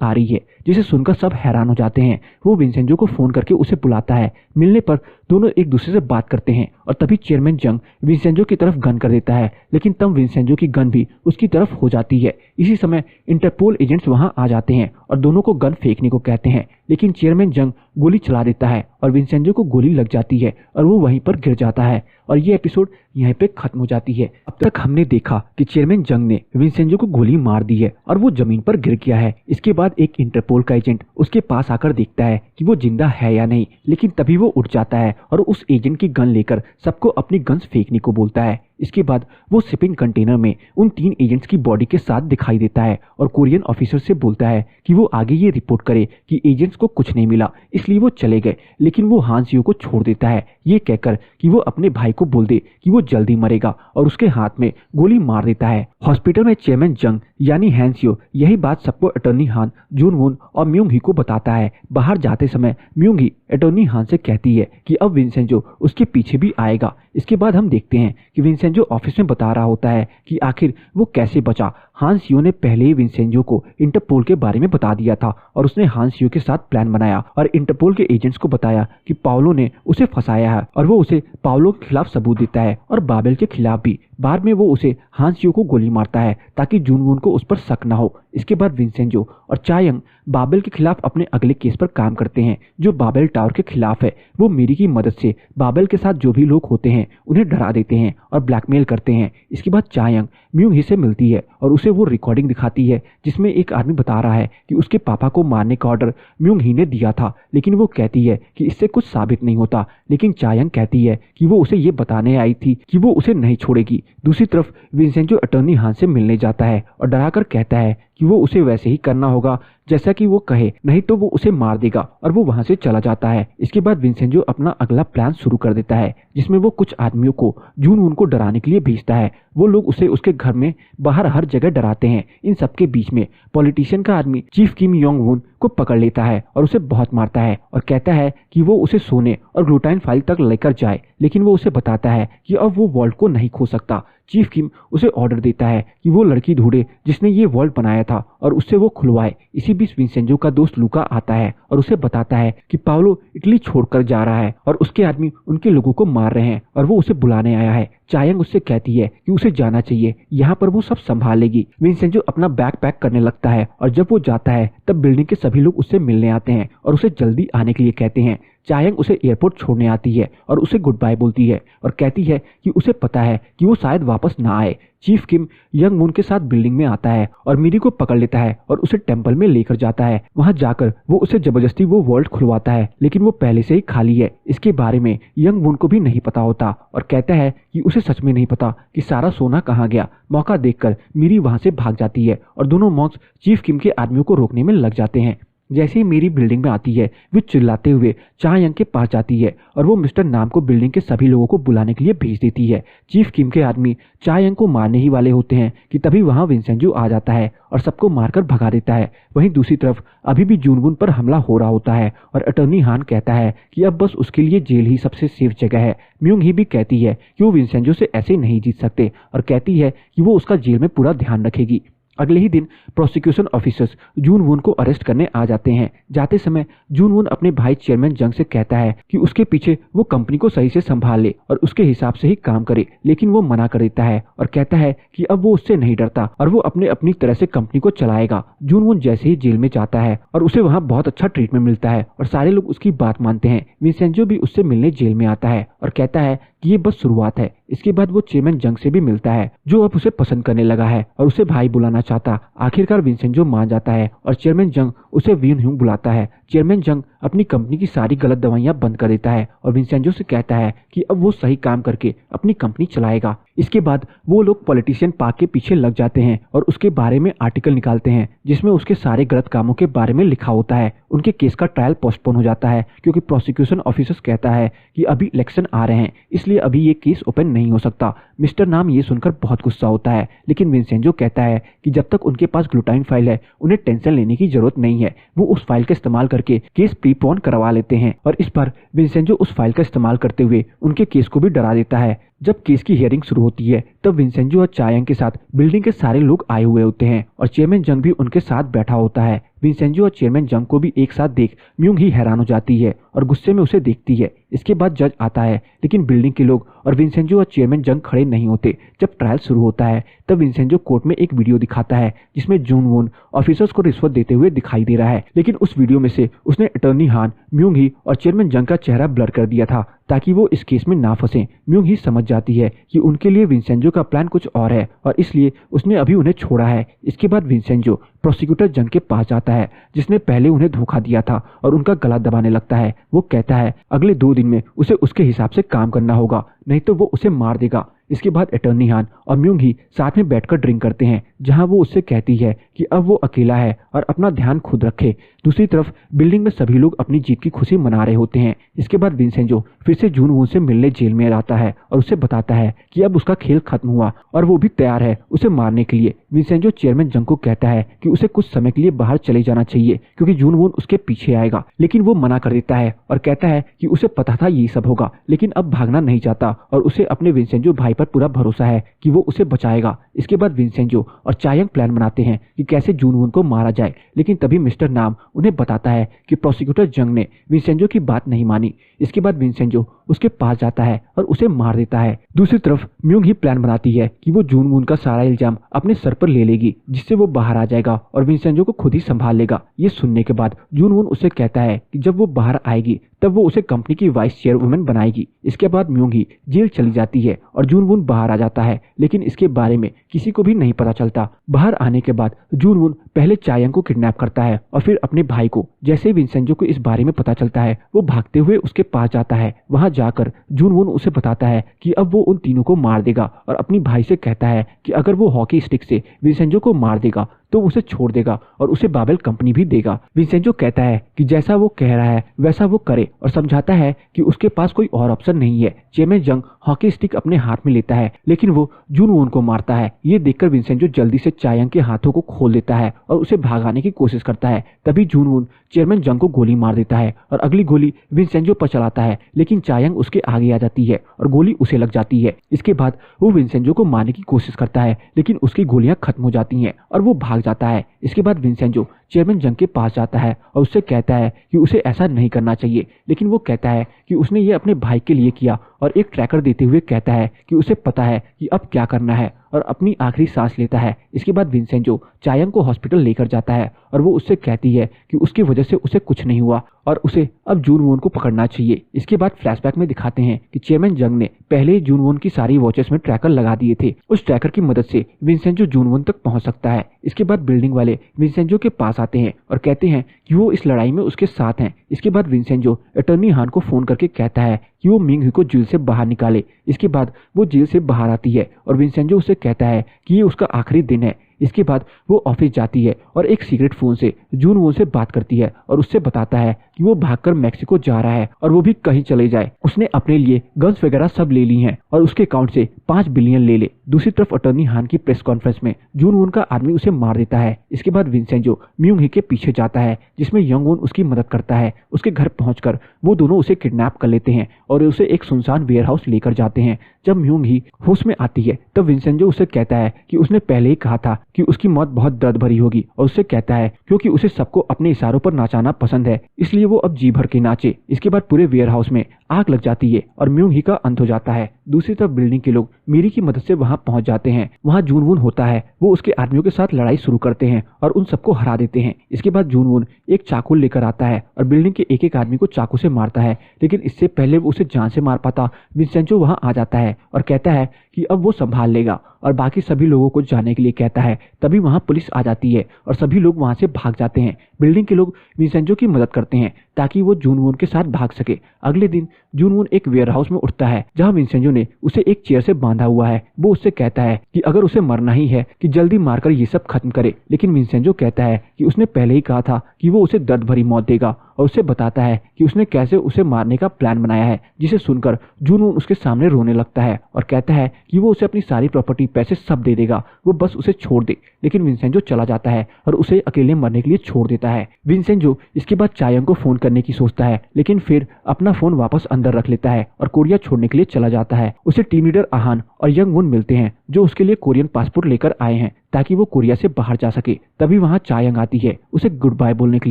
आ रही है, जिसे सुनकर सब हैरान हो जाते हैं। वो विंसेंजो को फोन करके उसे बुलाता है। मिलने पर दोनों एक दूसरे से बात करते हैं और तभी चेयरमैन जंग विंसेंजो की तरफ गन कर देता है, लेकिन तब विंसेंजो की गन भी उसकी तरफ हो जाती है। इसी समय इंटरपोल एजेंट्स वहां आ जाते हैं और दोनों को गन फेंकने को कहते हैं, लेकिन चेयरमैन जंग गोली चला देता है और विंसेंजो को गोली लग जाती है और वो वहीं पर गिर जाता है और ये एपिसोड यहीं पे खत्म हो जाती है। अब तक हमने देखा कि चेयरमैन जंग ने विंसेंजो को गोली मार दी है और वो जमीन पर गिर गया है। इसके बाद एक इंटरपोल का एजेंट उसके पास आकर देखता है कि वो जिंदा है या नहीं, लेकिन तभी वो उठ जाता है और उस एजेंट की गन लेकर सबको अपनी गन्स फेंकने को बोलता है। इसके बाद वो शिपिंग कंटेनर में उन 3 एजेंट्स की बॉडी के साथ दिखाई देता है और कोरियन ऑफिसर से बोलता है कि वो आगे ये रिपोर्ट करे कि एजेंट्स को कुछ नहीं मिला, इसलिए वो चले गए। लेकिन वो हान सियो को छोड़ देता है ये कहकर कि वो अपने भाई को बोल दे कि वो जल्दी मरेगा और उसके हाथ में गोली मार देता है। हॉस्पिटल में चेयरमैन जंग यानी हान सियो यही बात सबको अटॉर्नी हान, जून वून और म्यूंग ही को बताता है। बाहर जाते समय म्यूंग ही अटॉर्नी हान से कहती है कि अब विंसेंजो उसके पीछे भी आएगा। इसके बाद हम देखते हैं कि विंसेंजो ऑफिस में बता रहा होता है कि आखिर वो कैसे बचा। हान सियो ने पहले ही विंसेंजो को इंटरपोल के बारे में बता दिया था और उसने हान सियो के साथ प्लान बनाया और इंटरपोल के एजेंट्स को बताया कि पाओलो ने उसे फंसाया है और वो उसे पाओलो के खिलाफ सबूत देता है और बाबेल के खिलाफ भी। बाद में वो उसे हान सियो को गोली मारता है ताकि जून वून को उस पर शक न हो। इसके बाद विंसेंजो और चायंग बाबेल के खिलाफ अपने अगले केस पर काम करते हैं जो बाबेल टावर के खिलाफ है। वो मीरी की मदद से बाबेल के साथ जो भी लोग होते हैं उन्हें डरा देते हैं और ब्लैकमेल करते हैं। इसके बाद चायंग म्यूंग ही से मिलती है और उसे वो रिकॉर्डिंग दिखाती है जिसमें एक आदमी बता रहा है कि उसके पापा को मारने का ऑर्डर म्यूंग ही ने दिया था, लेकिन वो कहती है कि इससे कुछ साबित नहीं होता। लेकिन चायंग कहती है कि वो उसे ये बताने आई थी कि वो उसे नहीं छोड़ेगी। दूसरी तरफ विंसेंजो अटॉर्नी हान से मिलने जाता है और डराकर कहता है कि वो उसे वैसे ही करना होगा जैसा कि वो कहे, नहीं तो वो उसे मार देगा और वो वहां से चला जाता है। इसके बाद विंसेंजो अपना अगला प्लान शुरू कर देता है जिसमें वो कुछ आदमियों को जून वून को डराने के लिए भेजता है। वो लोग उसे उसके घर में बाहर हर जगह डराते हैं। इन सबके बीच में पॉलिटिशियन का आदमी चीफ किम योंग वून को पकड़ लेता है और उसे बहुत मारता है और कहता है कि वो उसे सोने और ग्लूटाइन फाइल तक लेकर जाए, लेकिन वो उसे बताता है कि अब वो वॉल्ट को नहीं खो सकता चीफ किम उसे ऑर्डर देता है कि वो लड़की ढूंढे जिसने ये वॉल्ट बनाया था और उससे वो खुलवाए। इसी बीच विंसेंजो का दोस्त लूका आता है और उसे बताता है कि पाओलो इटली छोड़कर जा रहा है और उसके आदमी उनके लोगों को मार रहे हैं और वो उसे बुलाने आया है। चायंग उससे कहती है कि उसे जाना चाहिए, यहाँ पर वो सब संभाल लेगी। विंसेंजो अपना बैग पैक करने लगता है और जब वो जाता है तब बिल्डिंग के सभी लोग उससे मिलने आते हैं और उसे जल्दी आने के लिए कहते हैं। चायंग उसे एयरपोर्ट छोड़ने आती है और उसे गुड बाय बोलती है और कहती है कि उसे पता है कि वो शायद वापस ना आए। चीफ किम यंग मून के साथ बिल्डिंग में आता है और मिरी को पकड़ लेता है और उसे टेंपल में लेकर जाता है। वहां जाकर वो उसे जबरदस्ती वो वॉल्ट खुलवाता है, लेकिन वो पहले से ही खाली है। इसके बारे में यंग मून को भी नहीं पता होता और कहता है कि उसे सच में नहीं पता कि सारा सोना कहाँ गया। मौका देखकर मिरी वहां से भाग जाती है और दोनों मॉन्क्स चीफ किम के आदमियों को रोकने में लग जाते हैं। जैसे ही मेरी बिल्डिंग में आती है वो चिल्लाते हुए चायंग के पास जाती है और वो मिस्टर नाम को बिल्डिंग के सभी लोगों को बुलाने के लिए भेज देती है। चीफ किम के आदमी चायंग को मारने ही वाले होते हैं कि तभी वहां विंसेंजो आ जाता है और सबको मारकर भगा देता है। वहीं दूसरी तरफ अभी भी जूनवून पर हमला हो रहा होता है और अटॉर्नी हान कहता है कि अब बस उसके लिए जेल ही सबसे सेफ जगह है। म्यूंग ही भी कहती है कि वो विंसेंजो से ऐसे नहीं जीत सकते और कहती है कि वो उसका जेल में पूरा ध्यान रखेगी। अगले ही दिन प्रोसिक्यूशन ऑफिसर्स जूनवून को अरेस्ट करने आ जाते हैं। जाते समय जूनवून अपने भाई चेयरमैन जंग से कहता है कि उसके पीछे वो कंपनी को सही से संभाल ले और उसके हिसाब से ही काम करे, लेकिन वो मना कर देता है और कहता है कि अब वो उससे नहीं डरता और वो अपनी तरह से कंपनी को चलाएगा। जूनवून जैसे ही जेल में जाता है और उसे वहाँ बहुत अच्छा ट्रीटमेंट मिलता है और सारे लोग उसकी बात मानते हैं। विंसेंजो भी उससे मिलने जेल में आता है और कहता है कि ये बस शुरुआत है। इसके बाद वो चेयरमैन जंग से भी मिलता है जो अब उसे पसंद करने लगा है और उसे भाई बुलाना चाहता। आखिरकार विंसेंजो मान जाता है और चेयरमैन जंग उसे विन ह्यूंग बुलाता है। चेयरमैन जंग अपनी कंपनी की सारी गलत दवाइयां बंद कर देता है और विंसेंजो से कहता है कि अब वो सही काम करके अपनी कंपनी चलाएगा। इसके बाद वो लोग पॉलिटिशियन पार्क के पीछे लग जाते हैं और उसके बारे में आर्टिकल निकालते हैं जिसमें उसके सारे गलत कामों के बारे में लिखा होता है। उनके केस का ट्रायल पोस्टपोन हो जाता है क्योंकि प्रोसिक्यूशन ऑफिसर्स कहता है कि अभी इलेक्शन आ रहे हैं, इसलिए अभी ये केस ओपन नहीं हो सकता। मिस्टर नाम ये सुनकर बहुत गुस्सा होता है, लेकिन विंसेंजो कहता है कि जब तक उनके पास ग्लूटाइन फाइल है उन्हें टेंशन लेने की जरूरत नहीं है। वो उस फाइल का इस्तेमाल करके केस प्रीपोन करवा लेते हैं और इस बार विंसेंजो उस फाइल का इस्तेमाल करते हुए उनके केस को भी डरा देता है। जब केस की हियरिंग शुरू होती है तब विंसेंजो और चायंग के साथ बिल्डिंग के सारे लोग आए हुए होते हैं और चेयरमैन जंग भी उनके साथ बैठा होता है। विंसेंजो और चेयरमैन जंग को भी एक साथ देख म्यूंग ही हैरान हो जाती है और गुस्से में उसे देखती है। इसके बाद जज आता है, लेकिन बिल्डिंग के लोग और विंसेंजो और चेयरमैन जंग खड़े नहीं होते। जब ट्रायल शुरू होता है तब विंसेंजो कोर्ट में एक वीडियो दिखाता है जिसमें जूनवून ऑफिसर्स को रिश्वत देते हुए दिखाई दे रहा है, लेकिन उस वीडियो में से उसने अटॉर्नी हान, म्यूंग ही और चेयरमैन जंग का चेहरा ब्लर कर दिया था ताकि वो इस केस में ना फंसे। म्यूंग ही समझ जाती है कि उनके लिए विंसेंजो का प्लान कुछ और है और इसलिए उसने अभी उन्हें छोड़ा है। इसके बाद विंसेंजो प्रोसिक्यूटर जंग के पास जाता है जिसने पहले उन्हें धोखा दिया था और उनका गला दबाने लगता है। वो कहता है अगले 2 दिन में उसे उसके हिसाब से काम करना होगा, नहीं तो वो उसे मार देगा। इसके बाद अटॉर्नी हान और म्यूंग ही साथ में बैठकर ड्रिंक करते हैं जहां वो उससे कहती है कि अब वो अकेला है और अपना ध्यान खुद रखे। दूसरी तरफ बिल्डिंग में सभी लोग अपनी जीत की खुशी मना रहे होते हैं। इसके बाद विंसेंजो फिर से जूनवून से मिलने जेल में आता है और उसे बताता है कि अब उसका खेल खत्म हुआ और वो भी तैयार है उसे मारने के लिए। विंसेंजो चेयरमैन जंग को कहता है कि उसे कुछ समय के लिए बाहर चले जाना चाहिए क्योंकि जूनवून उसके पीछे आएगा, लेकिन वो मना कर देता है और कहता है कि उसे पता था यही सब होगा, लेकिन अब भागना नहीं चाहता और उसे अपने विंसेंजो भाई पर पूरा भरोसा है कि वो उसे बचाएगा। इसके बाद विंसेंजो और चायंग प्लान बनाते हैं कि कैसे जूनवून को मारा जाए, लेकिन तभी मिस्टर नाम उन्हें बताता है कि प्रोसिक्यूटर जंग ने विंसेंजो की बात नहीं मानी। इसके बाद विंसेंजो उसके पास जाता है और उसे मार देता है। दूसरी तरफ म्यूंग ही प्लान बनाती है कि वो जूनवून का सारा इल्जाम अपने सर पर ले लेगी जिससे वो बाहर आ जाएगा और विंसेंजो को खुद ही संभाल लेगा। ये सुनने के बाद जूनवून उसे कहता है कि जब वो बाहर आएगी तब वो उसे कंपनी की वाइस चेयरवुमन बनाएगी। इसके बाद म्यूंग ही जेल चली जाती है और जूनवून बाहर आ जाता है, लेकिन इसके बारे में किसी को भी नहीं पता चलता। बाहर आने के बाद जूनवून पहले चायंग को किडनैप करता है और फिर अपने भाई को। जैसे ही विंसेंजो को इस बारे में पता चलता है वो भागते हुए उसके पास जाता है। वहां जाकर जूनवून उसे बताता है कि अब वो उन तीनों को मार देगा और अपनी भाई से कहता है कि अगर वो हॉकी स्टिक से विंसेंजो को मार देगा तो उसे छोड़ देगा और उसे बाबेल कंपनी भी देगा। विंसेंजो कहता है कि जैसा वो कह रहा है वैसा वो करे और समझाता है कि उसके पास कोई और ऑप्शन नहीं है। चेयरमैन जंग हॉकी स्टिक अपने हाथ में लेता है लेकिन वो जून वून को मारता है। ये देखकर विंसेंजो जल्दी से चायंग के हाथों को खोल देता है और उसे भगाने की कोशिश करता है। तभी जून वून चेयरमैन जंग को गोली मार देता है और अगली गोली विंसेंजो पर चलाता है लेकिन चायंग उसके आगे आ जाती है और गोली उसे लग जाती है। इसके बाद वो विंसेंजो को मारने की कोशिश करता है लेकिन उसकी गोलियां खत्म हो जाती हैं और वो भाग जाता है। इसके बाद विंसेंजो चेयरमैन जंग के पास जाता है और उससे कहता है कि उसे ऐसा नहीं करना चाहिए, लेकिन वो कहता है कि उसने ये अपने भाई के लिए किया और एक ट्रैकर देते हुए कहता है कि उसे पता है कि अब क्या करना है और अपनी आखिरी सांस लेता है। इसके बाद विंसेंजो चायंग को हॉस्पिटल लेकर जाता है और वो उससे कहती है कि उसकी वजह से उसे कुछ नहीं हुआ और उसे अब जून वून को पकड़ना चाहिए। इसके बाद फ्लैशबैक में दिखाते हैं कि चेयरमैन जंग ने पहले ही जून वून की सारी वॉचेस में ट्रैकर लगा दिए थे। उस ट्रैकर की मदद से विंसेंजो जून वून तक पहुंच सकता है। इसके बाद बिल्डिंग वाले विंसेंजो के पास आते हैं और कहते हैं कि वो इस लड़ाई में उसके साथ हैं। इसके बाद विंसेंजो अटॉर्नी हान को फोन करके कहता है कि वो मिंग ही को जेल से बाहर निकाले। इसके बाद वो जेल से बाहर आती है और विंसेंजो उसे कहता है कि ये उसका आखिरी दिन है। इसके बाद वो ऑफिस जाती है और एक सीक्रेट फोन से जून वून से बात करती है और उससे बताता है कि वो भागकर मैक्सिको जा रहा है और वो भी कहीं चले जाए। उसने अपने लिए गन्स वगैरह सब ले ली हैं और उसके अकाउंट से 5 बिलियन ले ले। दूसरी तरफ अटॉर्नी हान की प्रेस कॉन्फ्रेंस में जून वून का आदमी उसे मार देता है। इसके बाद विंसेंजो म्यूंग ही के पीछे जाता है जिसमें यंग वून उसकी मदद करता है। उसके घर पहुंचकर वो दोनों उसे किडनैप कर लेते हैं और उसे एक सुनसान वेयरहाउस लेकर जाते हैं। जब म्यूंग ही होश में आती है तब विंसेंजो उसे कहता है कि उसने पहले ही कहा था कि उसकी मौत बहुत दर्द भरी होगी और उससे कहता है क्योंकि उसे सबको अपने इशारों पर नाचाना पसंद है इसलिए वो अब जी भर के नाचे। इसके बाद पूरे वेयरहाउस में आग लग जाती है और म्यूंग ही का अंत हो जाता है। दूसरी तरफ बिल्डिंग के लोग मीरी की मदद से वहां पहुंच जाते हैं। वहां जून वून होता है। वो उसके आदमियों के साथ लड़ाई शुरू करते हैं और उन सबको हरा देते हैं। इसके बाद जून वून एक चाकू लेकर आता है और बिल्डिंग के एक एक आदमी को चाकू से मारता है, लेकिन इससे पहले वो उसे जान से मार पाता विंसेंजो वहां आ जाता है और कहता है कि अब वो संभाल लेगा और बाकी सभी लोगों को जाने के लिए कहता है। तभी वहां पुलिस आ जाती है और सभी लोग वहां से भाग जाते हैं। बिल्डिंग के लोग विंसेंजो की मदद करते हैं ताकि वो जून वून के साथ भाग सके। अगले दिन जून वून एक वेयरहाउस में उठता है जहां विंसेंजो ने उसे एक चेयर से बांधा हुआ है। वो उससे कहता है कि अगर उसे मरना ही है कि जल्दी मारकर ये सब खत्म करे, लेकिन विंसेंजो कहता है कि उसने पहले ही कहा था कि वो उसे दर्द भरी मौत देगा और उसे बताता है कि उसने कैसे उसे मारने का प्लान बनाया है, जिसे सुनकर जून वून उसके सामने रोने लगता है और कहता है कि वो उसे अपनी सारी प्रॉपर्टी पैसे सब दे देगा, वो बस उसे छोड़ दे। लेकिन विंसेंजो चला जाता है और उसे अकेले मरने के लिए छोड़ देता है। विंसेंजो इसके बाद चायंग को फोन करने की सोचता है, लेकिन फिर अपना फोन वापस अंदर रख लेता है और कोरिया छोड़ने के लिए चला जाता है। उसे टीम लीडर आहान और यंग वून मिलते हैं जो उसके लिए कोरियन पासपोर्ट लेकर आए हैं ताकि वो कोरिया से बाहर जा सके। तभी वहां चायंग आती है उसे गुड बाय बोलने के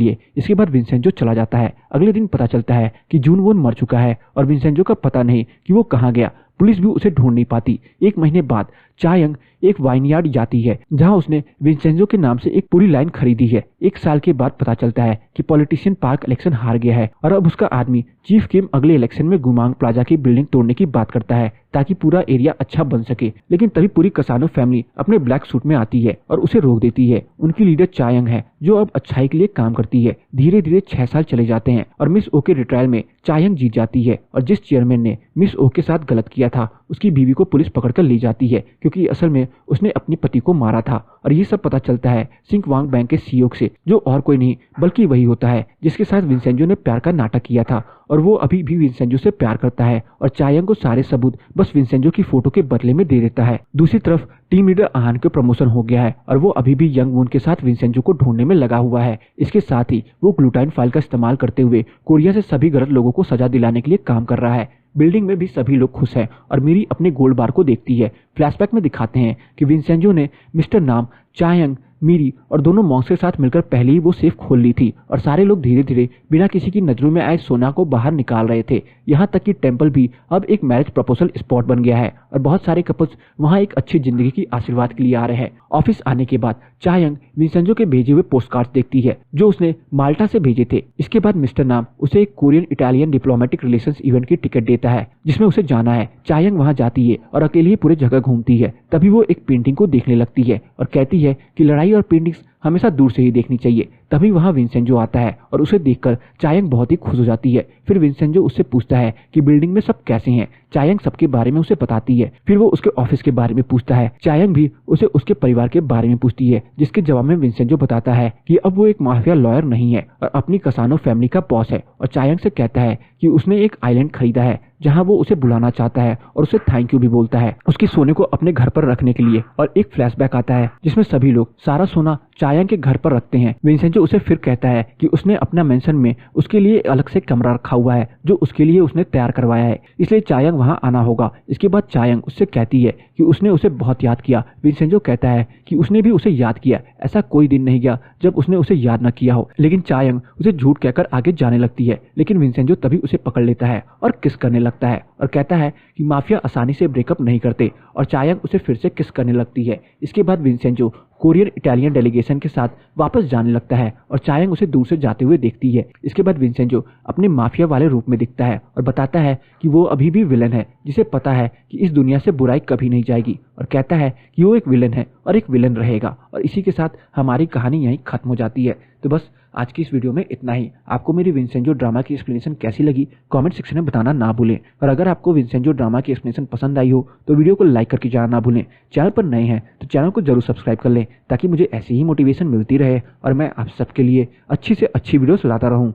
लिए। इसके बाद विंसेंजो चला जाता है। अगले दिन पता चलता है कि जून वून मर चुका है और विंसेंजो का पता नहीं कि वो कहाँ गया। पुलिस भी उसे ढूंढ नहीं पाती। 1 महीने बाद चायंग एक वाइनयार्ड जाती है जहां उसने विंसेंजो के नाम से एक पूरी लाइन खरीदी है। 1 साल के बाद पता चलता है कि पॉलिटिशियन पार्क इलेक्शन हार गया है और अब उसका आदमी चीफ किम अगले इलेक्शन में गुमांग प्लाजा की बिल्डिंग तोड़ने की बात करता है ताकि पूरा एरिया अच्छा बन सके। लेकिन तभी पूरी कसानो फैमिली अपने ब्लैक सूट में आती है और उसे रोक देती है। उनकी लीडर चायंग है जो अब अच्छाई के लिए काम करती है। धीरे धीरे 6 साल चले जाते हैं और मिस ओ के रिट्रायल में चायंग जीत जाती है और जिस चेयरमैन ने मिस ओ के साथ गलत किया था उसकी बीवी को पुलिस पकड़कर ले जाती है क्योंकि असल में उसने अपने पति को मारा था। और ये सब पता चलता है सिंक वांग बैंक के सीईओ से, जो और कोई नहीं बल्कि वही होता है जिसके साथ विंसेंजो ने प्यार का नाटक किया था और वो अभी भी विंसेंजो से प्यार करता है और चायंग को सारे सबूत बस विंसेंजो की फोटो के बदले में दे देता है। दूसरी तरफ टीम लीडर आहान के प्रमोशन हो गया है और वो अभी भी यंग वून के साथ विंसेंजो को ढूंढने में लगा हुआ है। इसके साथ ही वो ग्लूटाइन फाइल का इस्तेमाल करते हुए कोरिया से सभी गलत लोगों को सजा दिलाने के लिए काम कर रहा है। बिल्डिंग में भी सभी लोग खुश हैं और मीरी अपने गोल्ड बार को देखती है। फ्लैशबैक में दिखाते हैं कि विंसेंजो ने मिस्टर नाम, चायंग, मीरी और दोनों मॉन्क्स के साथ मिलकर पहले ही वो सेफ खोल ली थी और सारे लोग धीरे धीरे बिना किसी की नजरों में आए सोना को बाहर निकाल रहे थे। यहाँ तक कि टेम्पल भी अब एक मैरिज प्रपोजल स्पॉट बन गया है और बहुत सारे कपल्स वहाँ एक अच्छी जिंदगी की आशीर्वाद के लिए आ रहे हैं। ऑफिस आने के बाद चायंग विंसेंजो के भेजे हुए पोस्ट कार्ड देखती है जो उसने माल्टा से भेजे थे। इसके बाद मिस्टर नाम उसे एक Korean Italian diplomatic relations event की टिकट देता है जिसमें उसे जाना है। चायंग वहाँ जाती है और अकेले ही पूरे जगह घूमती है। तभी वो एक पेंटिंग को देखने लगती है और कहती है कि लड़ाई और पेंटिंग्स हमेशा दूर से ही देखनी चाहिए। तभी वहाँ विंसेंजो आता है और उसे देखकर चायंग बहुत ही खुश हो जाती है। फिर विंसेंजो उससे पूछता है कि बिल्डिंग में सब कैसे हैं। चायंग सबके बारे में उसे बताती है। फिर वो उसके ऑफिस के बारे में पूछता है। चायंग भी उसे उसके परिवार के बारे में पूछती है, जिसके जवाब में विंसेंजो बताता है कि अब वो एक माफिया लॉयर नहीं है और अपनी कसानो फैमिली का बॉस है। और चायंग से कहता है कि उसने एक आइलैंड खरीदा है जहां वो उसे बुलाना चाहता है और उसे थैंक यू भी बोलता है उसकी सोने को अपने घर पर रखने के लिए। और एक फ्लैशबैक आता है जिसमें सभी लोग सारा सोना चायंग के घर पर रखते हैं। विंसेंजो उसे फिर कहता है कि उसने अपना मेंशन में उसके लिए अलग से कमरा रखा हुआ है जो उसके लिए उसने तैयार करवाया है, इसलिए चायंग वहां आना होगा। इसके बाद चायंग उससे कहती है कि उसने उसे बहुत याद किया। विंसेंजो कहता है कि उसने भी उसे याद किया, ऐसा कोई दिन नहीं गया जब उसने उसे याद न किया हो। लेकिन चायंग उसे झूठ कहकर आगे जाने लगती है, लेकिन विंसेंजो तभी उसे पकड़ लेता है और किस करने लगता है और कहता है कि माफिया आसानी से ब्रेकअप नहीं करते। और चायंग उसे फिर से किस करने लगती है। इसके बाद विंसेंजो कोरियन इटालियन डेलीगेशन के साथ वापस जाने लगता है और चायंग उसे दूर से जाते हुए देखती है। इसके बाद विंसेंजो अपने माफिया वाले रूप में दिखता है और बताता है कि वो अभी भी विलन है, जिसे पता है कि इस दुनिया से बुराई कभी नहीं जाएगी, और कहता है कि वो एक विलन है और एक विलन रहेगा। और इसी के साथ हमारी कहानी यहीं खत्म हो जाती है। तो बस आज की इस वीडियो में इतना ही। आपको मेरी विंसेंजो ड्रामा की एक्सप्लेनेशन कैसी लगी कमेंट सेक्शन में बताना ना भूलें। और अगर आपको विंसेंजो ड्रामा की एक्सप्लेनेशन पसंद आई हो तो वीडियो को लाइक करके जाना ना भूलें। चैनल पर नए हैं तो चैनल को जरूर सब्सक्राइब कर लें ताकि मुझे ऐसी ही मोटिवेशन मिलती रहे और मैं आप सबके लिए अच्छी से अच्छी वीडियोस लाता रहूं।